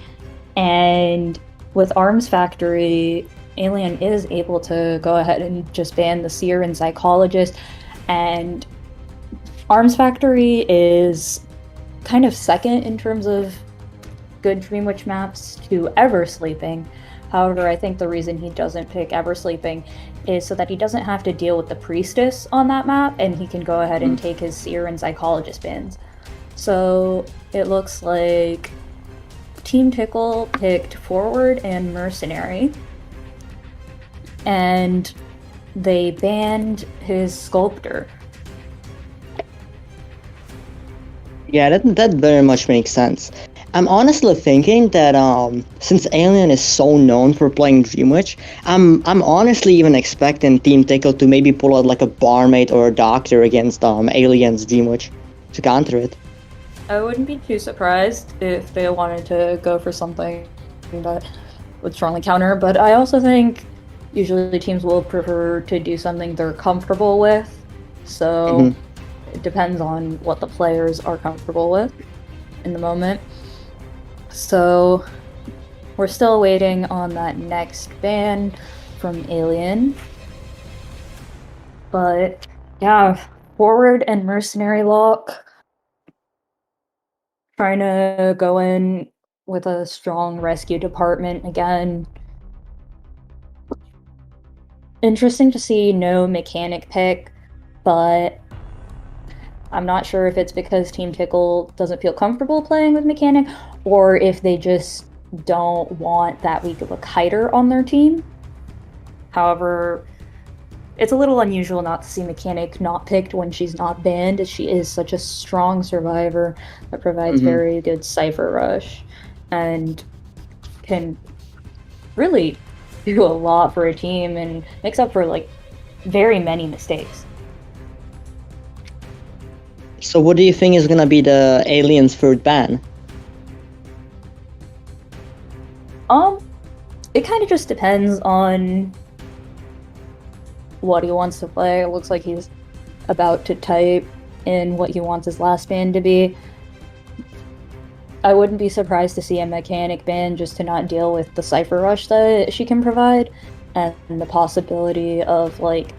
And with Arms Factory, Alien is able to go ahead and just ban the Seer and Psychologist. And Arms Factory is kind of second in terms of good Dream Witch maps to Ever Sleeping. However, I think the reason he doesn't pick Ever Sleeping is so that he doesn't have to deal with the Priestess on that map, and he can go ahead and take his Seer and Psychologist bans. So it looks like Team Tickle picked Forward and Mercenary, and they banned his Sculptor. Yeah, that very much makes sense. I'm honestly thinking that since Alien is so known for playing Dream Witch, I'm honestly even expecting Team Tickle to maybe pull out like a Barmaid or a Doctor against Alien's Dream Witch to counter it. I wouldn't be too surprised if they wanted to go for something that would strongly counter, but I also think usually teams will prefer to do something they're comfortable with, so it depends on what the players are comfortable with in the moment. So we're still waiting on that next ban from Alien. But yeah, Forward and Mercenary lock. Trying to go in with a strong rescue department again. Interesting to see no mechanic pick, but I'm not sure if it's because Team Tickle doesn't feel comfortable playing with mechanic, or if they just don't want that weak of a kiter on their team. However, it's a little unusual not to see mechanic not picked when she's not banned, as she is such a strong survivor that provides very good cipher rush and can really do a lot for a team and makes up for like very many mistakes. So what do you think is gonna be the Alien's third ban? It kind of just depends on what he wants to play. It looks like he's about to type in what he wants his last ban to be. I wouldn't be surprised to see a mechanic ban just to not deal with the cipher rush that she can provide, and the possibility of like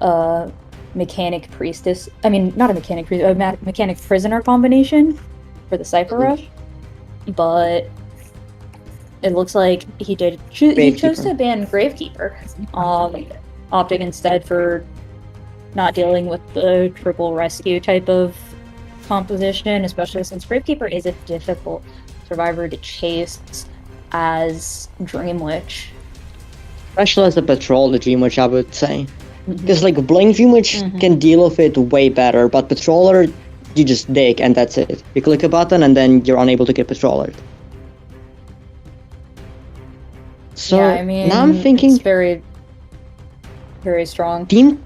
a mechanic priestess. I mean, not a mechanic priest, a mechanic prisoner combination for the cipher rush. But it looks like he chose to ban Gravekeeper, opting instead for not dealing with the triple rescue type of composition, especially since Gravekeeper is a difficult survivor to chase as Dream Witch. Especially as a patrol, the Dream Witch, I would say. Because like Blink Dream Witch can deal with it way better, but Patroller, you just dig and that's it. You click a button and then you're unable to get Patroller. So yeah, I mean, now I'm thinking it's very, very strong. Team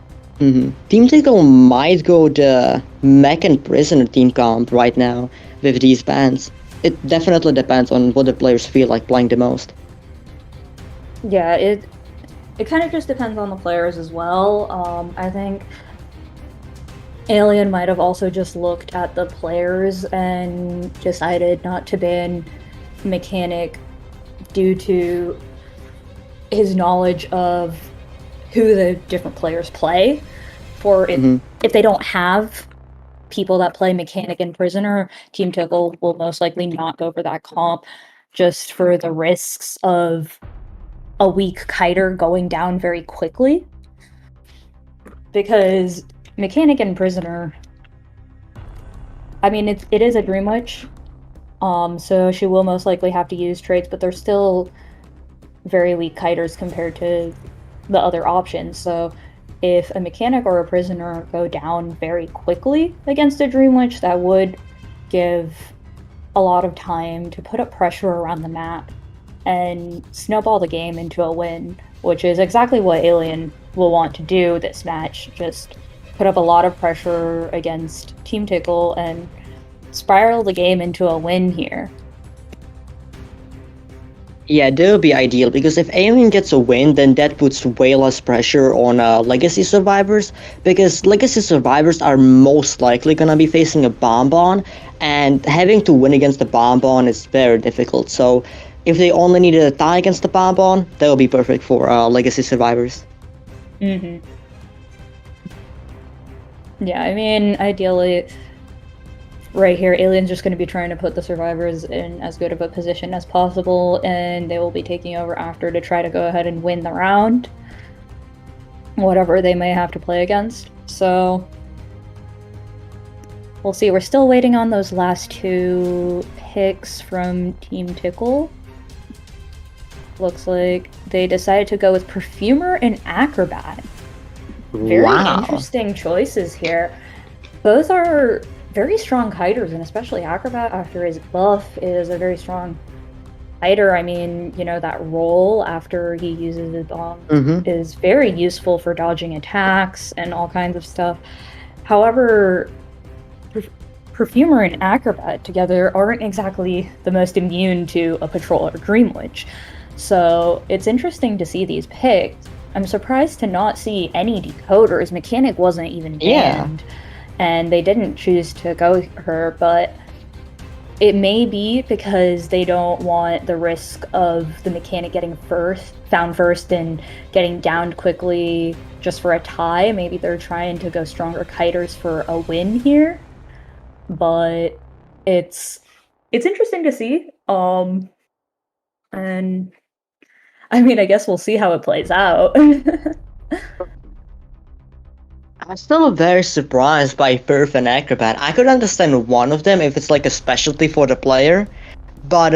Tickle might go the Mech and Prisoner team comp right now with these bans. It definitely depends on what the players feel like playing the most. Yeah, it kind of just depends on the players as well. I think Alien might have also just looked at the players and decided not to ban Mechanic due to his knowledge of who the different players play. If they don't have people that play Mechanic and Prisoner, Team Tickle will most likely not go for that comp, just for the risks of a weak kiter going down very quickly. Because Mechanic and Prisoner, I mean, it is a Dream Witch, so she will most likely have to use traits, but they're still very weak kiters compared to the other options. So if a Mechanic or a Prisoner go down very quickly against a Dream Witch, that would give a lot of time to put up pressure around the map and snowball the game into a win, which is exactly what Alien will want to do this match. Just put up a lot of pressure against Team Tickle and spiral the game into a win here. Yeah, that would be ideal, because if Alien gets a win, then that puts way less pressure on Legacy Survivors, because Legacy Survivors are most likely gonna be facing a Bonbon, and having to win against the Bonbon is very difficult. So if they only needed a tie against the Bonbon, that would be perfect for Legacy Survivors. Yeah, I mean, ideally, right here, Alien's just going to be trying to put the survivors in as good of a position as possible, and they will be taking over after to try to go ahead and win the round, whatever they may have to play against. So, we'll see. We're still waiting on those last two picks from Team Tickle. Looks like they decided to go with Perfumer and Acrobat. Very interesting choices here. Both are very strong kiters, and especially Acrobat, after his buff, is a very strong kiter. I mean, you know, that roll after he uses his bomb is very useful for dodging attacks and all kinds of stuff. However, Perfumer and Acrobat together aren't exactly the most immune to a Patrol or Dream Witch. So it's interesting to see these picked. I'm surprised to not see any decoders. Mechanic wasn't even banned, and they didn't choose to go with her, but it may be because they don't want the risk of the Mechanic getting found first and getting downed quickly just for a tie. Maybe they're trying to go stronger kiters for a win here, but it's interesting to see. And I mean, I guess we'll see how it plays out. I'm still very surprised by Perf and Acrobat. I could understand one of them if it's like a specialty for the player, but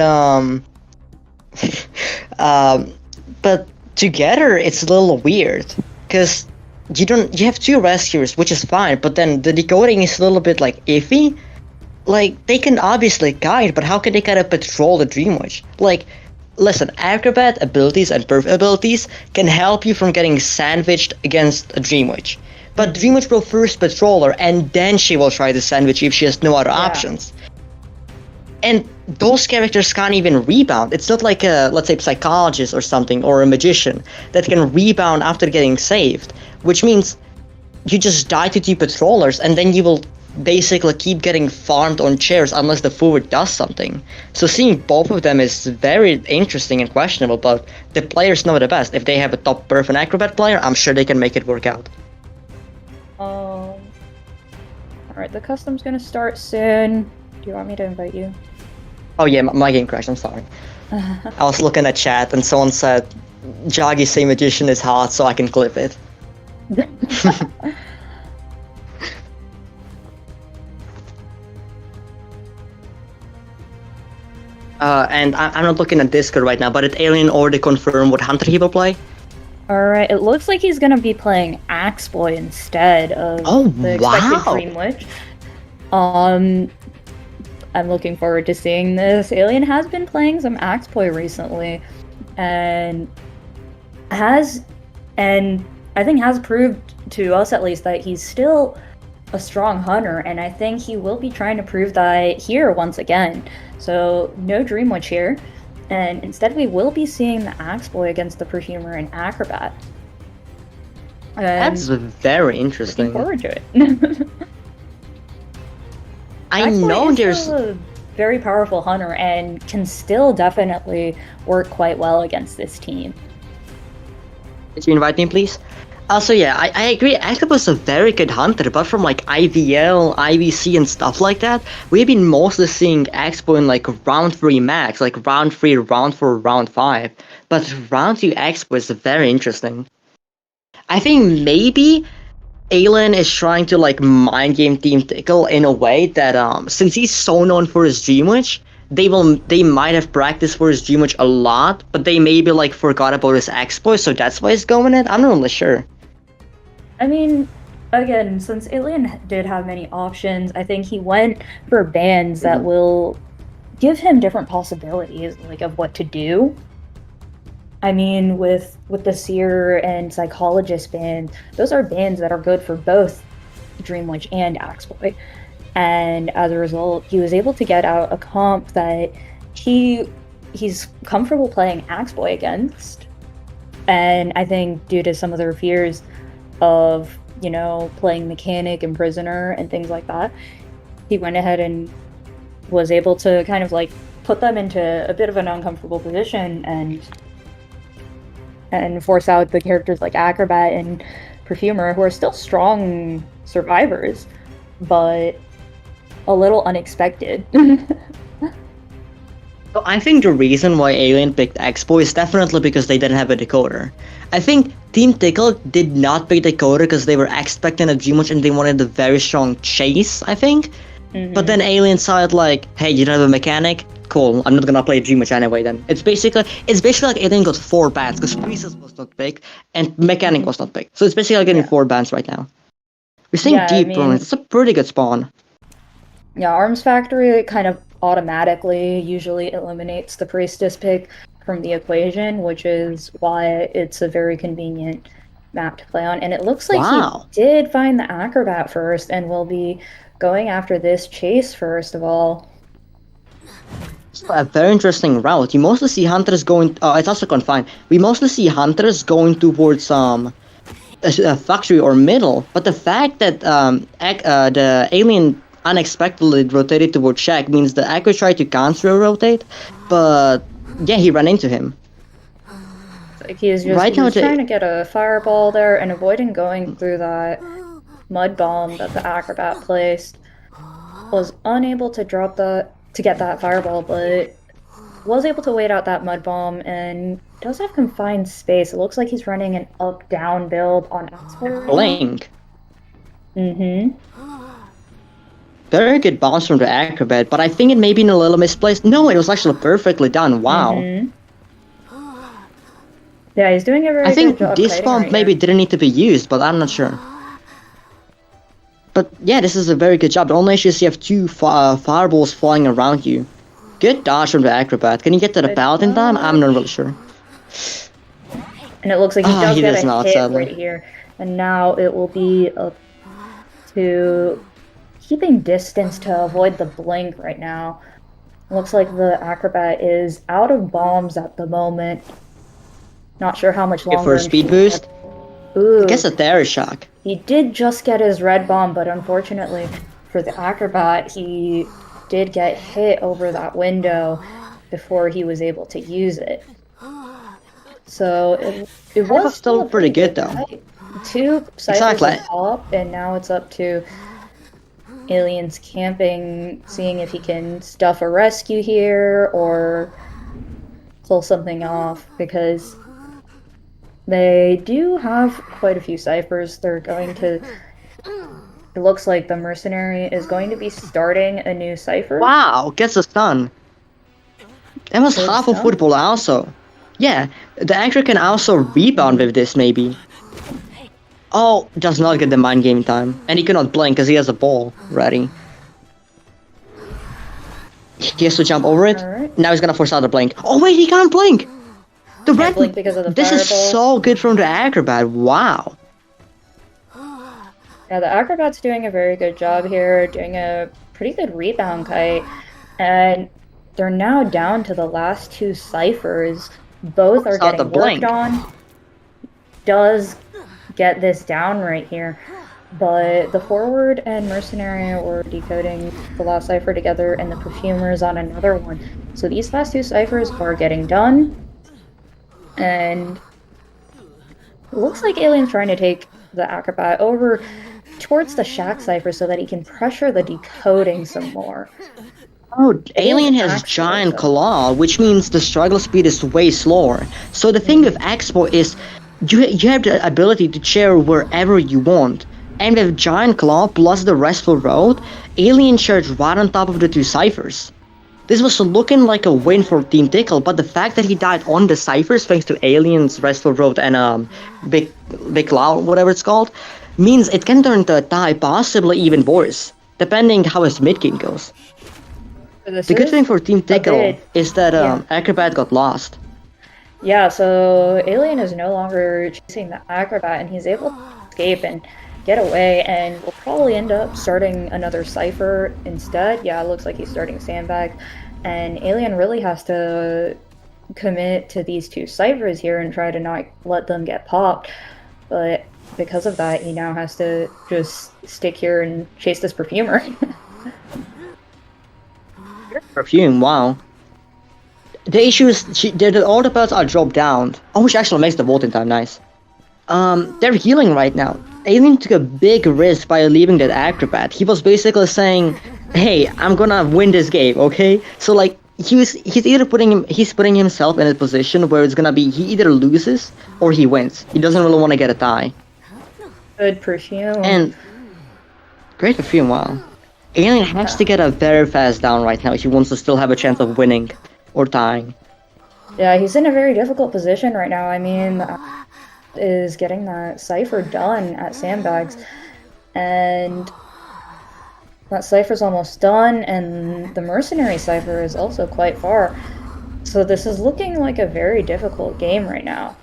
but together it's a little weird because you have two rescuers, which is fine, but then the decoding is a little bit like iffy. Like, they can obviously guide, but how can they kind of patrol the Dream Witch? Like, listen, Acrobat abilities and Perf abilities can help you from getting sandwiched against a Dream Witch. But Dream Witch will first patrol her, and then she will try to sandwich you if she has no other options. And those characters can't even rebound. It's not like a, let's say, psychologist or something, or a magician, that can rebound after getting saved. Which means you just die to two patrollers, and then you will basically keep getting farmed on chairs unless the forward does something. So seeing both of them is very interesting and questionable, but the players know the best. If they have a top Perf and Acrobat player, I'm sure they can make it work out. Alright, the custom's gonna start soon. Do you want me to invite you? Oh yeah, my game crashed, I'm sorry. I was looking at chat and someone said, Joggy Say Magician is hot, so I can clip it. And I'm not looking at Discord right now, but did Alien already confirm what Hunter he will play? Alright, it looks like he's gonna be playing Axe Boy instead of the expected Dream Witch. I'm looking forward to seeing this. Alien has been playing some Axe Boy recently, and I think has proved to us at least that he's still a strong hunter, and I think he will be trying to prove that here once again. So no Dream Witch here. And instead we will be seeing the Axe Boy against the Perfumer and Acrobat. And that's very interesting. Looking forward to it. I know there's a very powerful hunter and can still definitely work quite well against this team. Could you invite me, please? Also, yeah, I agree. Acrobat's a very good hunter, but from like IVL, IVC, and stuff like that, we've been mostly seeing Expo in like round 3 max, like round 3, round 4, round 5. But round 2 Expo is very interesting. I think maybe Alan is trying to like mind game Team Tickle in a way that since he's so known for his Dream Witch, they might have practiced for his Dream Witch a lot, but they maybe like forgot about his Expo, so that's why he's going it. I'm not really sure. I mean, again, since Alien did have many options, I think he went for bands that will give him different possibilities, like, of what to do. I mean, with the Seer and Psychologist band, those are bands that are good for both Dream Witch and Axe Boy. And as a result, he was able to get out a comp that he's comfortable playing Axe Boy against. And I think due to some of their fears of, you know, playing Mechanic and Prisoner and things like that, he went ahead and was able to kind of like put them into a bit of an uncomfortable position and force out the characters like Acrobat and Perfumer, who are still strong survivors, but a little unexpected. So I think the reason why Alien picked Expo is definitely because they didn't have a decoder. I think Team Tickle did not pick decoder because they were expecting a G-Much and they wanted a very strong chase, I think. But then Alien saw it like, hey, you don't have a mechanic? Cool, I'm not gonna play G-Much anyway then. It's basically like Alien got 4 bans because Priestess was not picked and Mechanic was not picked. So it's basically like getting 4 bans right now. We're seeing deep runes. It's a pretty good spawn. Yeah, Arms Factory kind of automatically usually eliminates the Priestess pick from the equation, which is why it's a very convenient map to play on. And it looks like he did find the Acrobat first and will be going after this chase first of all. It's a very interesting route. You mostly see hunters going... it's also confined. We mostly see hunters going towards a factory or middle, but the fact that the Alien unexpectedly rotated towards Shack means the Echo tried to counter rotate, but yeah, he ran into him. Like he's just trying to get a fireball there and avoiding going through that mud bomb that the Acrobat placed. Was unable to get that fireball, but was able to wait out that mud bomb and does have confined space. It looks like he's running an up-down build on Export. Blink. Very good bounce from the Acrobat, but I think it may be a little misplaced. No, it was actually perfectly done. Wow. Yeah, he's doing a very good job. I think this bomb maybe didn't need to be used, but I'm not sure. But yeah, this is a very good job. The only issue is you have 2 fireballs flying around you. Good dodge from the Acrobat. Can you get to the pallet in time? I'm not really sure. And it looks like he does get a hit right here. And now it will be up to keeping distance to avoid the blink right now. It looks like the Acrobat is out of bombs at the moment. Not sure how much longer. For a speed boost? Ooh. I guess a terror shock. He did just get his red bomb, but unfortunately for the Acrobat, he did get hit over that window before he was able to use it. So it was still pretty good though. 2 ciphers up, and now it's up to Aliens camping, seeing if he can stuff a rescue here or pull something off, because they do have quite a few ciphers. They're going to... It looks like the Mercenary is going to be starting a new cipher. Wow, gets a stun. That was half of football also. Yeah, the actor can also rebound with this maybe. Oh, does not get the mind game time. And he cannot blink because he has a ball ready. He has to jump over it. Right. Now he's gonna force out the blink. Oh wait, he can't blink! The red blink because of the This fireball. Is so good from the Acrobat, wow. Yeah, the Acrobat's doing a very good job here, doing a pretty good rebound kite. And they're now down to the last 2 ciphers. Both are getting worked on. Does get this down right here. But the Forward and Mercenary were decoding the last cipher together, and the Perfumer's on another one. So these last 2 ciphers are getting done. And it looks like Alien's trying to take the Acrobat over towards the Shack cipher so that he can pressure the decoding some more. Oh, Alien has Giant Claw, which means the struggle speed is way slower. So the thing with Expo is you have the ability to chair wherever you want. And with Giant Claw plus the Restful Road, Alien charged right on top of the 2 ciphers. This was looking like a win for Team Tickle, but the fact that he died on the ciphers thanks to Alien's Restful Road and Big Cloud, whatever it's called, means it can turn to a tie, possibly even worse, depending how his mid game goes. The good thing for Team Tickle is that Acrobat got lost. Yeah, so Alien is no longer chasing the Acrobat, and he's able to escape and get away, and will probably end up starting another cipher instead. Yeah, it looks like he's starting Sandbag, and Alien really has to commit to these 2 ciphers here and try to not let them get popped. But because of that, he now has to just stick here and chase this Perfumer. Perfume, wow. The issue is all the belts are dropped down. Oh, which actually makes the vaulting time nice. they're healing right now. Alien took a big risk by leaving that acrobat. He was basically saying, "Hey, I'm gonna win this game, okay?" So like he's putting himself in a position where it's gonna be he either loses or he wins. He doesn't really want to get a tie. Good perfume. And great perfume, wow. Alien has to get a very fast down right now if he wants to still have a chance of winning or tying. Yeah, he's in a very difficult position right now. I mean, is getting that cipher done at Sandbags, and that cipher's almost done, and the mercenary cipher is also quite far. So this is looking like a very difficult game right now.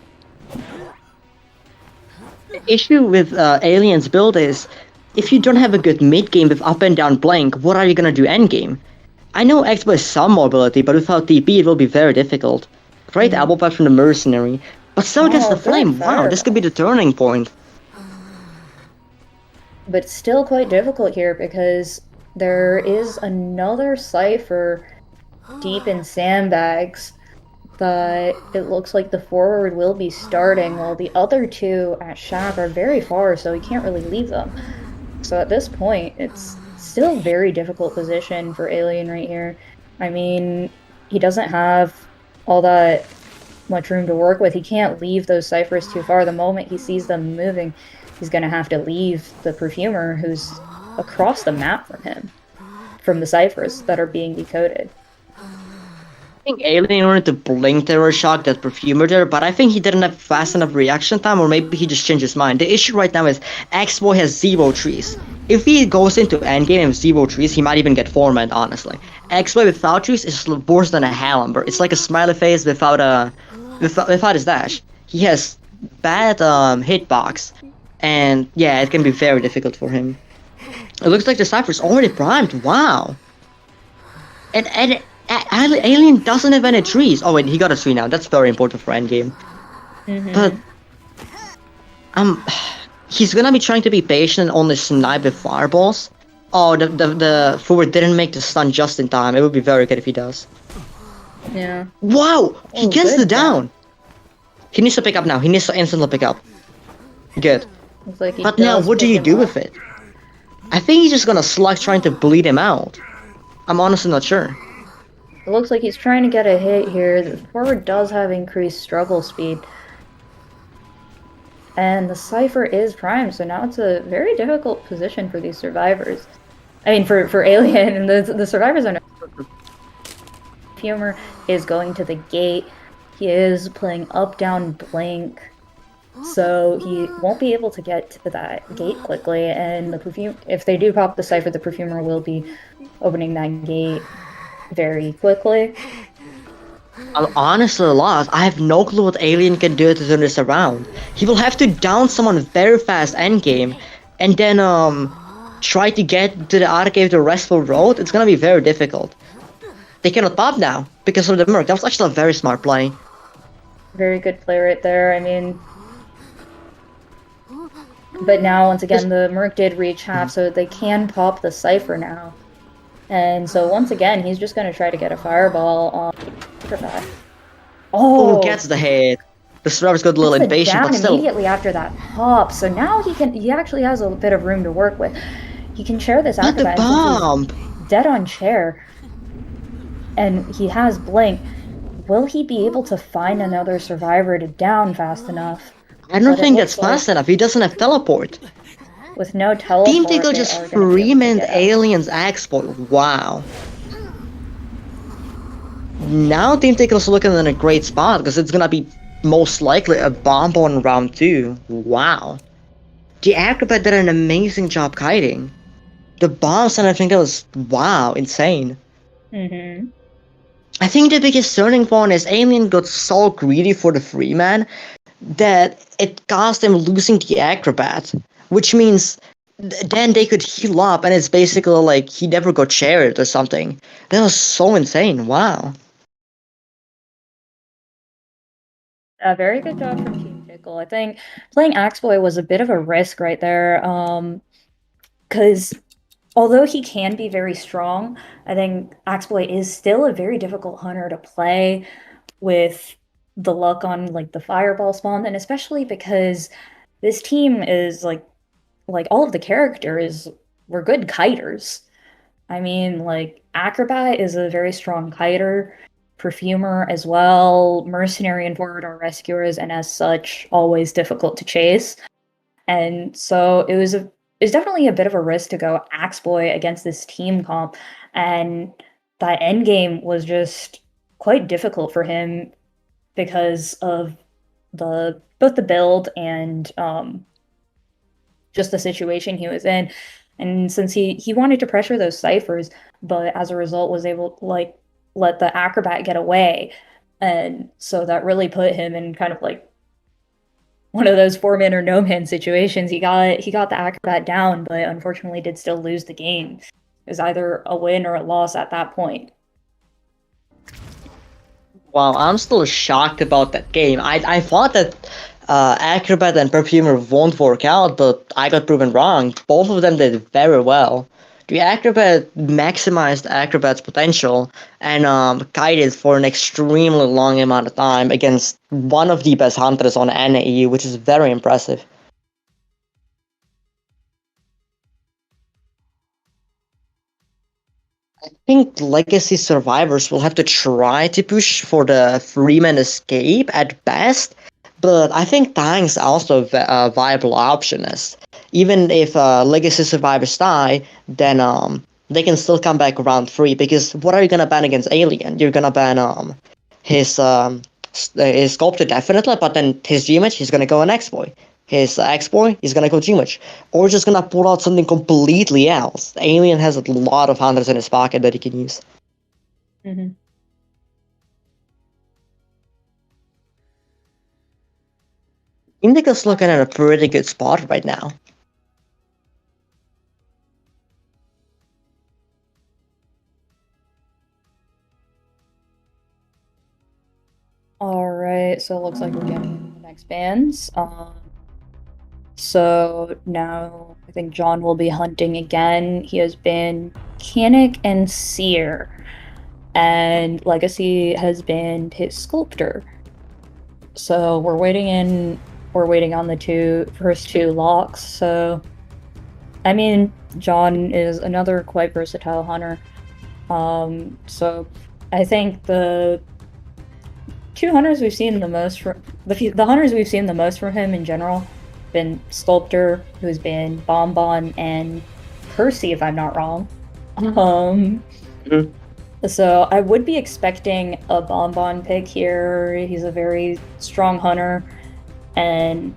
The issue with Alien's build is, if you don't have a good mid game with up and down blink, what are you gonna do end game? I know X has some mobility, but without TP it will be very difficult. Great elbow pass from the mercenary, but still against the flame. Wow, this could be the turning point. But still quite difficult here because there is another cipher deep in Sandbags that it looks like the forward will be starting, while the other two at Shack are very far, so he can't really leave them. So at this point, it's still a very difficult position for Alien right here. I mean, he doesn't have all that much room to work with. He can't leave those ciphers too far. The moment he sees them moving, he's going to have to leave the perfumer who's across the map from him, from the ciphers that are being decoded. I think Alien wanted to blink terror shock that perfumer there, but I think he didn't have fast enough reaction time, or maybe he just changed his mind. The issue right now is X-Boy has 0 trees. If he goes into endgame with 0 trees, he might even get format, honestly. X-Boy without trees is worse than a Hallamber. It's like a smiley face without his dash. He has bad hitbox, and yeah, it can be very difficult for him. It looks like the Cypher's already primed. Wow. And Alien doesn't have any trees. Oh wait, he got a tree now. That's very important for endgame. But he's gonna be trying to be patient and only snipe with fireballs. Oh, the forward didn't make the stun just in time. It would be very good if he does. Yeah. Wow, he gets the down. He needs to pick up now. He needs to instantly pick up. Good. Like but now, what do you do with it? I think he's just gonna slug trying to bleed him out. I'm honestly not sure. It looks like he's trying to get a hit here. The forward does have increased struggle speed. And the Cypher is primed, so now it's a very difficult position for these survivors. I mean, for Alien, and the survivors are... Perfumer is going to the gate. He is playing up-down blink, so he won't be able to get to that gate quickly, and the perfume... If they do pop the Cypher, the Perfumer will be opening that gate very quickly. I'm honestly lost. I have no clue what Alien can do to turn this around. He will have to down someone very fast endgame, and then try to get to the arcade the restful road. It's gonna be very difficult. They cannot pop now because of the Merc. That was actually a very smart play. Very good play right there. I mean, but now once again the Merc did reach half, so they can pop the Cypher now. And so once again, he's just going to try to get a fireball on that. Oh, gets the hit. The survivor's got a little impatient, but still. Immediately after that pop, so now he actually has a bit of room to work with. He can share this acrobat. The bomb. Dead on chair, and he has blink. Will he be able to find another survivor to down fast enough? I don't think that's fast enough. He doesn't have teleport. With no teleport, Team Tickle just freemaned Alien's exploit. Wow. Now Team Tickle's looking in a great spot because it's gonna be most likely a bomb on round 2. Wow. The acrobat did an amazing job kiting. The bombs and I think that was wow, insane. I think the biggest turning point is Alien got so greedy for the freeman that it cost him losing the acrobat. Which means then they could heal up, and it's basically like he never got shared or something. That was so insane. Wow. A very good job from Team Tickle. I think playing Axeboy was a bit of a risk right there, because although he can be very strong, I think Axeboy is still a very difficult hunter to play with the luck on like the fireball spawn, and especially because this team is like all of the characters were good kiters. I mean, like Acrobat is a very strong kiter, Perfumer as well, Mercenary and Forward are rescuers, and as such, always difficult to chase. And so it was definitely a bit of a risk to go Axe Boy against this team comp, and that end game was just quite difficult for him because of both the build and just the situation he was in. And since he wanted to pressure those ciphers, but as a result was able to like let the acrobat get away. And so that really put him in kind of like one of those 4-man or no man situations. He got the acrobat down, but unfortunately did still lose the game. It was either a win or a loss at that point. Wow, I'm still shocked about that game. I thought that Acrobat and Perfumer won't work out, but I got proven wrong. Both of them did very well. The Acrobat maximized Acrobat's potential and kited for an extremely long amount of time against one of the best hunters on NAE, which is very impressive. I think Legacy survivors will have to try to push for the 3-man escape at best, but I think dying's also a viable option, as even if Legacy survivors die, then they can still come back round 3, because what are you gonna ban against Alien? You're gonna ban his Sculptor definitely, but then his G-Match, he's gonna go an X-Boy. His X-Boy, he's gonna go G-Match. Or just gonna pull out something completely else. Alien has a lot of hunters in his pocket that he can use. Mm-hmm. Indica's looking at a pretty good spot right now. Alright, so it looks like we're getting the next bans. So now I think John will be hunting again. He has been Mechanic and Seer, and Legacy has been his Sculptor. So we're waiting on the first two locks. So I mean, John is another quite versatile hunter. So I think the two hunters we've seen the most from the hunters we've seen the most from him in general been Sculptor, who's been Bonbon, and Percy, if I'm not wrong. So I would be expecting a Bonbon pick here. He's a very strong hunter, and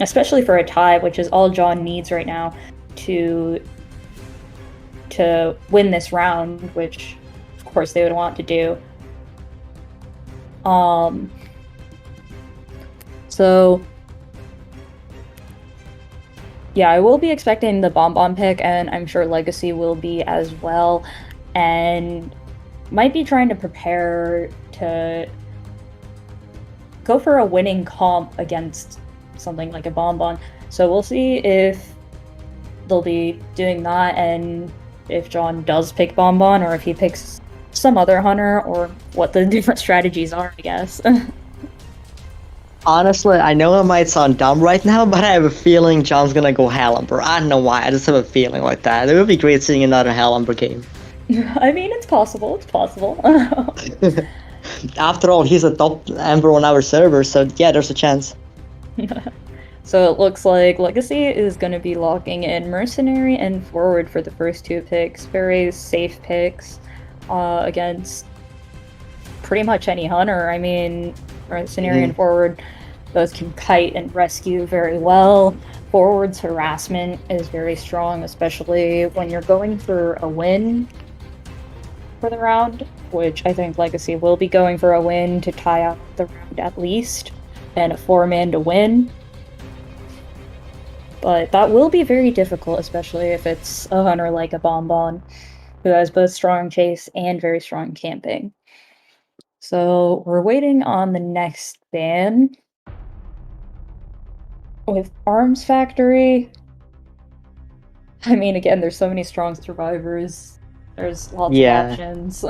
especially for a tie, which is all John needs right now to win this round, which of course they would want to do. So yeah, I will be expecting the Bonbon pick, and I'm sure Legacy will be as well, and might be trying to prepare to go for a winning comp against something like a Bonbon. So we'll see if they'll be doing that, and if John does pick Bonbon, or if he picks some other hunter, or what the different strategies are, I guess. Honestly, I know it might sound dumb right now, but I have a feeling John's gonna go Hellumber. I don't know why, I just have a feeling like that. It would be great seeing another Hellumber game. I mean, it's possible, After all, he's a top Emperor on our server, so yeah, there's a chance. So it looks like Legacy is going to be locking in Mercenary and Forward for the first two picks. Very safe picks against pretty much any hunter. I mean, Mercenary and Forward both can kite and rescue very well. Forward's harassment is very strong, especially when you're going for a win for the round, which I think Legacy will be going for a win to tie out the round at least, and a 4-man to win. But that will be very difficult, especially if it's a hunter like a Bonbon, who has both strong chase and very strong camping. So we're waiting on the next ban. With Arms Factory, I mean, again, there's so many strong survivors. There's lots of options.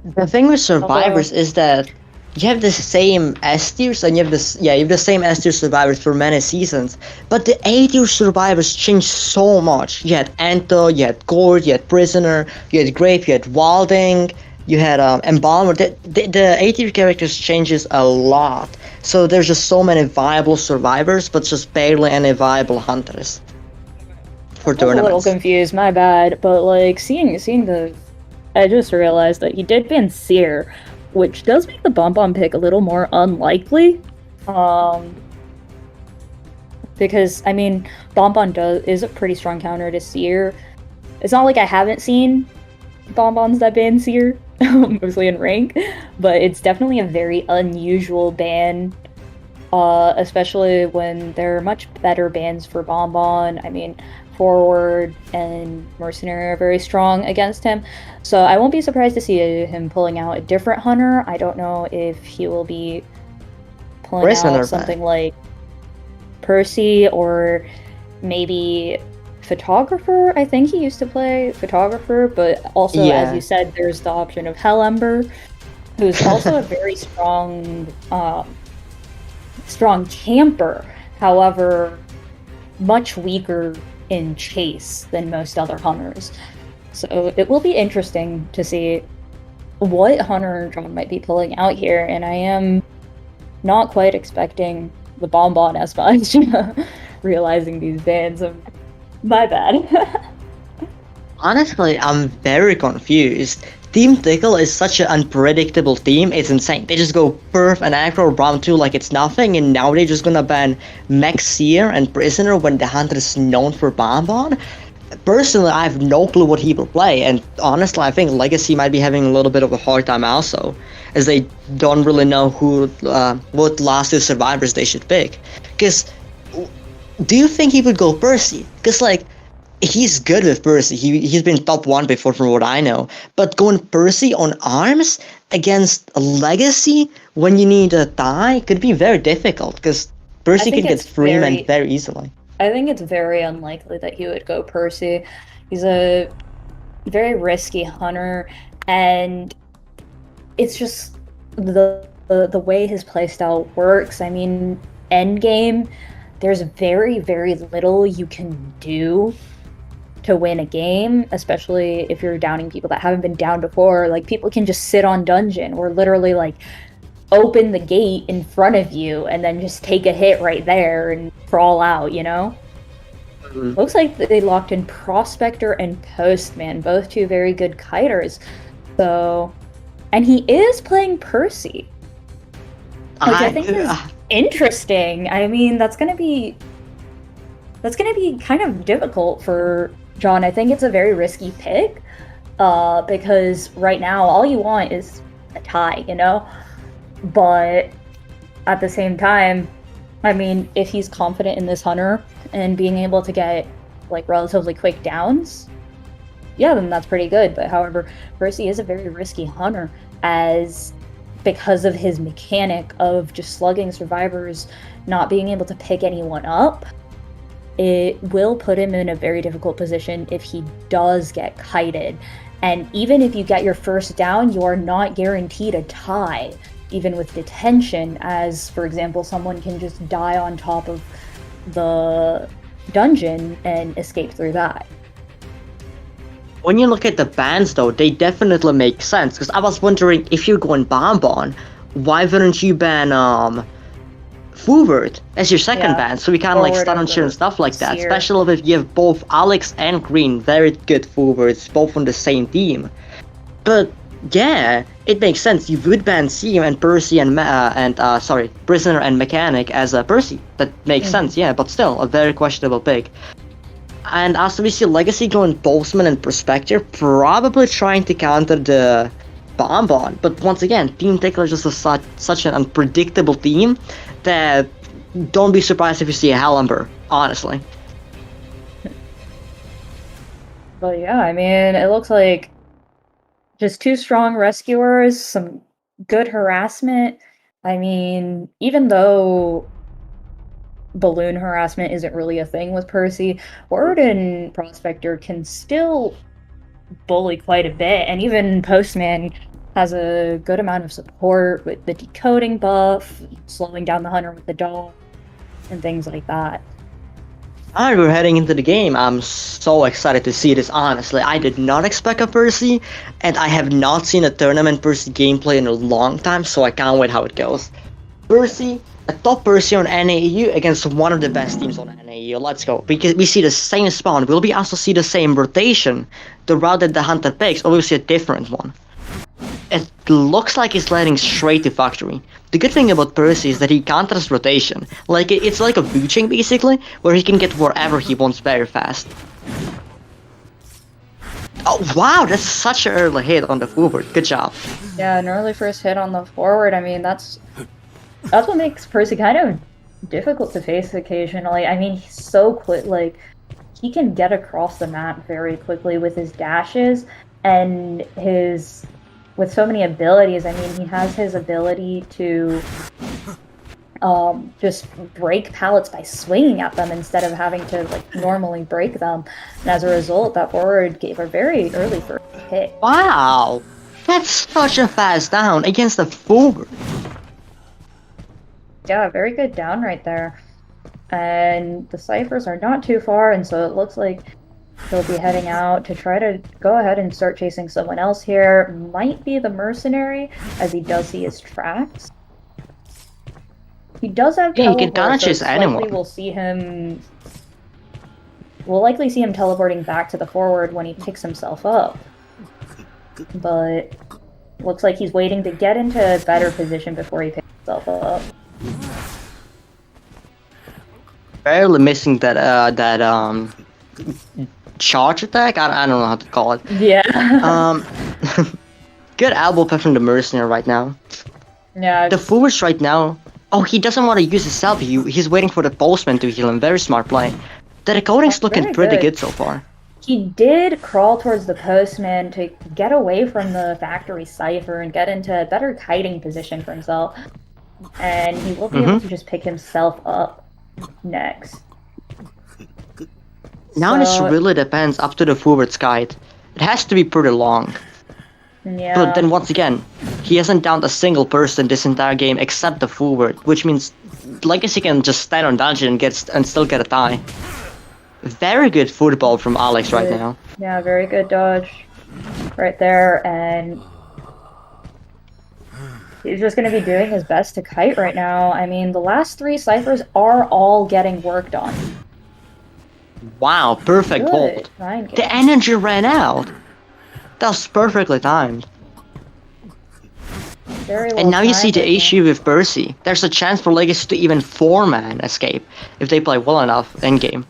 The thing with survivors is that you have the same S tiers and you have the same S tier survivors for many seasons, but the A tier survivors changed so much. You had Anto, you had Gord, you had Prisoner, you had Grape, you had Walding, you had Embalmer. The A tier characters changes a lot, so there's just so many viable survivors, but just barely any viable hunters for tournaments. I'm a little confused, my bad, but like seeing the, I just realized that he did ban Seer, which does make the Bonbon pick a little more unlikely. Because I mean, Bonbon is a pretty strong counter to Seer. It's not like I haven't seen Bonbons that ban Seer, mostly in rank, but it's definitely a very unusual ban. Especially when there are much better bans for Bonbon. I mean, Forward and Mercenary are very strong against him, so I won't be surprised to see him pulling out a different hunter. I don't know if he will be pulling out something like Percy or maybe Photographer. I think he used to play Photographer, but also, as you said, there's the option of Hellember, who's also a very strong camper, however, much weaker in chase than most other hunters. So it will be interesting to see what hunter John might be pulling out here, and I am not quite expecting the Bonbon as much, realizing these bans. My bad. Honestly, I'm very confused. Team Tickle is such an unpredictable team, it's insane. They just go Perf and Acro Brown 2 like it's nothing, and now they're just gonna ban Max Seer and Prisoner when the hunter is known for Bonbon. Personally, I have no clue what he will play, and honestly, I think Legacy might be having a little bit of a hard time also, as they don't really know what last two survivors they should pick. Because, do you think he would go Percy? Because, like, he's good with Percy. He's been top 1 before from what I know. But going Percy on arms against a Legacy when you need a tie could be very difficult, because Percy can get Freeman very easily. I think it's very unlikely that he would go Percy. He's a very risky hunter, and it's just the way his playstyle works. I mean, endgame, there's very, very little you can do to win a game, especially if you're downing people that haven't been down before. Like, people can just sit on dungeon or literally like open the gate in front of you and then just take a hit right there and crawl out, you know? Mm-hmm. Looks like they locked in Prospector and Postman, both two very good kiters. So, and he is playing Percy, which I think is interesting. I mean, that's gonna be kind of difficult for John. I think it's a very risky pick, because right now all you want is a tie, you know? But at the same time, I mean, if he's confident in this hunter and being able to get like relatively quick downs, yeah, then that's pretty good. But however, Percy is a very risky hunter, as because of his mechanic of just slugging survivors, not being able to pick anyone up, it will put him in a very difficult position if he does get kited. And even if you get your first down, you are not guaranteed a tie, even with detention, as, for example, someone can just die on top of the dungeon and escape through that. When you look at the bans, though, they definitely make sense, because I was wondering, if you're going Bonbon, why wouldn't you ban Forward as your second ban, so we kind of like stun on shit and stuff like that, especially if you have both Alex and Green, very good forwards, both on the same team. But yeah, it makes sense. You would ban Seam and Percy and Prisoner and Mechanic as a Percy. That makes sense, yeah, but still a very questionable pick. And as we see Legacy going Postman and Prospector, probably trying to counter the Bonbon. But once again, Team Tickle is just such an unpredictable team that don't be surprised if you see a Hellember, honestly. But yeah, I mean, it looks like just two strong rescuers, some good harassment. I mean, even though balloon harassment isn't really a thing with Percy, Word and Prospector can still bully quite a bit, and even Postman has a good amount of support with the decoding buff, slowing down the hunter with the dog, and things like that. Alright, we're heading into the game. I'm so excited to see this, honestly. I did not expect a Percy, and I have not seen a tournament Percy gameplay in a long time, so I can't wait how it goes. Percy, a top Percy on NAU against one of the best teams on NAU. Let's go. We see the same spawn. Will we also see the same rotation? The route that the hunter picks, or will we see a different one? It looks like he's letting straight to factory. The good thing about Percy is that he counters rotation. Like, it's like a booching basically, where he can get wherever he wants very fast. Oh wow, that's such an early hit on the forward. Good job. Yeah, an early first hit on the forward. I mean, that's what makes Percy kind of difficult to face occasionally. I mean, he's so quick. Like, he can get across the map very quickly with his dashes and his. With so many abilities, I mean, he has his ability to just break pallets by swinging at them instead of having to like normally break them. And as a result, that forward gave a very early first hit. Wow, that's such a fast down against the forward. Yeah, very good down right there. And the ciphers are not too far, and so it looks like he'll be heading out to try to go ahead and start chasing someone else here. Might be the mercenary, as he does see his tracks. He does have Yeah, he can teleport, so chase anyone. We'll likely see him teleporting back to the forward when he picks himself up. But looks like he's waiting to get into a better position before he picks himself up. Barely missing that charge attack? I don't know how to call it. Yeah. Good elbow pass from the mercenary right now. Yeah. The forwards right now. Oh, he doesn't want to use his self. He's waiting for the postman to heal him. Very smart play. The decoding's looking pretty good so far. He did crawl towards the postman to get away from the factory cipher and get into a better kiting position for himself. And he will be able to just pick himself up next. Now this really depends up to the forward's guide. It has to be pretty long. Yeah. But then once again, he hasn't downed a single person this entire game except the forward, which means Legacy can just stand on dungeon and still get a tie. Very good football from Alex right now. Yeah, very good dodge right there, and he's just going to be doing his best to kite right now. I mean, the last three ciphers are all getting worked on. Wow, perfect vault. The energy ran out. That was perfectly timed. And now you see the issue with Percy. There's a chance for Legacy to even 4-man escape if they play well enough in game.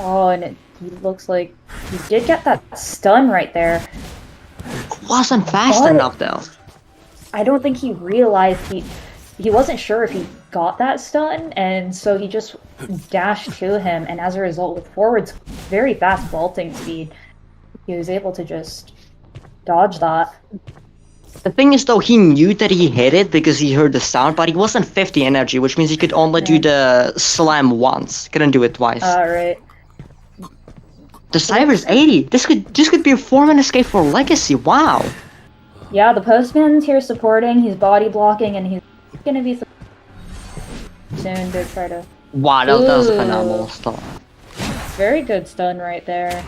Oh, and it looks like he did get that stun right there. It wasn't fast enough though. I don't think he realized he wasn't sure if he got that stun, and so he just dashed to him, and as a result, with forward's very fast vaulting speed, he was able to just dodge that. The thing is though, he knew that he hit it because he heard the sound, but he wasn't 50 energy, which means he could only do the slam once. Couldn't do it twice. Alright. The Cyber's 80. This could be a 4-man escape for Legacy. Wow. Yeah, the postman's here supporting, he's body blocking, and he's gonna be soon to try to... Wow, that was a phenomenal stun. Very good stun right there.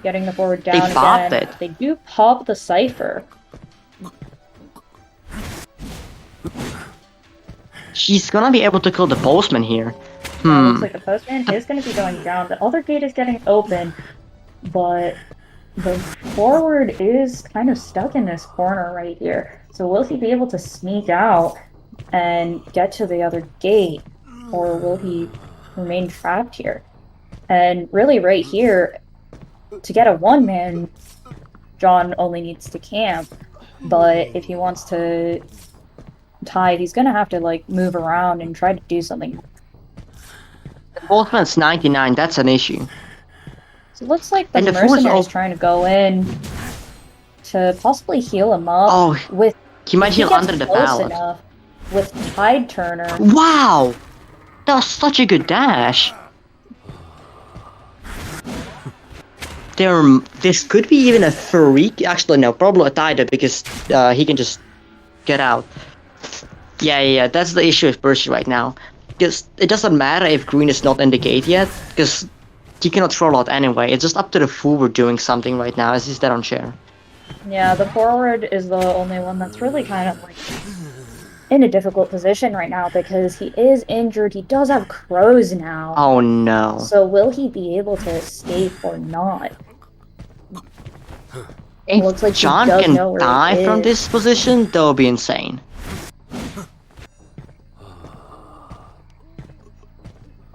Getting the forward down They popped again. it. They do pop the cipher. She's gonna be able to kill the postman here. Looks like the postman is going to be going down. The other gate is getting open, but the forward is kind of stuck in this corner right here. So will he be able to sneak out and get to the other gate, or will he remain trapped here? And really right here, to get a 1-man, John only needs to camp, but if he wants to tie, he's going to have to like move around and try to do something. The postman's 99, that's an issue. So it looks like the mercenary's trying to go in to possibly heal him up. Oh, with he might heal under the pallet. With Tide Turner. Wow! That was such a good dash. this could be even a freak. Actually, no, probably a tie though, because he can just get out. Yeah. That's the issue with Percy right now. Because it doesn't matter if green is not in the gate yet, because he cannot throw out anyway. It's just up to the forward doing something right now, as he's dead on chair. Yeah, the forward is the only one that's really kind of like in a difficult position right now because he is injured. He does have crows now. Oh no. So will he be able to escape or not? If looks like John he does can know where die from is. this position, that would be insane.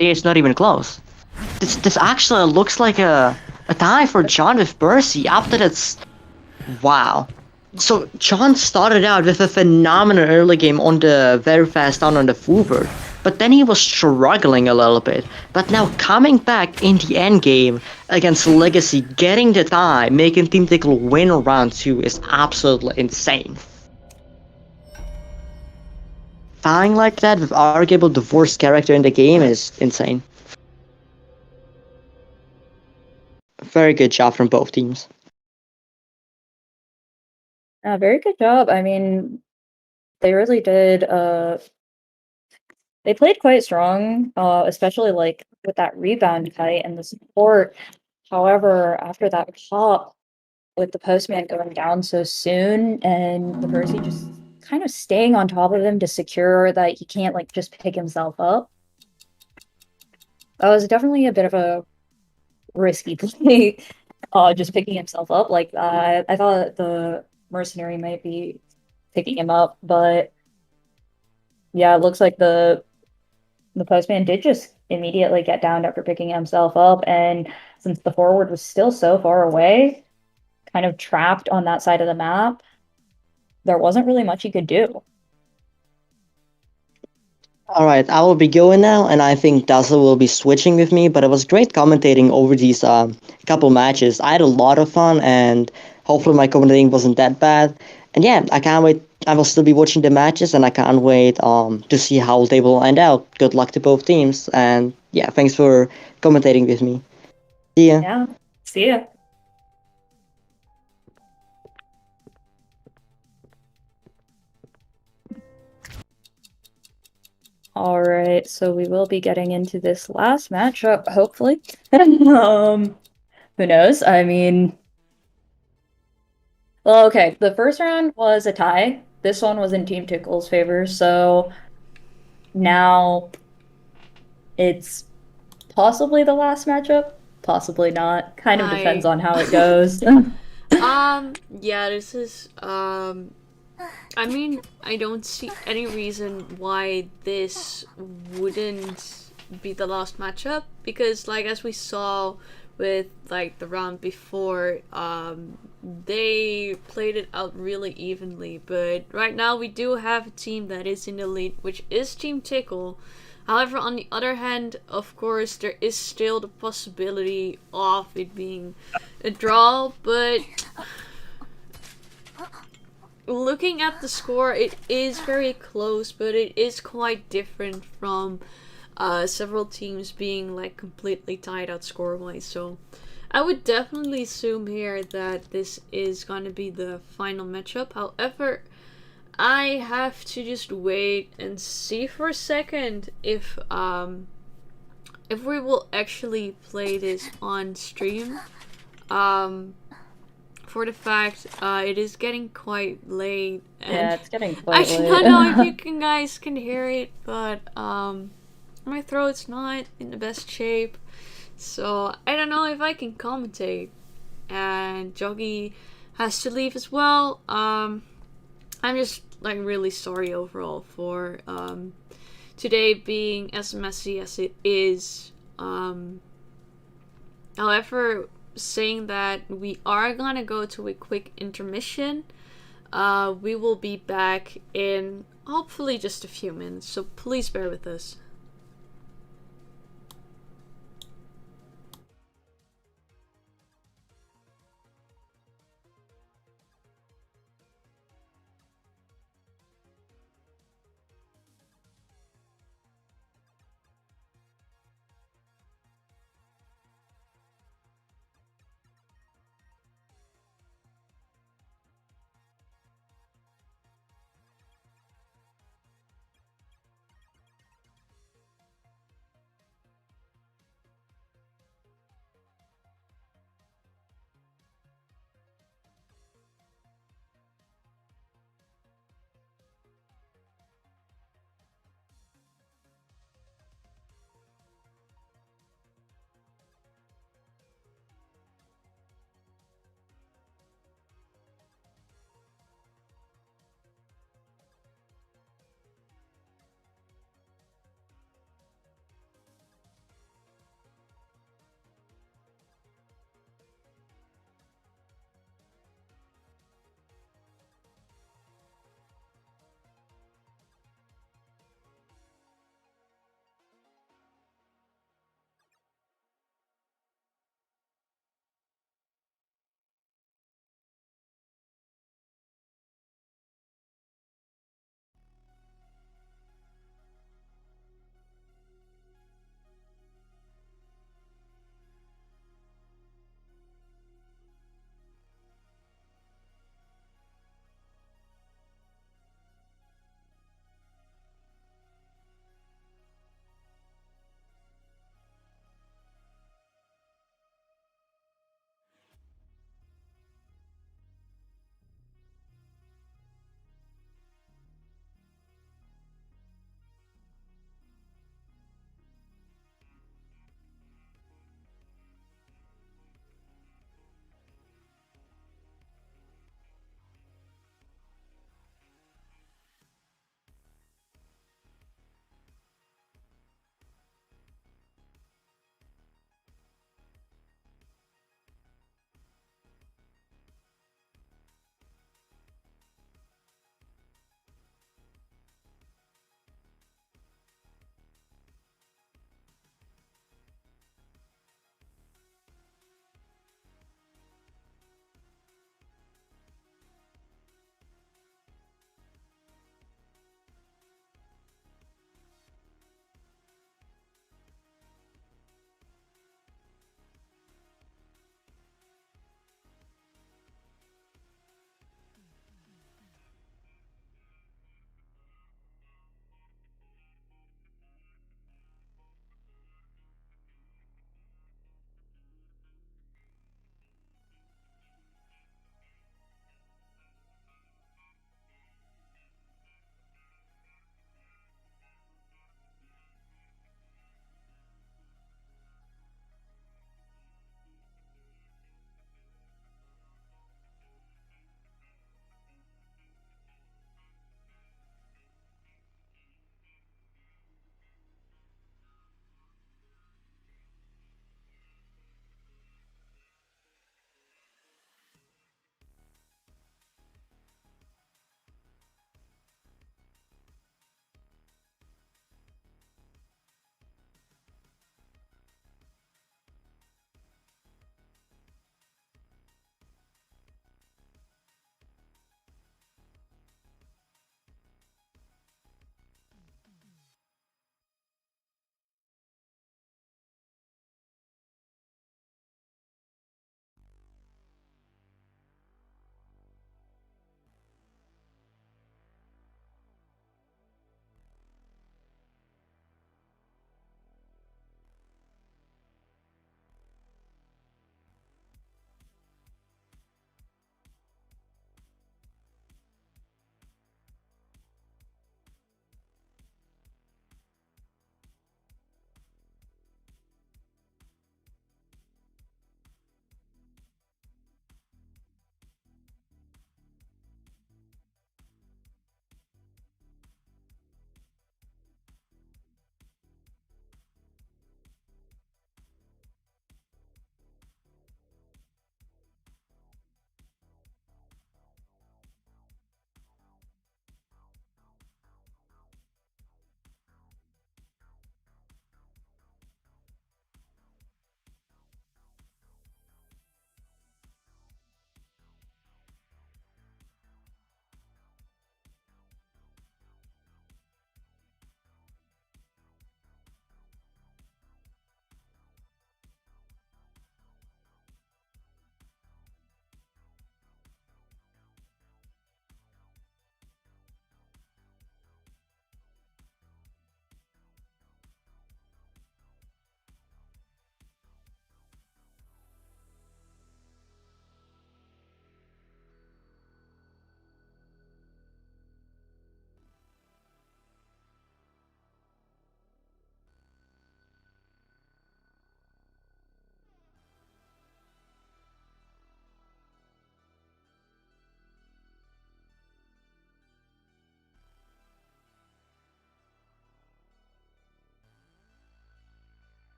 It's not even close. This actually looks like a tie for John with Percy. After that's... Wow. So John started out with a phenomenal early game on the very fast down on the forward, but then he was struggling a little bit. But now coming back in the end game against Legacy, getting the tie, making Team Tickle win round 2 is absolutely insane. Tying like that with arguably the worst character in the game is insane. Very good job from both teams. Very good job. I mean, they really did. They played quite strong, especially like with that rebound kite and the support. However, after that pop with the postman going down so soon and the Percy just kind of staying on top of him to secure that he can't like just pick himself up. That was definitely a bit of a risky play, just picking himself up. Like I thought the mercenary might be picking him up, but yeah, it looks like the postman did just immediately get downed after picking himself up, and since the forward was still so far away, kind of trapped on that side of the map, there wasn't really much he could do. Alright, I will be going now, and I think Dazamu will be switching with me, but it was great commentating over these couple matches. I had a lot of fun, and hopefully my commentating wasn't that bad. And yeah, I can't wait. I will still be watching the matches, and I can't wait to see how they will end out. Good luck to both teams, and yeah, thanks for commentating with me. See ya. Yeah, see ya. All right, so we will be getting into this last matchup, hopefully. Who knows? I mean, well, okay, the first round was a tie. This one was in Team Tickle's favor, so now it's possibly the last matchup, possibly not. Kind of depends on how it goes. Yeah, this is, I mean, I don't see any reason why this wouldn't be the last matchup, because, like, as we saw with, like, the round before, they played it out really evenly, but right now we do have a team that is in the lead, which is Team Tickle. However, on the other hand, of course, there is still the possibility of it being a draw, but looking at the score, it is very close, but it is quite different from several teams being like completely tied out score-wise. So I would definitely assume here that this is going to be the final matchup. However, I have to just wait and see for a second if we will actually play this on stream. For the fact it is getting quite late, and yeah, it's getting quite late. I don't know if you guys can hear it, but my throat's not in the best shape, so I don't know if I can commentate, and Joggy has to leave as well. I'm just like really sorry overall for today being as messy as it is. However, saying that, we are gonna go to a quick intermission. We will be back in hopefully just a few minutes, so please bear with us.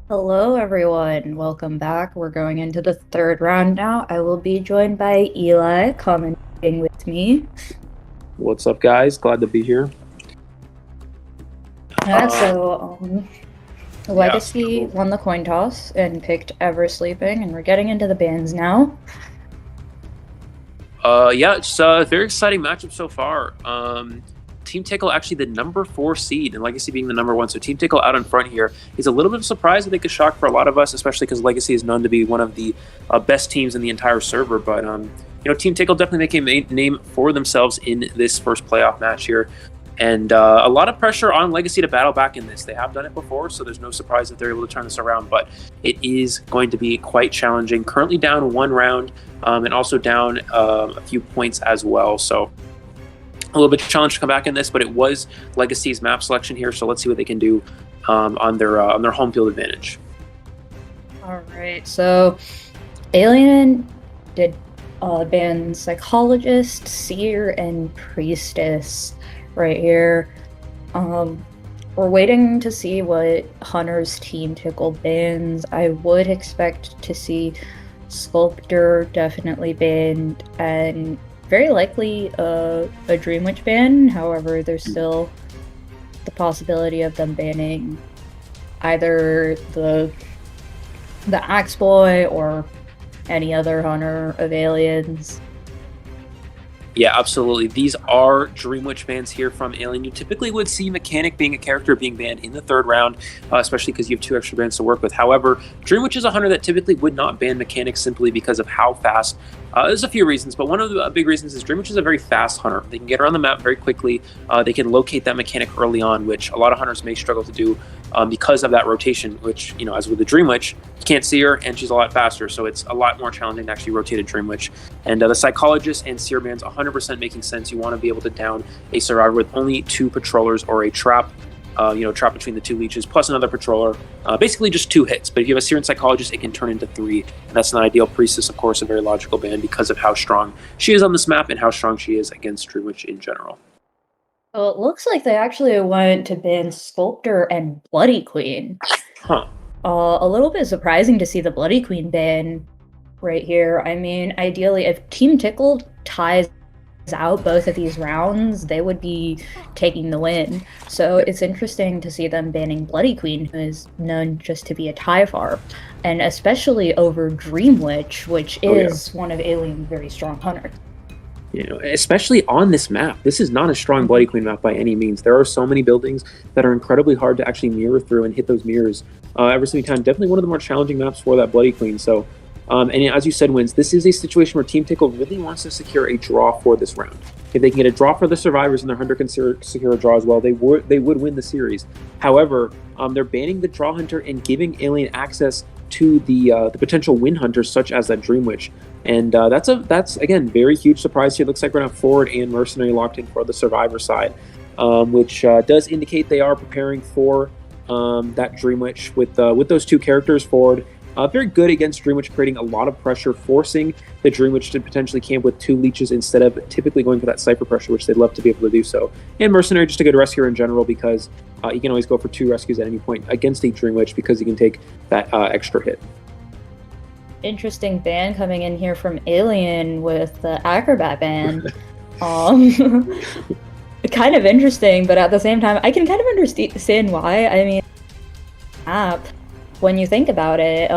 Hello, everyone. Welcome back. We're going into the third round now. I will be joined by Eli commenting with me. What's up, guys? Glad to be here. Legacy won the coin toss and picked Ever Sleeping, and we're getting into the bans now. It's a very exciting matchup so far. Team Tickle actually the number 4 seed, and Legacy being the number 1. So Team Tickle out in front here is a little bit of a surprise. I think a shock for a lot of us, especially because Legacy is known to be one of the best teams in the entire server. But Team Tickle definitely make a name for themselves in this first playoff match here. And a lot of pressure on Legacy to battle back in this. They have done it before, so there's no surprise that they're able to turn this around. But it is going to be quite challenging. Currently down 1 round, and also down a few points as well. So a little bit of challenge to come back in this, but it was Legacy's map selection here. So let's see what they can do on their home field advantage. All right, so Alien did ban Psychologist, Seer, and Priestess right here. We're waiting to see what Hunter's Team Tickle bans. I would expect to see Sculptor definitely banned, and very likely a Dream Witch ban. However, there's still the possibility of them banning either the Axe Boy or any other hunter of aliens. Yeah, absolutely. These are Dream Witch bans here from Alien. You typically would see Mechanic being a character being banned in the third round, especially because you have 2 extra bans to work with. However, Dream Witch is a hunter that typically would not ban Mechanic simply because of how fast. There's a few reasons, but one of the big reasons is Dream Witch is a very fast hunter. They can get around the map very quickly. They can locate that Mechanic early on, which a lot of hunters may struggle to do because of that rotation, which, as with the Dream Witch, you can't see her and she's a lot faster, so it's a lot more challenging to actually rotate a Dream Witch. And the Psychologist and Seer bans 100% making sense. You want to be able to down a Survivor with only 2 Patrollers or a Trap, trap between the 2 leeches plus another Patroller. Basically just 2 hits, but if you have a Seer and Psychologist, it can turn into 3, and that's not ideal. Priestess, of course, a very logical ban because of how strong she is on this map and how strong she is against Dream Witch in general. Well, it looks like they actually went to ban Sculptor and Bloody Queen. Huh. A little bit surprising to see the Bloody Queen ban right here. I mean, ideally, if Team Tickle ties out both of these rounds, they would be taking the win. So it's interesting to see them banning Bloody Queen, who is known just to be a tie farm, and especially over Dream Witch, which is one of Alien's very strong hunters. Especially on this map. This is not a strong Bloody Queen map by any means. There are so many buildings that are incredibly hard to actually mirror through and hit those mirrors every single time. Definitely one of the more challenging maps for that Bloody Queen. So, and as you said, Wins, this is a situation where Team Tickle really wants to secure a draw for this round. If they can get a draw for the survivors and their hunter can secure a draw as well, they would win the series. However, they're banning the draw hunter and giving Alien access to the potential win hunters such as that Dream Witch. And that's again very huge surprise here. It looks like we're gonna have Forward and Mercenary locked in for the survivor side, which does indicate they are preparing for that Dream Witch with those 2 characters. Forward very good against Dream Witch, creating a lot of pressure, forcing the Dream Witch to potentially camp with 2 leeches instead of typically going for that Cypher pressure, which they'd love to be able to do so. And Mercenary, just a good rescuer in general, because you can always go for 2 rescues at any point against a Dream Witch because you can take that extra hit. Interesting ban coming in here from Alien with the Acrobat ban. Kind of interesting, but at the same time, I can kind of understand why. I mean, map, when you think about it,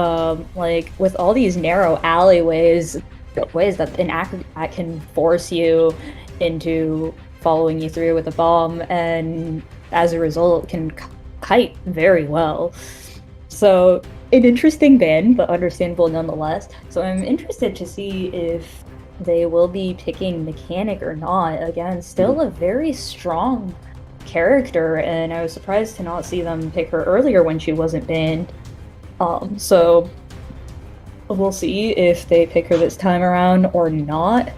like with all these narrow alleyways, ways that an Acrobat can force you into following you through with a bomb, and as a result can kite very well. So an interesting ban, but understandable nonetheless. So I'm interested to see if they will be picking Mechanic or not. Again, still a very strong character, and I was surprised to not see them pick her earlier when she wasn't banned. So we'll see if they pick her this time around or not.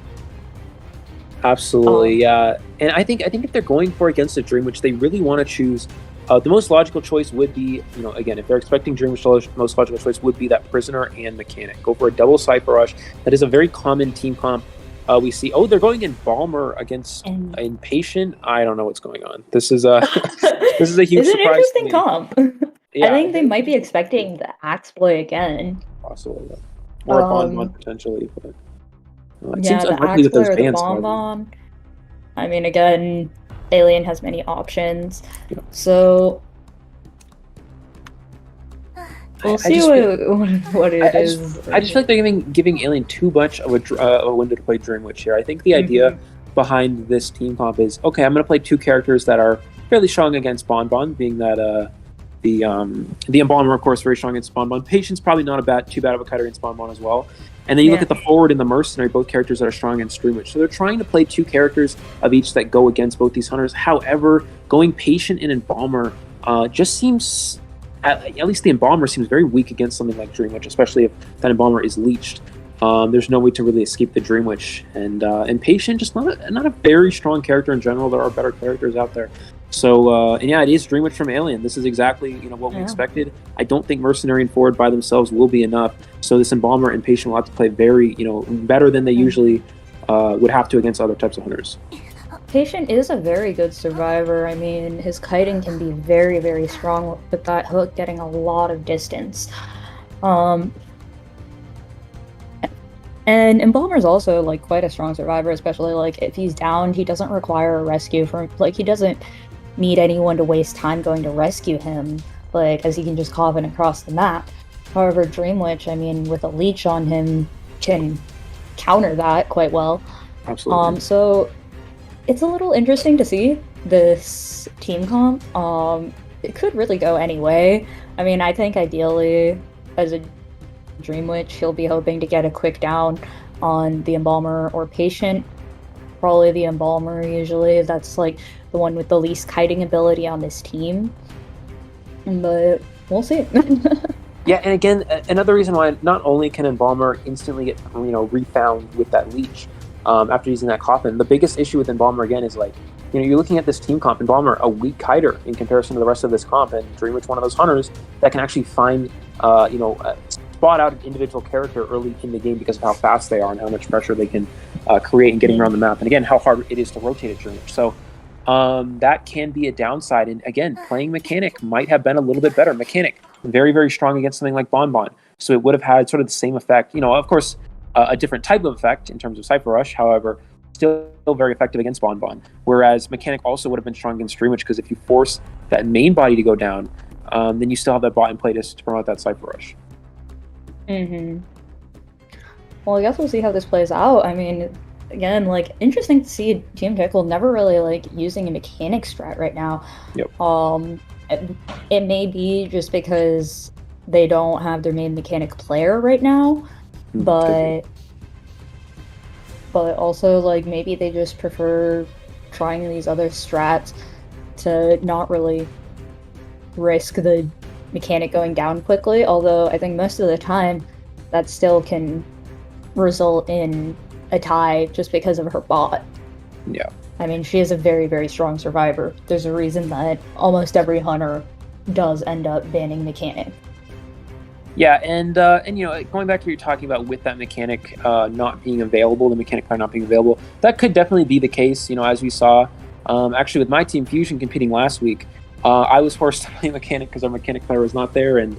Absolutely, yeah. And I think if they're going for against a Dream Witch, they really want to choose. The most logical choice would be, again, if they're expecting Dream Witch, the most logical choice would be that Prisoner and Mechanic. Go for a double Cypher Rush. That is a very common team comp. We see, they're going in Balmer against Impatient. I don't know what's going on. This is a huge surprise. It's an interesting comp. I think they might be expecting the Axe Boy again. Possibly. Yeah. Or a Bonbon, potentially. But, it yeah, seems the unlikely Axe with those Boy or the bans. Bonbon. I mean, again, Alien has many options. Yeah. So... We'll see what it is. I just feel like they're giving Alien too much of a window to play Dream Witch here. I think the idea behind this team comp is, okay, I'm going to play two characters that are fairly strong against Bonbon, being that the Embalmer, of course, very strong against Bonbon. Patience probably not too bad of a cutter against Bonbon as well. And then you look at the Forward and the Mercenary, both characters that are strong against Dream Witch. So they're trying to play two characters of each that go against both these hunters. However, going Patient and Embalmer just seems... At least the Embalmer seems very weak against something like Dream Witch, especially if that Embalmer is leeched. There's no way to really escape the Dream Witch. And Patient, just not a very strong character in general. There are better characters out there. So, and yeah, it is Dream Witch from Alien. This is exactly what we expected. I don't think Mercenary and Forward by themselves will be enough. So this Embalmer and Patient will have to play very, better than they usually would have to against other types of hunters. Patient is a very good survivor. I mean, his kiting can be very, very strong with that hook, getting a lot of distance. And Embalmer's also quite a strong survivor, especially if he's downed, he doesn't require a rescue from he doesn't need anyone to waste time going to rescue him, as he can just coven across the map. However, Dream Witch, I mean, with a leech on him, can counter that quite well. Absolutely. So it's a little interesting to see this team comp. It could really go any way. I mean, I think ideally, as a Dream Witch, he'll be hoping to get a quick down on the Embalmer or Patient. Probably the Embalmer, usually. That's the one with the least kiting ability on this team. But we'll see. Yeah, and again, another reason why not only can Embalmer instantly get refound with that leech, after using that coffin. The biggest issue with Embalmer, again, is you're looking at this team comp, Embalmer, a weak kiter in comparison to the rest of this comp, and Dream Witch, one of those hunters that can actually find, spot out an individual character early in the game because of how fast they are and how much pressure they can create in getting around the map, and again, how hard it is to rotate a Dream Witch. So that can be a downside, and again, playing Mechanic might have been a little bit better. Mechanic, very, very strong against something like Bonbon, so it would have had sort of the same effect. Of course, a different type of effect in terms of Cypher Rush, however, still very effective against Bonbon. Whereas Mechanic also would have been strong against Dream Witch, because if you force that main body to go down, then you still have that bot in play to promote that Cypher Rush. Well, I guess we'll see how this plays out. I mean, again, interesting to see Team Tickle never really using a Mechanic strat right now. Yep. It may be just because they don't have their main Mechanic player right now. But also maybe they just prefer trying these other strats to not really risk the Mechanic going down quickly, although I think most of the time that still can result in a tie just because of her bot. Yeah. I mean, she is a very, very strong survivor. There's a reason that almost every hunter does end up banning Mechanic. Yeah, and going back to what you're talking about with that Mechanic not being available, the Mechanic player not being available, that could definitely be the case. As we saw, actually with my team Fusion competing last week, I was forced to play Mechanic because our Mechanic player was not there, and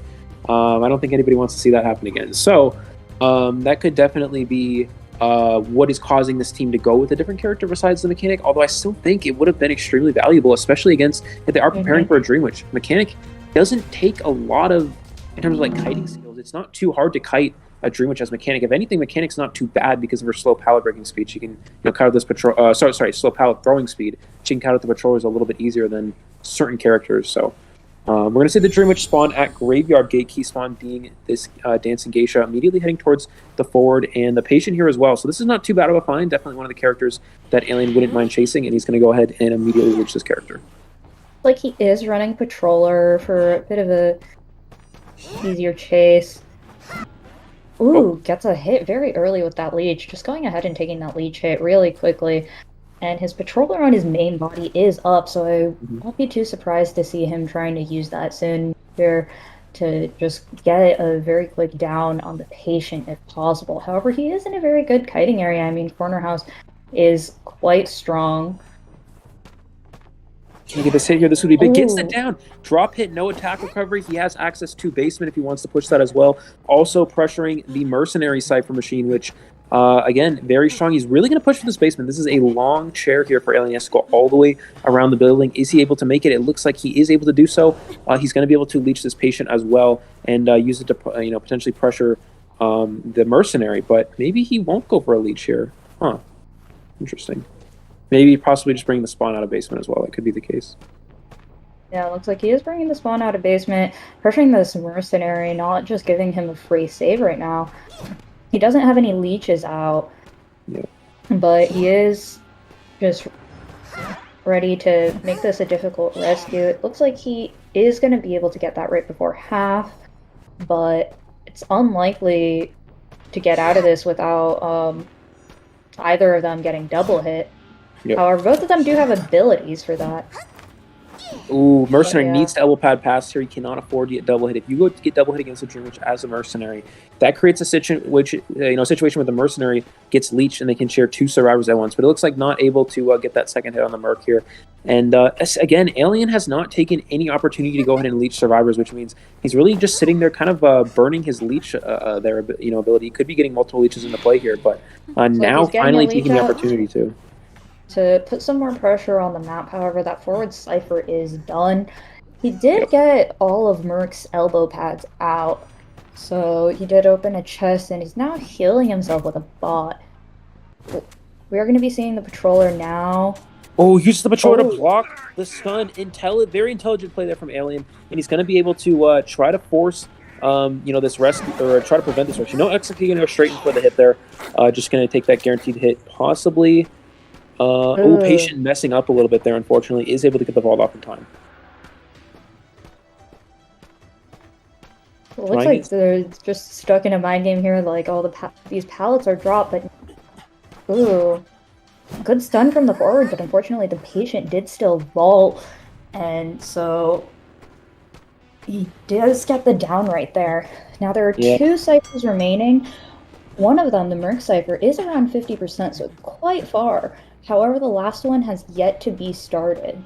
I don't think anybody wants to see that happen again. So that could definitely be what is causing this team to go with a different character besides the Mechanic. Although I still think it would have been extremely valuable, especially against if they are preparing for a Dream Witch. Mechanic doesn't take a lot of. In terms of kiting skills, it's not too hard to kite a Dream Witch as Mechanic. If anything, Mechanic's not too bad because of her slow pallet breaking speed. She can counter this patrol. Slow pallet throwing speed. She can counter the patrollers a little bit easier than certain characters. So we're going to see the Dream Witch spawn at Graveyard Gate. Key spawn being this Dancing Geisha, immediately heading towards the Forward, and the Patient here as well. So this is not too bad of a find. Definitely one of the characters that Alien wouldn't mind chasing, and he's going to go ahead and immediately reach this character. He is running Patroller for a bit of a easier chase. Ooh, gets a hit very early with that leech. Just going ahead and taking that leech hit really quickly. And his Patroller on his main body is up, so I won't be too surprised to see him trying to use that soon here to just get a very quick down on the Patient if possible. However, he is in a very good kiting area. I mean, Corner House is quite strong. Can he get this hit here? This would be big. Gets the Ooh. down. Drop hit, no attack recovery. He has access to basement if he wants to push that as well. Also pressuring the Mercenary Cypher Machine, which, again, very strong. He's really going to push for this basement. This is a long chair here for Alien. He has to go all the way around the building. Is he able to make it? It looks like he is able to do so. He's going to be able to leech this patient as well and use it to potentially pressure the Mercenary, but maybe he won't go for a leech here. Huh. Interesting. Maybe possibly just bring the spawn out of basement as well. That could be the case. Yeah, it looks like he is bringing the spawn out of basement, pressuring this Mercenary, not just giving him a free save right now. He doesn't have any leeches out, but he is just ready to make this a difficult rescue. It looks like he is going to be able to get that right before half, but it's unlikely to get out of this without either of them getting double hit. Yep. However, both of them do have abilities for that. Ooh, Mercenary needs to elbow pad pass here. He cannot afford to get double hit. If you go to get double hit against a Dream Witch as a Mercenary, that creates a situation where the Mercenary gets leeched and they can share 2 survivors at once. But it looks like not able to get that second hit on the Merc here. And again, Alien has not taken any opportunity to go ahead and leech survivors, which means he's really just sitting there kind of burning his leech ability. He could be getting multiple leeches into play here, but now finally taking the opportunity to put some more pressure on the map. However, that forward Cypher is done. He did get all of Merc's elbow pads out, so he did open a chest, and he's now healing himself with a bot. We are going to be seeing the Patroller now. Oh, uses the Patroller to block the stun. Very intelligent play there from Alien, and he's going to be able to try to force this rescue, or try to prevent this rescue. No executing, going to go straight in for the hit there. Just going to take that guaranteed hit, possibly. Patient messing up a little bit there, unfortunately, is able to get the vault off in time. It looks like they're just stuck in a mind game here, like all these pallets are dropped, but ooh, good stun from the forward, but unfortunately the patient did still vault, and so he does get the down right there. Now there are 2 ciphers remaining. One of them, the Merc Cypher, is around 50%, so it's quite far. However, the last one has yet to be started.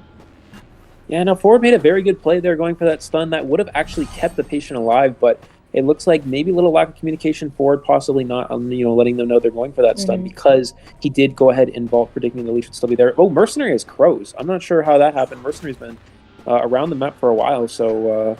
Yeah, no, Forward made a very good play there going for that stun. That would have actually kept the patient alive, but it looks like maybe a little lack of communication. Forward possibly not, letting them know they're going for that stun because he did go ahead and vault, predicting the leech would still be there. Oh, Mercenary has crows. I'm not sure how that happened. Mercenary's been around the map for a while, so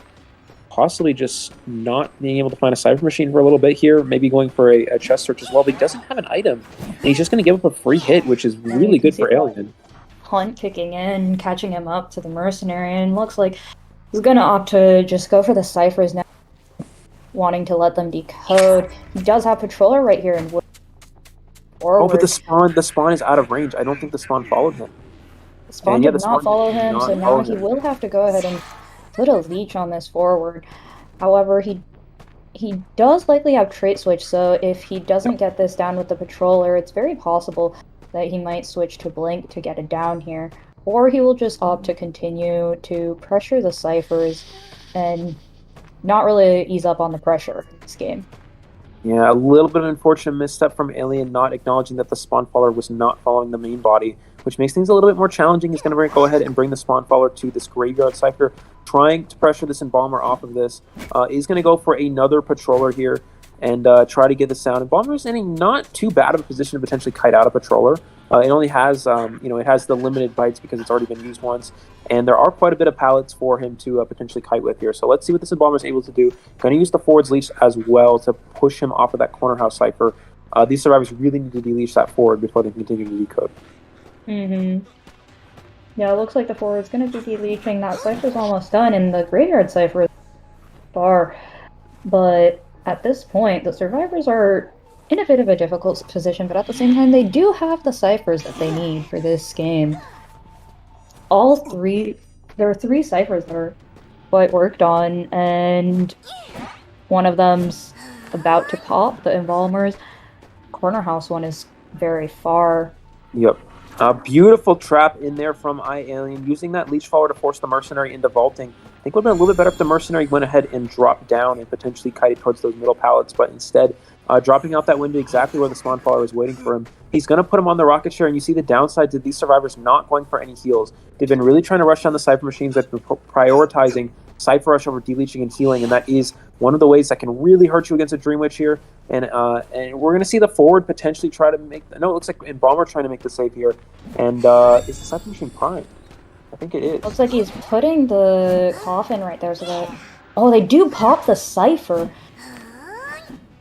possibly just not being able to find a Cypher Machine for a little bit here, maybe going for a chest search as well, but he doesn't have an item, and he's just going to give up a free hit, which is really good for Alien. Hunt kicking in, catching him up to the Mercenary, and looks like he's going to opt to just go for the Cyphers now, wanting to let them decode. He does have Patroller right here and forward. Oh, but the spawn is out of range. I don't think the spawn followed him. The spawn did not follow him, so now he will have to go ahead and put a leech on this forward. However, he does likely have trait switch, so if he doesn't get this down with the Patroller, it's very possible that he might switch to Blink to get it down here. Or he will just opt to continue to pressure the Cyphers and not really ease up on the pressure in this game. Yeah, a little bit of an unfortunate misstep from Alien, not acknowledging that the spawn follower was not following the main body, which makes things a little bit more challenging. He's going to go ahead and bring the spawn follower to this Graveyard Cypher, trying to pressure this Embalmer off of this. He's going to go for another Patroller here and try to get this down. Embalmer is in a not too bad of a position to potentially kite out a Patroller. It only has, it has the limited bites because it's already been used once, and there are quite a bit of pallets for him to potentially kite with here. So let's see what this Embalmer is able to do. Going to use the forward's leash as well to push him off of that corner house Cypher. These survivors really need to de-leash that forward before they continue to decode. Yeah, it looks like the forward's going to be de-leaching. That Cypher's almost done, and the Graveyard Cypher is far. But at this point, the survivors are in a bit of a difficult position, but at the same time, they do have the Cyphers that they need for this game. There are 3 Cyphers that are quite worked on, and one of them's about to pop, the Embalmers. Corner house one is very far. Yep. A beautiful trap in there from iAlien, using that leech follower to force the Mercenary into vaulting. I think it would have been a little bit better if the Mercenary went ahead and dropped down and potentially kited towards those middle pallets, but instead dropping out that window exactly where the spawn follower is waiting for him. He's going to put him on the rocket share, and you see the downside to these survivors not going for any heals. They've been really trying to rush down the Cypher machines. They've been prioritizing Cypher Rush over deleaching and healing, and that is one of the ways that can really hurt you against a Dream Witch here. And we're going to see the forward potentially try to make... No, it looks like Embalmer trying to make the save here. And is the Cypher machine primed? I think it is. Looks like he's putting the coffin right there so that... Oh, they do pop the Cypher.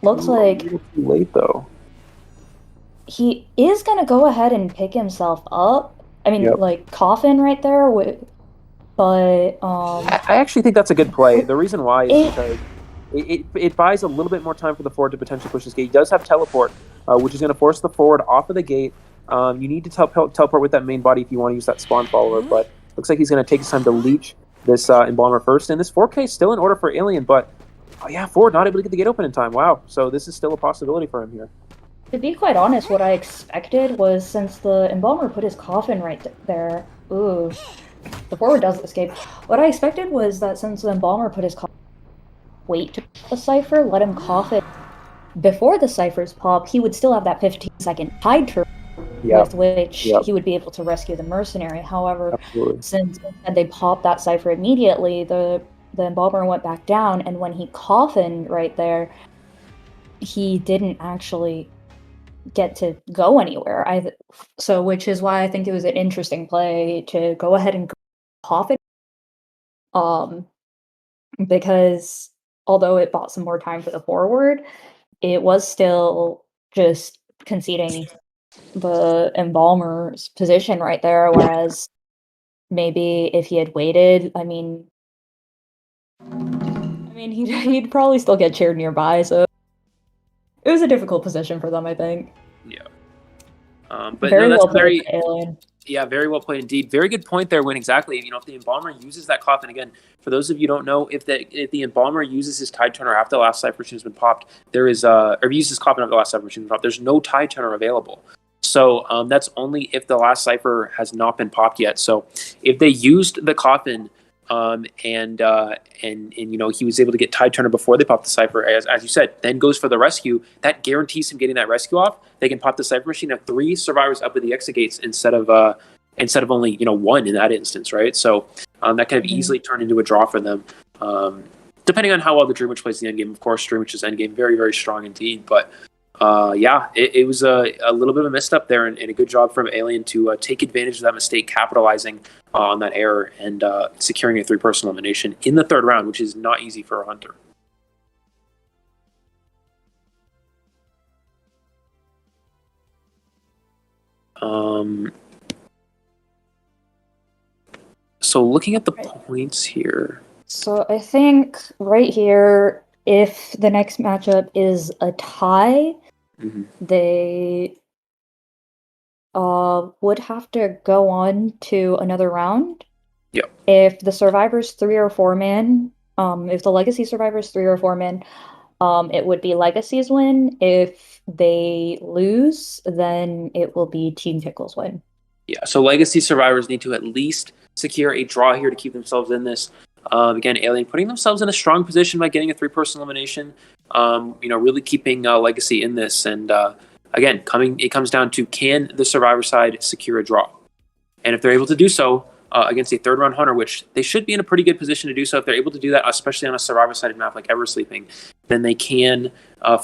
Looks like... Too late, though. He is going to go ahead and pick himself up. I mean, like, coffin right there. But, I actually think that's a good play. The reason why is because it buys a little bit more time for the forward to potentially push this gate. He does have teleport, which is going to force the forward off of the gate. You need to teleport with that main body if you want to use that spawn follower, but looks like he's going to take his time to leech this Embalmer first. And this 4K is still in order for Alien, but forward not able to get the gate open in time. Wow. So this is still a possibility for him here. To be quite honest, what I expected was, since the Embalmer put his coffin right there, ooh, the forward does escape. What I expected was that since the Embalmer put his coffin, wait to the Cypher, let him cough it before the Cypher's pop, he would still have that 15-second tide turn with which he would be able to rescue the mercenary. However, since they popped that Cypher immediately, the Embalmer went back down, and when he coffined right there, he didn't actually get to go anywhere. So which is why I think it was an interesting play to go ahead and coffin. Because although it bought some more time for the forward, it was still just conceding the Embalmer's position right there, whereas maybe if he had waited, I mean he'd probably still get cheered nearby, so it was a difficult position for them, I think. Yeah. But very no, that's well played, Alien. Yeah, very well played indeed. Very good point there, Win. Exactly. If the Embalmer uses that coffin again, for those of you who don't know, if the Embalmer uses his tide turner after the last Cypher machine has been popped, there is or uses coffin after the last Cypher machine has been popped, there's no tide turner available. So that's only if the last Cypher has not been popped yet. So if they used the coffin and he was able to get tide turner before they popped the Cypher, as you said, then goes for the rescue, that guarantees him getting that rescue off. They can pop the Cypher machine, have 3 survivors up at the exit gates instead of only 1 in that instance, right? So that can have easily turned into a draw for them, depending on how well the Dream Witch plays the endgame. Of course, Dream Witch's endgame very, very strong indeed, but it was a little bit of a misstep there, and a good job from Alien to take advantage of that mistake, capitalizing on that error, and securing a 3-person elimination in the 3rd round, which is not easy for a hunter. So looking at the points here. So I think right here, if the next matchup is a tie, they would have to go on to another round. Yep. If the survivors 3 or 4 man, if the Legacy survivors 3 or 4 man, it would be Legacy's win. If they lose, then it will be Team Tickle's win. Yeah, so Legacy survivors need to at least secure a draw here to keep themselves in this. Again, Alien putting themselves in a strong position by getting a 3-person elimination. Really keeping Legacy in this. And again, it comes down to, can the survivor side secure a draw? And if they're able to do so against a 3rd-round hunter, which they should be in a pretty good position to do so, if they're able to do that, especially on a survivor-sided map like Eversleeping, then they can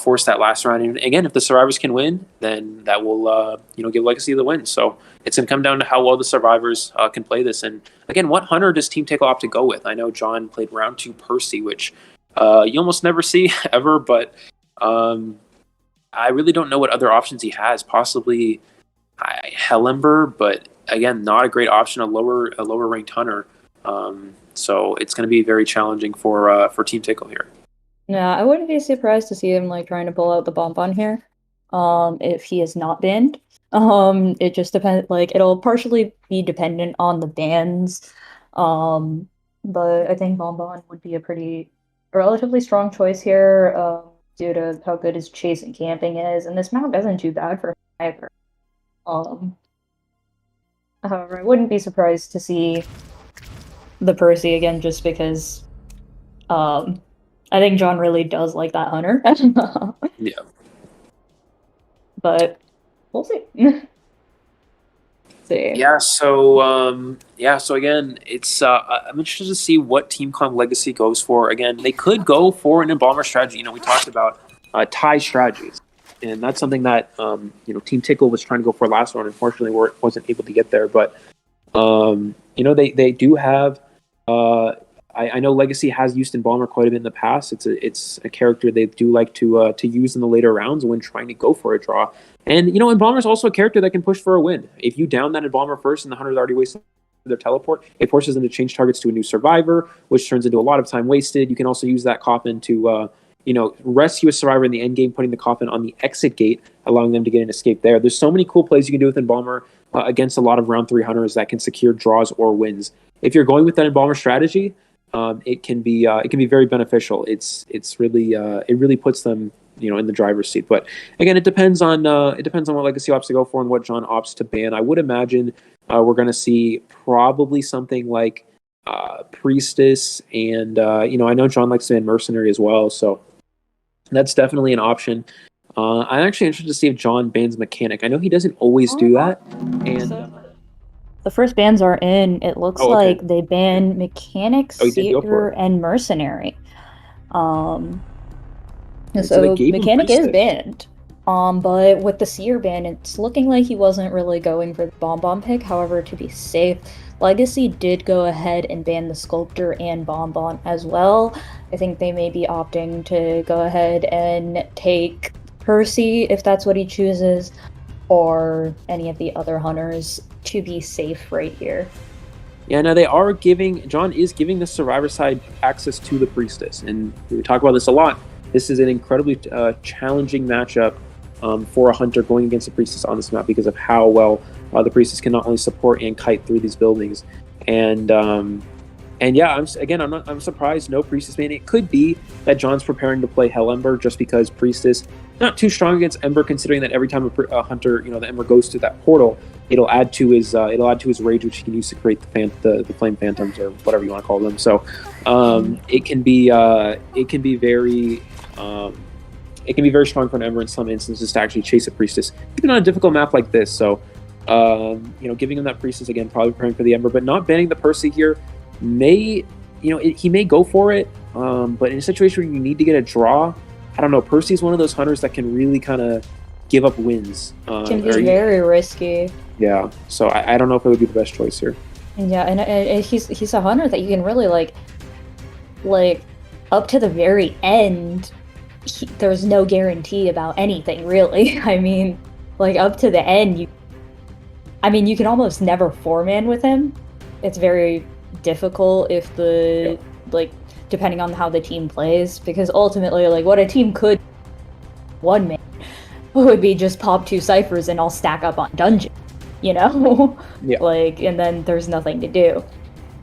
force that last round. And again, if the survivors can win, then that will give Legacy the win. So it's going to come down to how well the survivors can play this. And again, what hunter does Team Tickle opt to go with? I know John played round 2 Percy, which you almost never see ever, but I really don't know what other options he has. Possibly Hellember, but again, not a great option, a lower ranked hunter. So it's going to be very challenging for Team Tickle here. Yeah, I wouldn't be surprised to see him trying to pull out the bonbon here. If he is not banned. It just depends. It'll partially be dependent on the bans. But I think bonbon would be a relatively strong choice here, due to how good his chase and camping is, and this map isn't too bad for him either. However, I wouldn't be surprised to see the Percy again, just because I think John really does like that hunter. Yeah. but we'll see. See. Yeah, so again, it's I'm interested to see what Team Comp Legacy goes for. Again, they could go for an Embalmer strategy. We talked about tie strategies, and that's something that Team Tickle was trying to go for last round. Unfortunately, wasn't able to get there. But they do have. I know Legacy has used Embalmer quite a bit in the past. It's a character they do like to use in the later rounds when trying to go for a draw. And Embalmer is also a character that can push for a win. If you down that Embalmer first and the hunter's already wasted their teleport, it forces them to change targets to a new survivor, which turns into a lot of time wasted. You can also use that coffin to rescue a survivor in the end game, putting the coffin on the exit gate, allowing them to get an escape there. There's so many cool plays you can do with Embalmer against a lot of round 3 hunters that can secure draws or wins. If you're going with that Embalmer strategy, it can be very beneficial. It really puts them in the driver's seat. But again, it depends on what Legacy opts to go for and what John opts to ban. I would imagine we're going to see probably something like Priestess, and I know John likes to ban Mercenary as well, so that's definitely an option. I'm actually interested to see if John bans Mechanic. I know he doesn't always do that, and the first bans are in. It looks like they ban Mechanic, Seer, and Mercenary. So Mechanic is banned. But with the Seer ban, it's looking like he wasn't really going for the Bomb pick. However, to be safe, Legacy did go ahead and ban the Sculptor and Bomb as well. I think they may be opting to go ahead and take Percy if that's what he chooses, or any of the other hunters to be safe right here. Yeah, now John is giving the Survivor side access to the Priestess, and we talk about this a lot. This is an incredibly challenging matchup for a hunter going against the Priestess on this map because of how well the Priestess can not only support and kite through these buildings. And yeah, I'm surprised no Priestess ban. It could be that John's preparing to play Hell Ember just because Priestess not too strong against Ember, considering that every time a hunter, the Ember goes through that portal, it'll add to his rage, which he can use to create the flame phantoms or whatever you want to call them. So it can be very strong for an Ember in some instances to actually chase a Priestess, even on a difficult map like this. So giving him that Priestess again, probably preparing for the Ember, but not banning the Percy here he may go for it, but in a situation where you need to get a draw, I don't know. Percy is one of those hunters that can really kind of give up wins. Can be very risky. Yeah, so I don't know if it would be the best choice here. Yeah, and he's a hunter that you can really like up to the very end. There's no guarantee about anything really. I mean, up to the end, you can almost never 4-man with him. It's very difficult if depending on how the team plays, because ultimately what a team could 1-man would be just pop 2 ciphers and all stack up on dungeon, Yeah. And then there's nothing to do.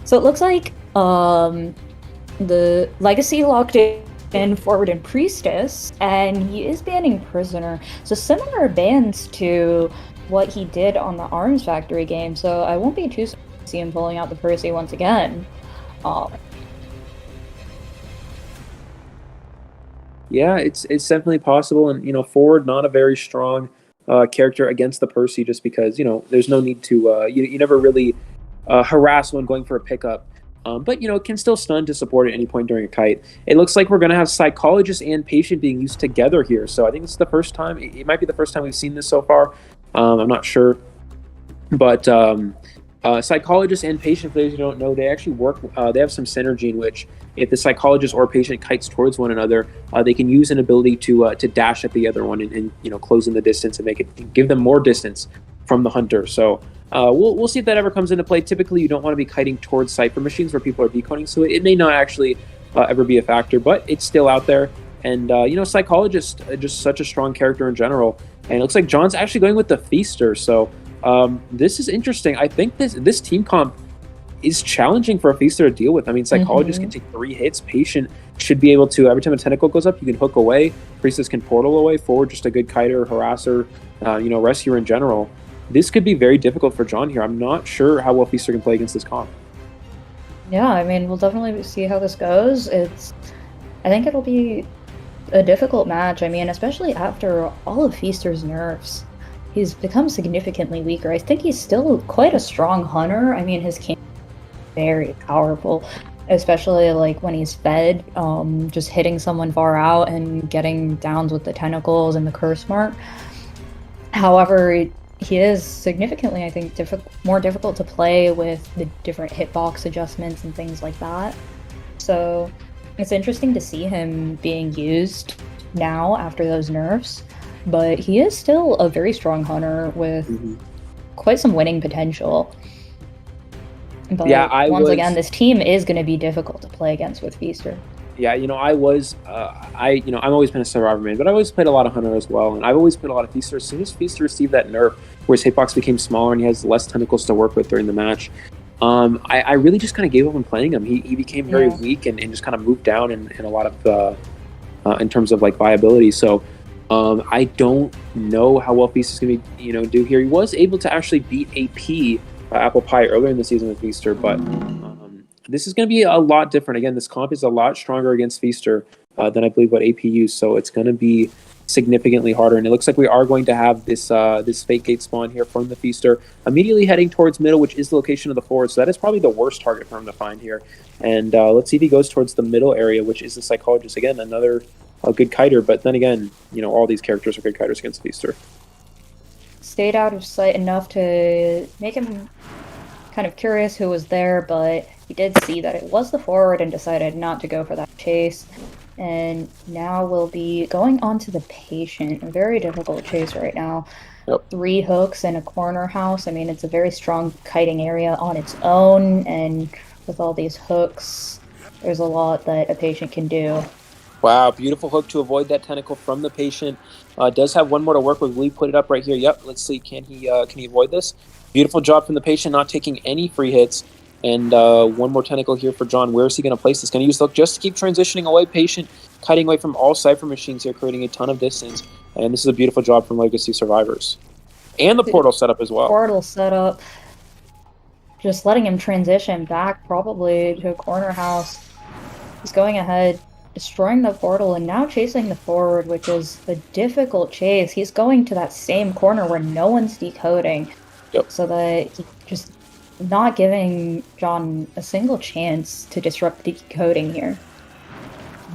So it looks like the Legacy locked in Forward and Priestess, and he is banning Prisoner. So similar bans to what he did on the Arms Factory game, so I won't be too surprised to see him pulling out the Percy once again. Yeah, it's definitely possible, and Forward not a very strong character against the Percy, just because there's no need to you never really harass when going for a pickup, but it can still stun to support at any point during a kite. It looks like we're going to have Psychologist and Patient being used together here, so I think it's the first time. It might be the first time we've seen this so far. I'm not sure, but Psychologist and Patient, for those who don't know, they actually work. They have some synergy in which, if the Psychologist or Patient kites towards one another, they can use an ability to dash at the other one and close in the distance and give them more distance from the hunter. So we'll see if that ever comes into play. Typically, you don't want to be kiting towards Cypher machines where people are deconing, so it may not actually ever be a factor, but it's still out there. And Psychologist, just such a strong character in general. And it looks like John's actually going with the Feaster. So this is interesting. I think this team comp is challenging for a Feaster to deal with. I mean, Psychologist can take 3 hits. Patient should be able to, every time a tentacle goes up, you can hook away. Priestess can portal away. Forward, just a good kiter, harasser, rescuer in general. This could be very difficult for John here. I'm not sure how well Feaster can play against this comp. Yeah, I mean, we'll definitely see how this goes. I think it'll be a difficult match. I mean, especially after all of Feaster's nerfs. He's become significantly weaker. I think he's still quite a strong hunter. I mean, his cane is very powerful, especially like when he's fed, just hitting someone far out and getting downs with the tentacles and the curse mark. However, he is significantly, I think, more difficult to play with the different hitbox adjustments and things like that. So it's interesting to see him being used now after those nerfs, but he is still a very strong hunter with quite some winning potential. But once again, this team is going to be difficult to play against with Feaster. Yeah, I've always been a Survivor main, but I always played a lot of Hunter as well, and I've always played a lot of Feaster. As soon as Feaster received that nerf, where his hitbox became smaller and he has less tentacles to work with during the match, I really just kind of gave up on playing him. He became very weak and just kind of moved down in a lot of in terms of like viability. So I don't know how well Feaster's going to do here. He was able to actually beat AP Apple Pie earlier in the season with Feaster, but this is going to be a lot different. Again, this comp is a lot stronger against Feaster than I believe what AP used, so it's going to be significantly harder. And it looks like we are going to have this fake gate spawn here from the Feaster, immediately heading towards middle, which is the location of the forward. So that is probably the worst target for him to find here. And let's see if he goes towards the middle area, which is the Psychologist. Again, another good kiter, but then again, all these characters are good kiters against Feaster. Stayed out of sight enough to make him kind of curious who was there, but he did see that it was the forward and decided not to go for that chase. And now we'll be going on to the Patient. A very difficult chase right now. Yep. 3 hooks in a corner house. I mean, it's a very strong kiting area on its own, and with all these hooks, there's a lot that a Patient can do. Wow, beautiful hook to avoid that tentacle from the Patient. Does have one more to work with. Will he put it up right here? Yep, let's see. Can he avoid this? Beautiful job from the Patient, not taking any free hits. And one more tentacle here for John. Where is he going to place this? Going to use the hook just to keep transitioning away. Patient, cutting away from all Cypher machines here, creating a ton of distance. And this is a beautiful job from Legacy Survivors. And the portal setup as well. Portal setup. Just letting him transition back probably to a corner house. He's going ahead, destroying the portal, and now chasing the forward, which is a difficult chase. He's going to that same corner where no one's decoding. Yep. So that he just not giving John a single chance to disrupt the decoding here.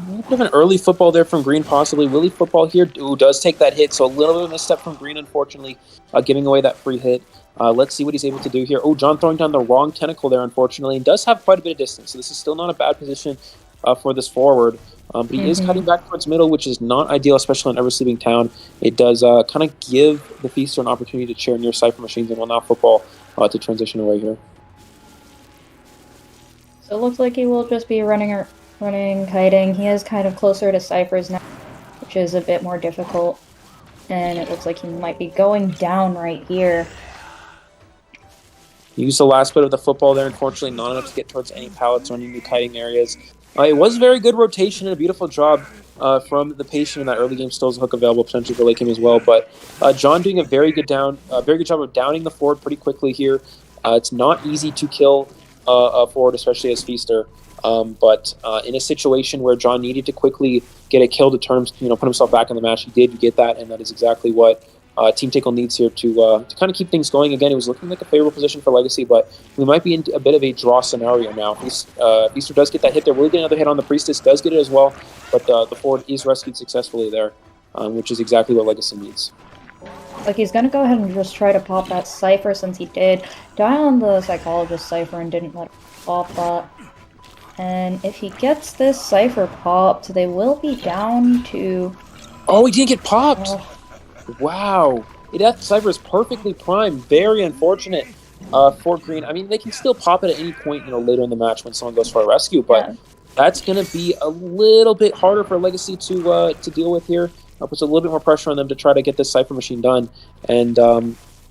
A bit of an early football there from Green, possibly. Willie football here. Ooh, does take that hit, so a little bit of a misstep from Green, unfortunately, giving away that free hit. Let's see what he's able to do here. Oh, John throwing down the wrong tentacle there, unfortunately, and does have quite a bit of distance, so this is still not a bad position for this forward. But he is cutting back towards middle, which is not ideal, especially in Ever Sleeping Town. It does kind of give the Feaster an opportunity to chair near Cypher machines and will now football to transition away here. So it looks like he will just be running, kiting. He is kind of closer to Cypher's now, which is a bit more difficult. And it looks like he might be going down right here. Use the last bit of the football there, unfortunately not enough to get towards any pallets or any new kiting areas. It was very good rotation and a beautiful job from the Patient in that early game. Still has a hook available potentially for late game as well. But John doing a very good job of downing the forward pretty quickly here. It's not easy to kill a forward, especially as Feaster. But in a situation where John needed to quickly get a kill to turn, put himself back in the match, he did get that, and that is exactly what Team Tickle needs here to kind of keep things going. Again, it was looking like a favorable position for Legacy, but we might be in a bit of a draw scenario now. Feaster does get that hit there. Will he get another hit on the Priestess? Does get it as well, but the forward is rescued successfully there, which is exactly what Legacy needs. Like, he's gonna go ahead and just try to pop that Cypher, since he did die on the Psychologist Cypher and didn't let him pop that. And if he gets this Cypher popped, they will be down to... Oh, he didn't get popped! Wow. That Cypher is perfectly primed. Very unfortunate for Green. I mean, they can still pop it at any point, later in the match when someone goes for a rescue, but that's going to be a little bit harder for Legacy to deal with here. Puts a little bit more pressure on them to try to get this Cypher machine done. And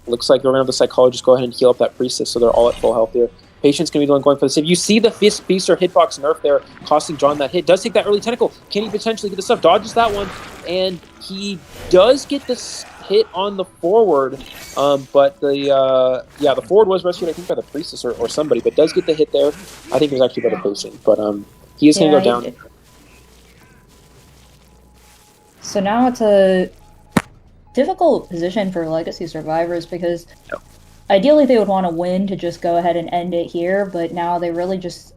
looks like they're going to have the Psychologist go ahead and heal up that Priestess, so they're all at full health here. Patient's going to be going for the save. You see the Feaster hitbox nerf there, costing John that hit. Does take that early tentacle. Can he potentially get this stuff? Dodges that one, and he does get this hit on the forward. But the forward was rescued, I think, by the Priestess or somebody, but does get the hit there. I think it was actually by the Patient, but he is going to go down. So now it's a difficult position for Legacy survivors because ideally they would want to win to just go ahead and end it here, but now they really just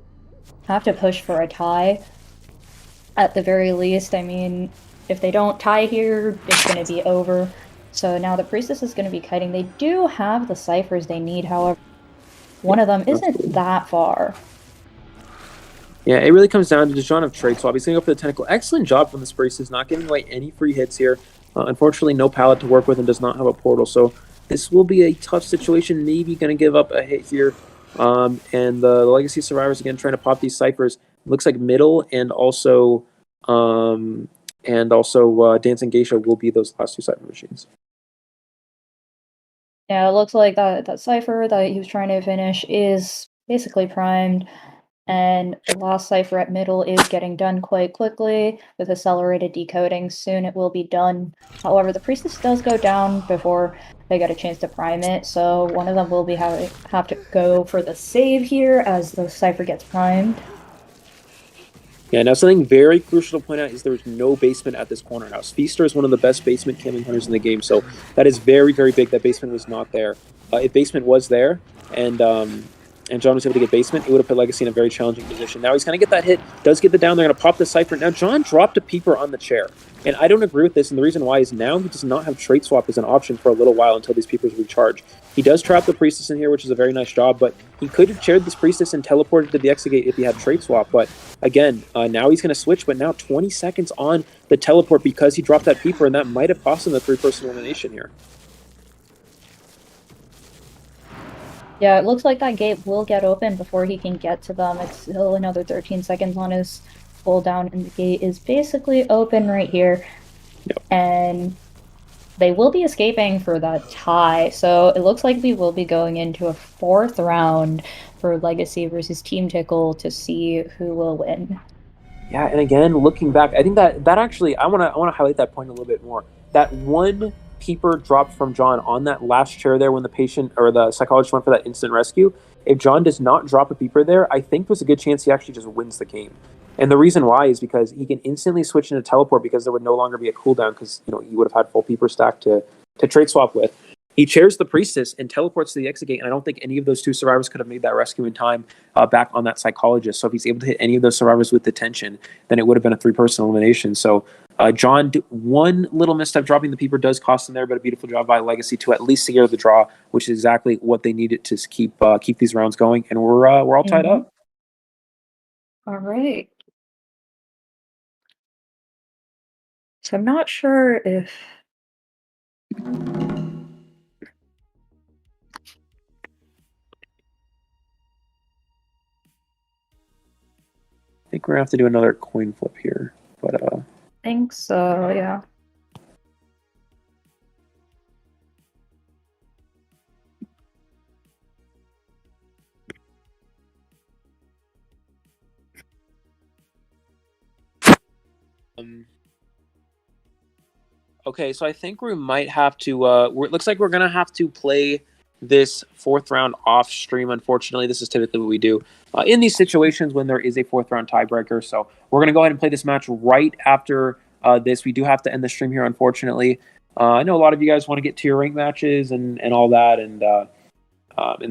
have to push for a tie at the very least. I mean, if they don't tie here, it's going to be over. So now the Priestess is going to be kiting. They do have the ciphers they need, however, one of them isn't that far. Yeah, it really comes down to does John have trade swap. He's going to go for the Tentacle. Excellent job from this Priestess, not giving away any free hits here. Unfortunately, no pallet to work with and does not have a portal, so this will be a tough situation. Maybe going to give up a hit here. And the Legacy survivors again trying to pop these ciphers. Looks like middle and also Dancing Geisha will be those last two cipher machines. Yeah, it looks like that cipher that he was trying to finish is basically primed. And the last cipher at middle is getting done quite quickly with accelerated decoding. Soon it will be done. However, the Priestess does go down before they get a chance to prime it, so one of them will be have to go for the save here as the cipher gets primed. Yeah, now something very crucial to point out is there's no basement at this corner house. Feaster is one of the best basement camping hunters in the game, so that is very, very big. That basement was not there. If basement was there, and John was able to get basement, it would have put Legacy in a very challenging position. Now he's going to get that hit, does get the down, they're going to pop the cipher. Now John dropped a peeper on the chair, and I don't agree with this, and the reason why is now he does not have trade swap as an option for a little while until these peepers recharge. He does trap the Priestess in here, which is a very nice job, but he could have chaired this Priestess and teleported to the Exegate if he had trade swap, but again, now he's going to switch, but now 20 seconds on the teleport because he dropped that peeper, and that might have cost him the 3-person elimination here. Yeah, it looks like that gate will get open before he can get to them. It's still another 13 seconds on his cooldown, and the gate is basically open right here. Yep. And they will be escaping for that tie, so it looks like we will be going into a 4th round for Legacy versus Team Tickle to see who will win. Yeah, and again, looking back, I think that actually, I want to highlight that point a little bit more. That one peeper dropped from John on that last chair there when the patient or the psychologist went for that instant rescue. If John does not drop a peeper there, I think there's a good chance he actually just wins the game. And the reason why is because he can instantly switch into teleport because there would no longer be a cooldown because he would have had full peeper stack to trade swap with. He chairs the Priestess and teleports to the Exegate, and I don't think any of those two survivors could have made that rescue in time back on that psychologist. So if he's able to hit any of those survivors with detention, then it would have been a 3-person elimination. So John, one little misstep dropping the peeper does cost him there, but a beautiful job by Legacy to at least secure the draw, which is exactly what they needed to keep these rounds going. And we're all tied up. All right. So I'm not sure if... I think we're going to have to do another coin flip here. But I think so, yeah. Okay, so I think we might have to... it looks like we're going to have to play this 4th round off stream. Unfortunately, this is typically what we do in these situations when there is a 4th round tiebreaker. So we're going to go ahead and play this match right after this. We do have to end the stream here, unfortunately. I know a lot of you guys want to get to your rank matches and all that, and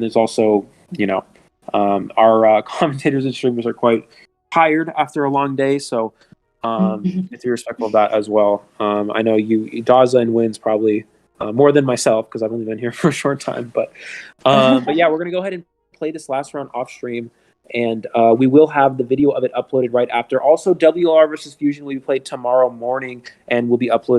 there's also our commentators and streamers are quite tired after a long day, so if you're respectful of that as well. I know Daza and Wins probably more than myself because I've only been here for a short time, but yeah, we're gonna go ahead and play this last round off stream, and we will have the video of it uploaded right after. Also, WLR versus Fusion will be played tomorrow morning and will be uploaded